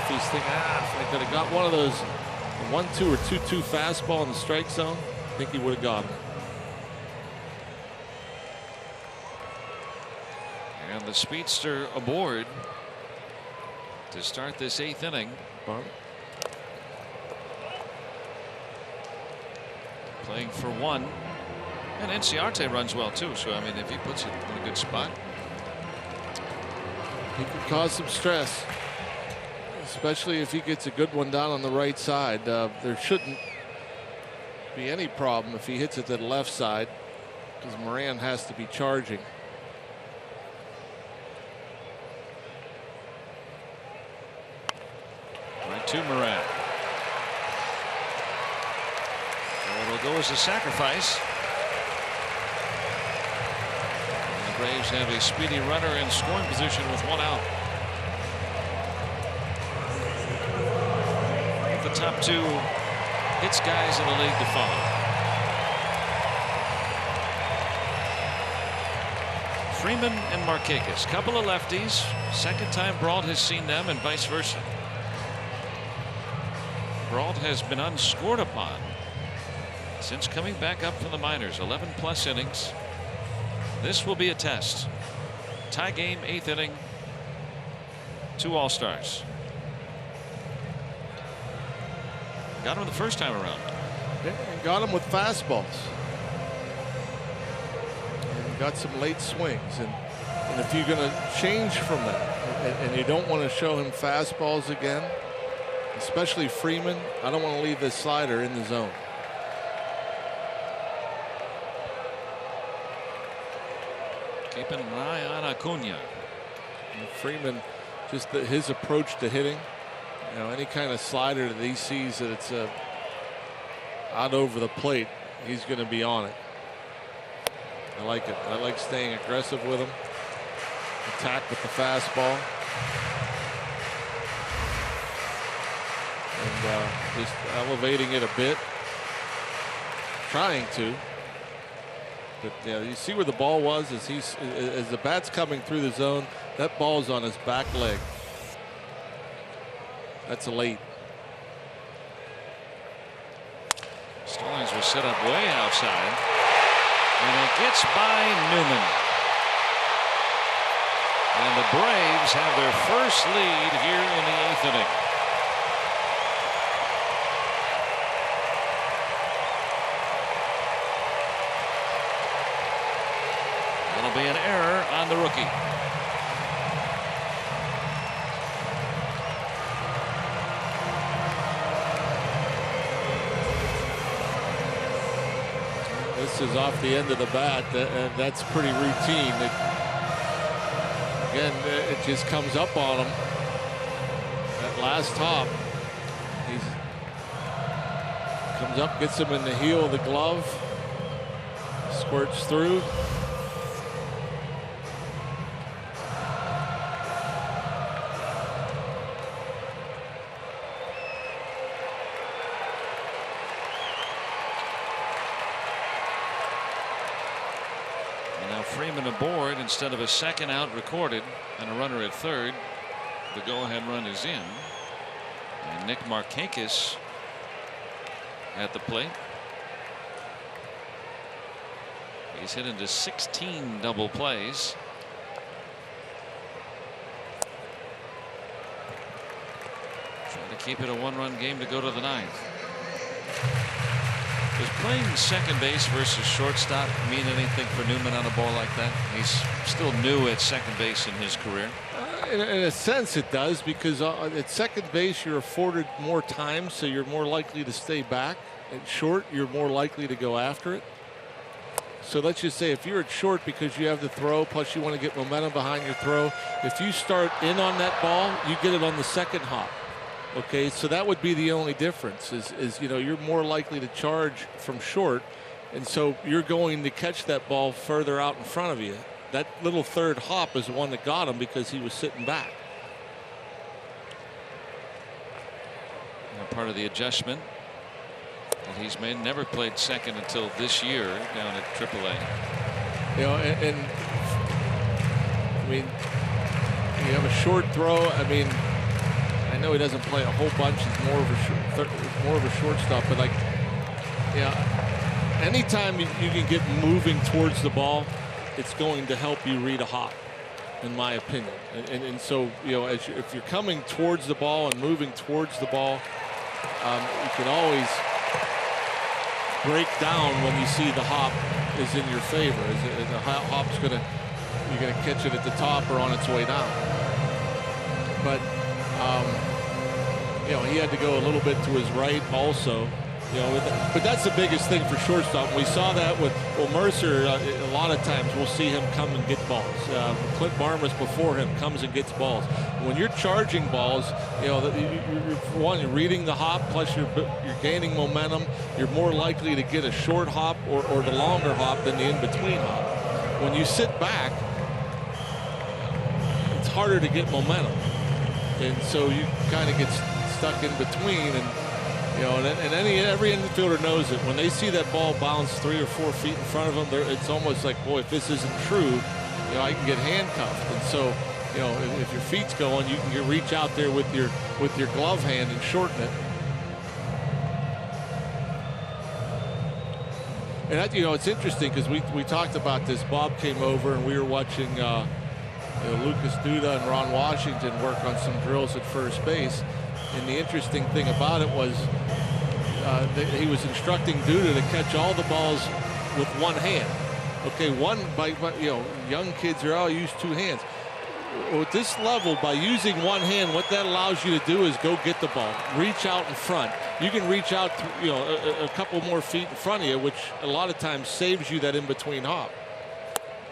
He's thinking, if I could have got one of those 1-2 or 2-2 fastball in the strike zone, I think he would have got him. And the speedster aboard to start this 8th inning. Bunt. Playing for 1. And Enciarte runs well too, so I mean, if he puts it in a good spot, he could cause some stress. Especially if he gets a good one down on the right side. There shouldn't be any problem if he hits it to the left side, because Moran has to be charging. Right to Moran. So it'll go as a sacrifice. And the Braves have a speedy runner in scoring position with 1 out. The top 2 hits guys in the league to follow. Freeman and Markakis, couple of lefties. Second time Brault has seen them, and vice versa. Brault has been unscored upon since coming back up from the minors. 11+ innings. This will be a test. Tie game, 8th inning. 2 All-Stars. Got him the first time around. Yeah, and got him with fastballs. And got some late swings. And if you're going to change from that, and you don't want to show him fastballs again, especially Freeman, I don't want to leave this slider in the zone. Keeping an eye on Acuna. And Freeman, just his approach to hitting. You know, any kind of slider that he sees that it's out over the plate, he's going to be on it. I like it. I like staying aggressive with him. Attack with the fastball. And just elevating it a bit. Trying to. But yeah, you see where the ball was as the bat's coming through the zone. That ball's on his back leg. That's a late. Stallings was set up way outside, and it gets by Newman. And the Braves have their first lead here in the 8th inning. It'll be an error on the rookie. This is off the end of the bat, and that's pretty routine. Again, it just comes up on him. That last hop, he comes up, gets him in the heel of the glove, squirts through. Freeman aboard instead of a second out recorded and a runner at third. The go-ahead run is in, and Nick Markakis at the plate. He's hit into 16 double plays. Trying to keep it a one-run game to go to the 9th. Does playing second base versus shortstop mean anything for Newman on a ball like that? He's still new at second base in his career. In a sense it does, because at second base you're afforded more time, so you're more likely to stay back. At short you're more likely to go after it. So let's just say if you're at short because you have the throw, plus you want to get momentum behind your throw, if you start in on that ball, you get it on the second hop. Okay, so that would be the only difference is you know, you're more likely to charge from short, and so you're going to catch that ball further out in front of you. That little third hop is the one that got him because he was sitting back. Now, part of the adjustment that he's made, never played second until this year down at AAA. You know, and I mean, you have a short throw. I mean, I know he doesn't play a whole bunch. He's more of a shortstop, but like, yeah, anytime you can get moving towards the ball, it's going to help you read a hop, in my opinion. And so, you know, if you're coming towards the ball and moving towards the ball, you can always break down when you see the hop is in your favor. The hop's you're gonna catch it at the top or on its way down. But you know, he had to go a little bit to his right also. You know, but that's the biggest thing for shortstop. We saw that with Mercer. A lot of times we'll see him come and get balls. Clint Barmas before him comes and gets balls. When you're charging balls, you know, you're reading the hop, plus you're gaining momentum. You're more likely to get a short hop or the longer hop than the in-between hop. When you sit back, it's harder to get momentum, and so you kind of get stuck in between. And you know, and every infielder knows it. When they see that ball bounce 3 or 4 feet in front of them, it's almost like, boy, if this isn't true, you know, I can get handcuffed. And so, you know, if your feet's going, you can reach out there with your glove hand and shorten it. And that, you know, it's interesting because we talked about this. Bob came over and we were watching you know, Lucas Duda and Ron Washington work on some drills at first base. And the interesting thing about it was he was instructing Duda to catch all the balls with one hand. Okay, you know, young kids are all use 2 hands. At this level, by using one hand, what that allows you to do is go get the ball, reach out in front. You can reach out, you know, a couple more feet in front of you, which a lot of times saves you that in-between hop,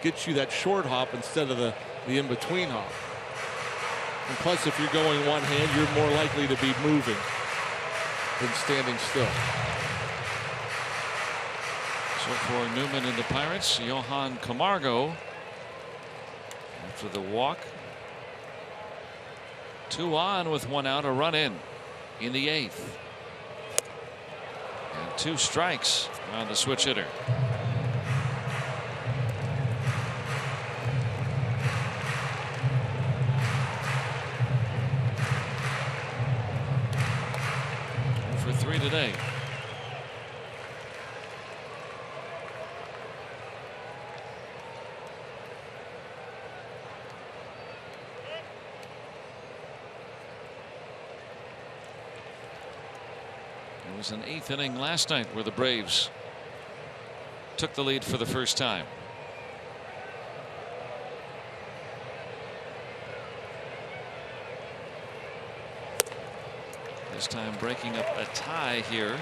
gets you that short hop instead of the in-between hop. And plus, if you're going one hand, you're more likely to be moving than standing still. So for Newman and the Pirates, Johan Camargo after the walk. 2 on with 1 out, a run in the 8th. And 2 strikes on the switch hitter. 3 today. It was an 8th inning last night where the Braves took the lead for the first time. This time breaking up a tie here.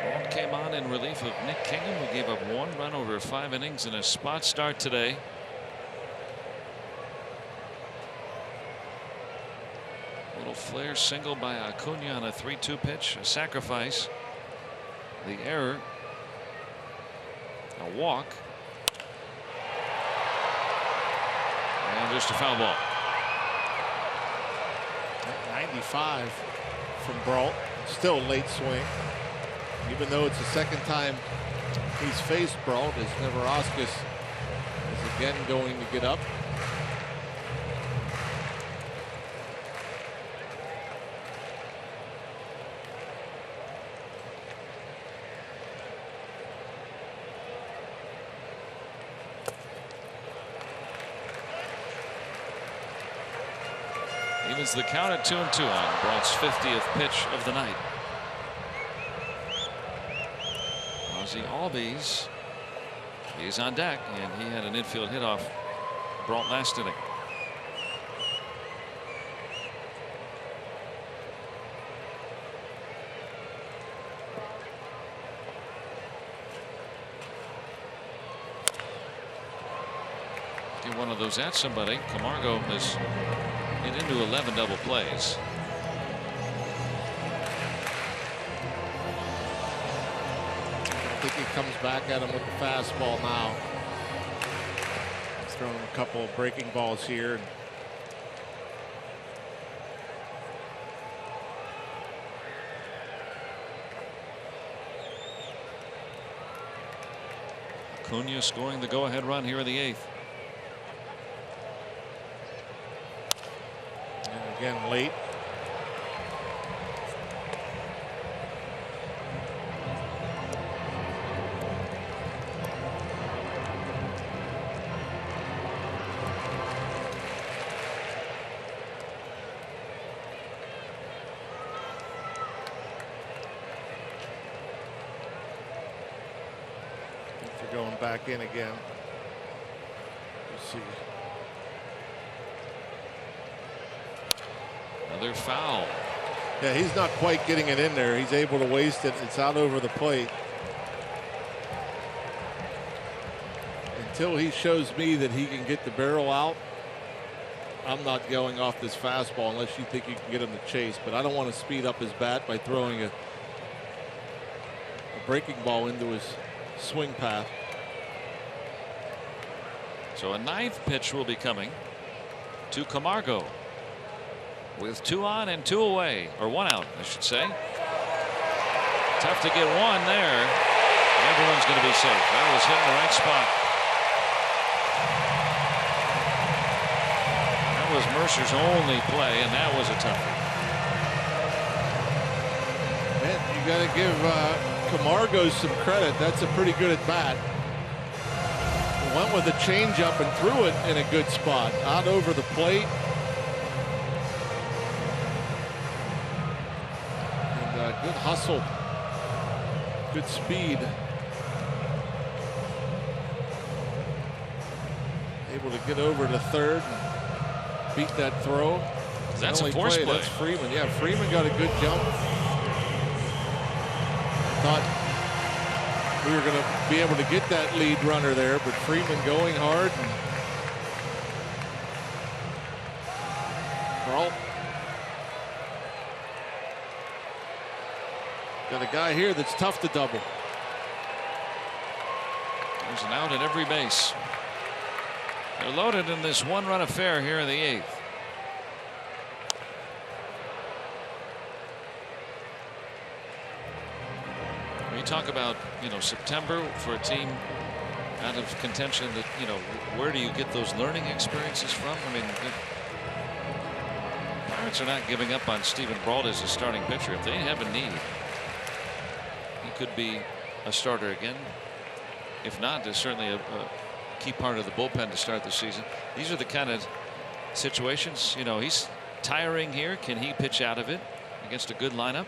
Ball came on in relief of Nick Kingham, who gave up 1 run over 5 innings in a spot start today. Little flare single by Acuna on a 3-2 pitch, a sacrifice. The error, a walk, and just a foul ball. 95 from Brault. Still a late swing. Even though it's the second time he's faced Brault, as Neverauskas is again going to get up. Evens the count at 2-2 on Brault's 50th pitch of the night. Ozzie Albies, he's on deck, and he had an infield hit off Brault last inning. Get one of those at somebody. Camargo has hit into 11 double plays. I think he comes back at him with the fastball now. He's thrown a couple of breaking balls here. Acuna scoring the go-ahead run here in the 8th. And again late. Going back in again. Let's see. Another foul. Yeah, he's not quite getting it in there. He's able to waste it. It's out over the plate. Until he shows me that he can get the barrel out, I'm not going off this fastball unless you think you can get him to chase. But I don't want to speed up his bat by throwing a breaking ball into his swing path. So a 9th pitch will be coming to Camargo with 2 on and 2 away, or 1 out, I should say. Tough to get 1 there. Everyone's going to be safe. That was hitting the right spot. That was Mercer's only play, and that was a tough one. Man, you got to give Camargo some credit. That's a pretty good at bat. Went with a changeup and threw it in a good spot, out over the plate. And good hustle, good speed. Able to get over to third and beat that throw. That's a force play. That's Freeman. Yeah, Freeman got a good jump. Thought we were going to be able to get that lead runner there, but Freeman going hard. Brault got a guy here that's tough to double. There's an out at every base. They're loaded in this 1-run affair here in the 8th. You talk about, September for a team out of contention, that, where do you get those learning experiences from? I mean, Pirates are not giving up on Stephen Brault as a starting pitcher. If they have a need, he could be a starter again. If not, there's certainly a key part of the bullpen to start the season. These are the kind of situations, you know, he's tiring here. Can he pitch out of it against a good lineup?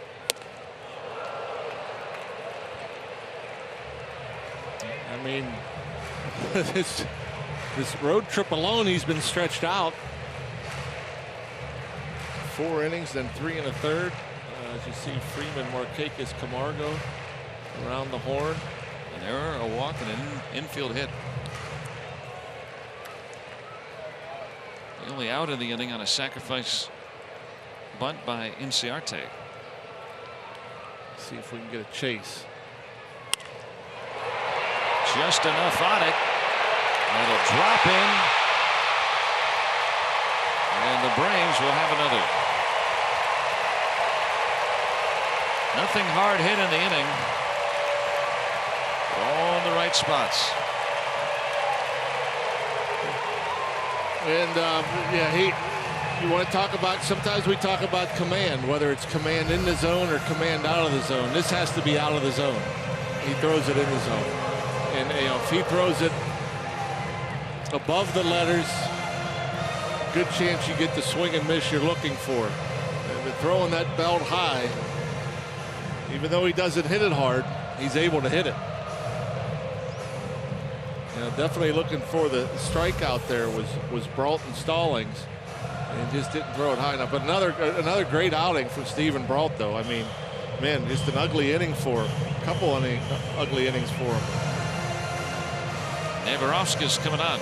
I mean, this road trip alone, he's been stretched out. 4 innings, then 3 1/3. As you see, Freeman, Markakis, Camargo around the horn. An error, a walk, and an infield hit. The only out of the inning on a sacrifice bunt by Inciarte. See if we can get a chase. Just enough on it. It'll drop in. And the Braves will have another. Nothing hard hit in the inning. All in the right spots. And yeah, you want to talk about, sometimes we talk about command, whether it's command in the zone or command out of the zone. This has to be out of the zone. He throws it in the zone. And you know, if he throws it above the letters, good chance you get the swing and miss you're looking for. And throwing that belt high, even though he doesn't hit it hard, he's able to hit it. You know, definitely looking for the strikeout there was Brault and Stallings, and just didn't throw it high enough. But another great outing from Stephen Brault, though. I mean, man, just an ugly inning for him. A couple ugly innings for him. Neverovsky's coming on.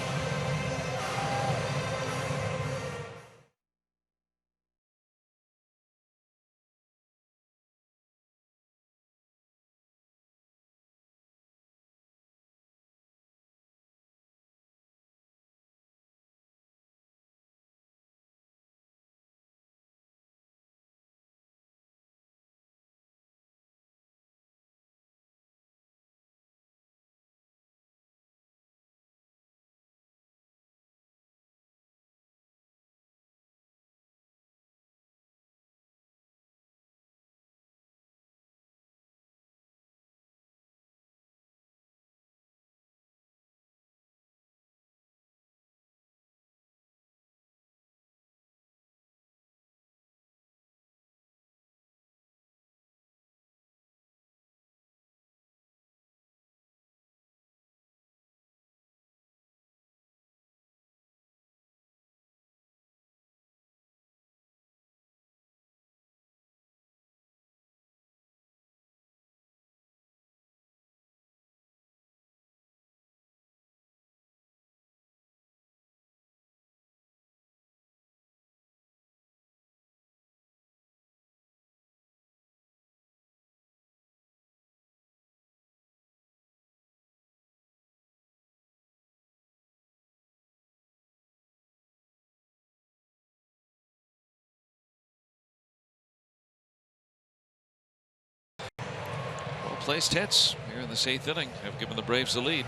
Placed hits here in this 8th inning have given the Braves the lead.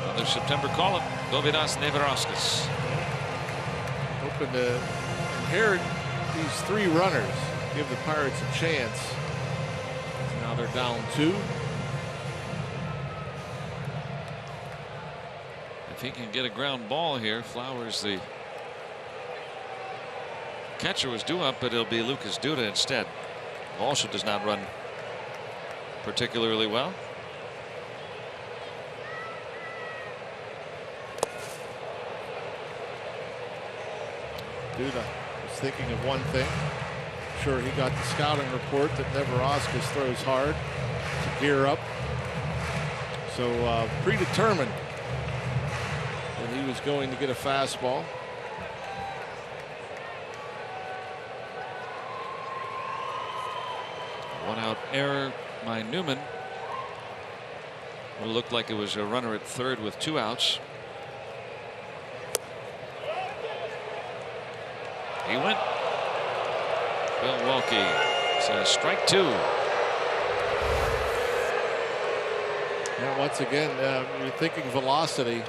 Another September call-up. Dovydas Neverovskis. Hoping to inherit these 3 runners, give the Pirates a chance. Now they're down 2. If he can get a ground ball here, Flowers, the catcher, was due up, but it'll be Lucas Duda instead. Also does not run particularly well. Duda was thinking of one thing. Sure, he got the scouting report that Neverovskis throws hard to gear up. So predetermined that he was going to get a fastball. One-out error by Newman. It looked like it was a runner at third with 2 outs. He went. Bill Welke says strike 2. Yeah, once again, you're thinking velocity.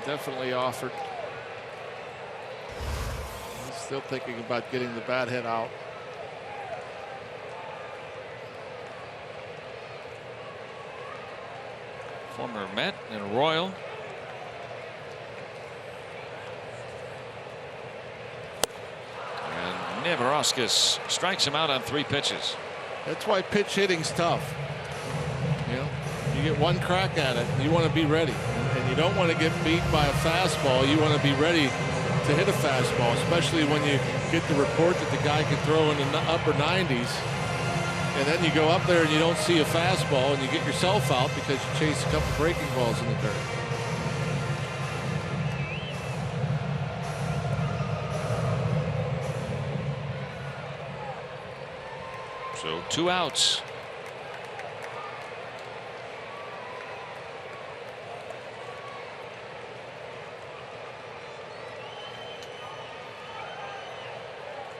Definitely offered Still thinking about getting the bat head out. Former Met and Royal. And Neverauskas strikes him out on 3 pitches. That's why pitch hitting's tough. You know, you get one crack at it, you want to be ready. And you don't want to get beat by a fastball. You want to be ready to hit a fastball, especially when you get the report that the guy can throw in the upper 90s. And then you go up there and you don't see a fastball and you get yourself out because you chase a couple breaking balls in the dirt. So 2 outs.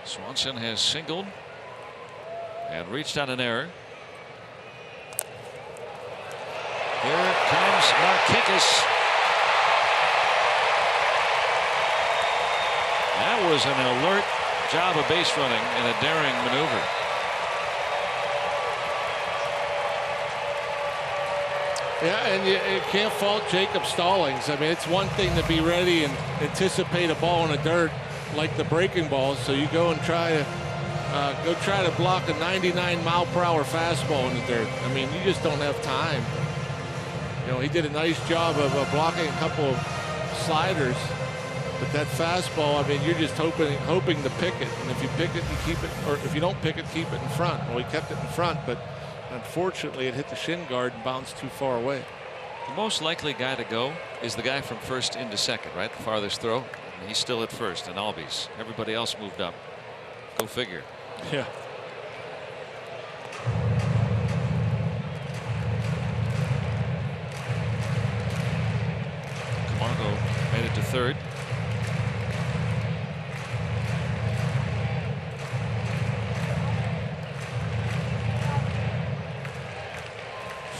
Swanson has singled and reached on an error. Here comes Markakis. That was an alert job of base running and a daring maneuver. Yeah, and you can't fault Jacob Stallings. I mean, it's one thing to be ready and anticipate a ball in the dirt like the breaking balls. So you go and try to block a 99-mile-per-hour fastball in the dirt. I mean, you just don't have time. You know, he did a nice job of blocking a couple of sliders, but that fastball, I mean, you're just hoping to pick it. And if you pick it, you keep it, or if you don't pick it, keep it in front. Well, he kept it in front, but unfortunately, it hit the shin guard and bounced too far away. The most likely guy to go is the guy from first into second, right? The farthest throw. And he's still at first in Albies. Everybody else moved up. Go figure. Yeah. Camargo made it to third.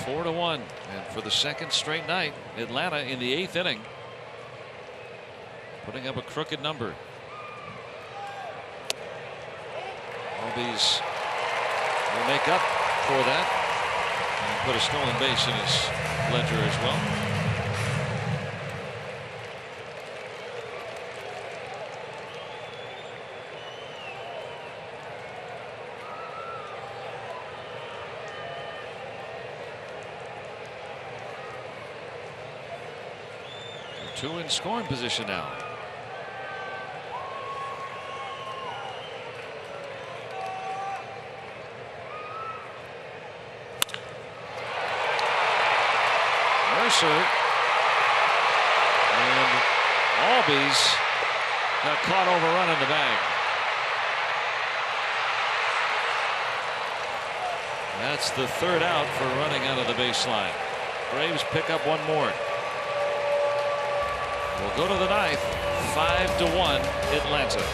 Four to 1, and for the second straight night, Atlanta in the 8th inning, putting up a crooked number. Albies will make up for that and put a stolen base in his ledger as well. Two in scoring position now. Mercer and Albies got caught overrun in the bag. That's the 3rd out for running out of the baseline. Braves pick up one more. We'll go to the 9th, 5-1 Atlanta.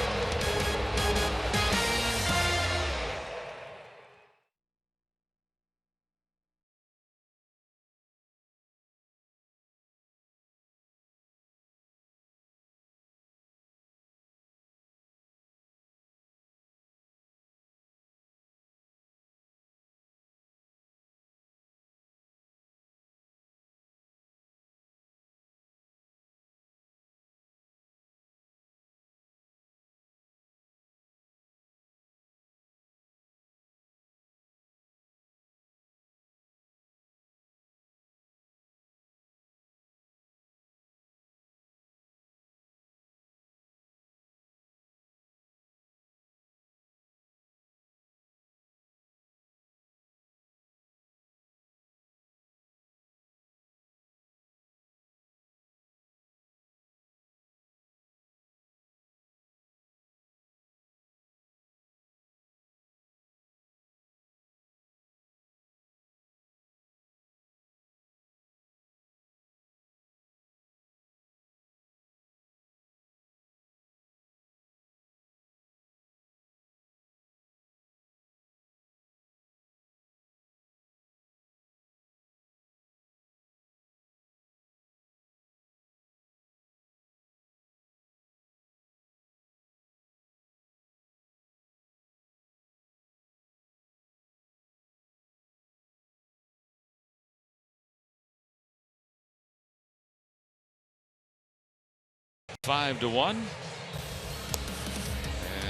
5-1.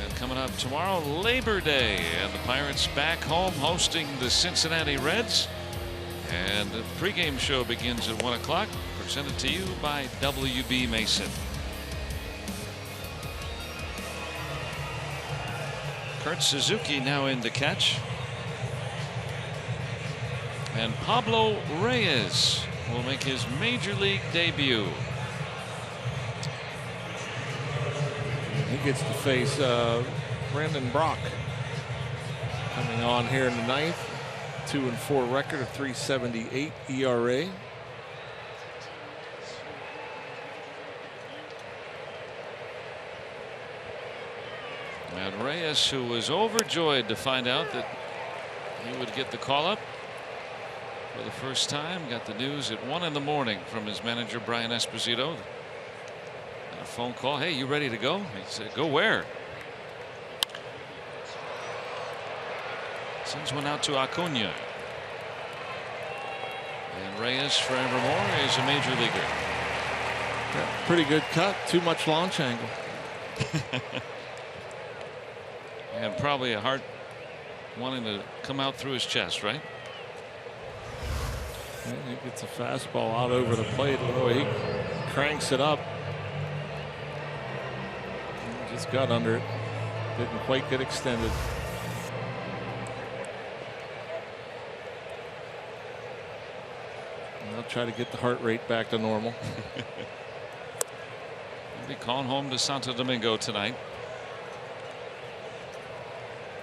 And coming up tomorrow, Labor Day, and the Pirates back home hosting the Cincinnati Reds. And the pregame show begins at 1 o'clock. Presented to you by WB Mason. Kurt Suzuki now in to catch. And Pablo Reyes will make his major league debut. He gets to face Brandon Brock coming on here in the ninth. 2-4 record, a 3.78 ERA. And Reyes, who was overjoyed to find out that he would get the call up for the first time, got the news at 1 in the morning from his manager Brian Esposito. And a phone call. Hey, you ready to go? He said, go where? Sends one out to Acuna. And Reyes forevermore is a major leaguer. Yeah, pretty good cut. Too much launch angle. And probably a heart wanting to come out through his chest, right? Yeah, he gets a fastball out over the plate. Oh, he cranks it up. Just got under it. Didn't quite get extended. I'll try to get the heart rate back to normal. He'll be calling home to Santo Domingo tonight.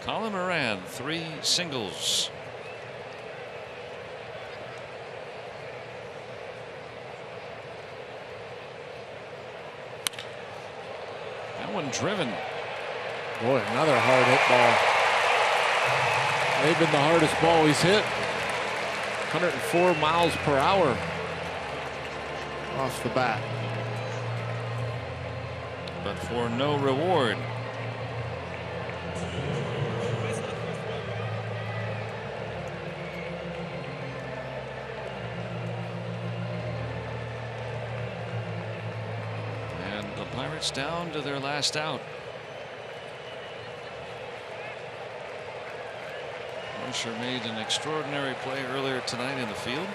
Colin Moran, 3 singles. That one driven. Boy, another hard hit ball. They've been the hardest ball he's hit. 104 miles per hour off the bat. But for no reward. And the Pirates down to their last out. Mercer made an extraordinary play earlier tonight in the field.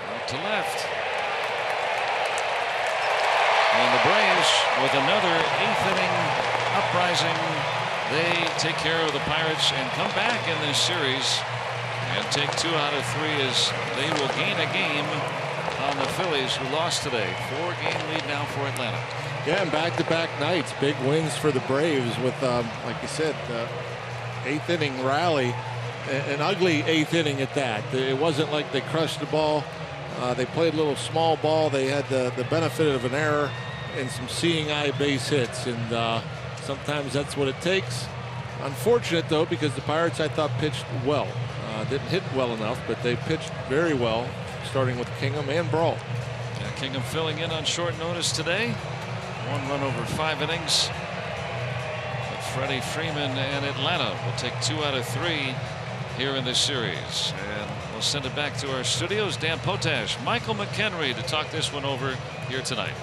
Out to left. And the Braves with another 8th inning uprising. They take care of the Pirates and come back in this series and take 2 out of 3 as they will gain a game on the Phillies, who lost today. 4-game lead now for Atlanta. Yeah, and back-to-back nights, big wins for the Braves with, like you said, 8th inning rally, an ugly 8th inning at that. It wasn't like they crushed the ball. They played a little small ball. They had the benefit of an error and some seeing eye base hits, and sometimes that's what it takes. Unfortunate, though, because the Pirates, I thought, pitched well. Didn't hit well enough, but they pitched very well, starting with Kingham and Brawl. Yeah, Kingham filling in on short notice today. 1 run over 5 innings. But Freddie Freeman and Atlanta will take 2 out of 3 here in this series. And we'll send it back to our studios. Dan Potash, Michael McHenry to talk this one over here tonight.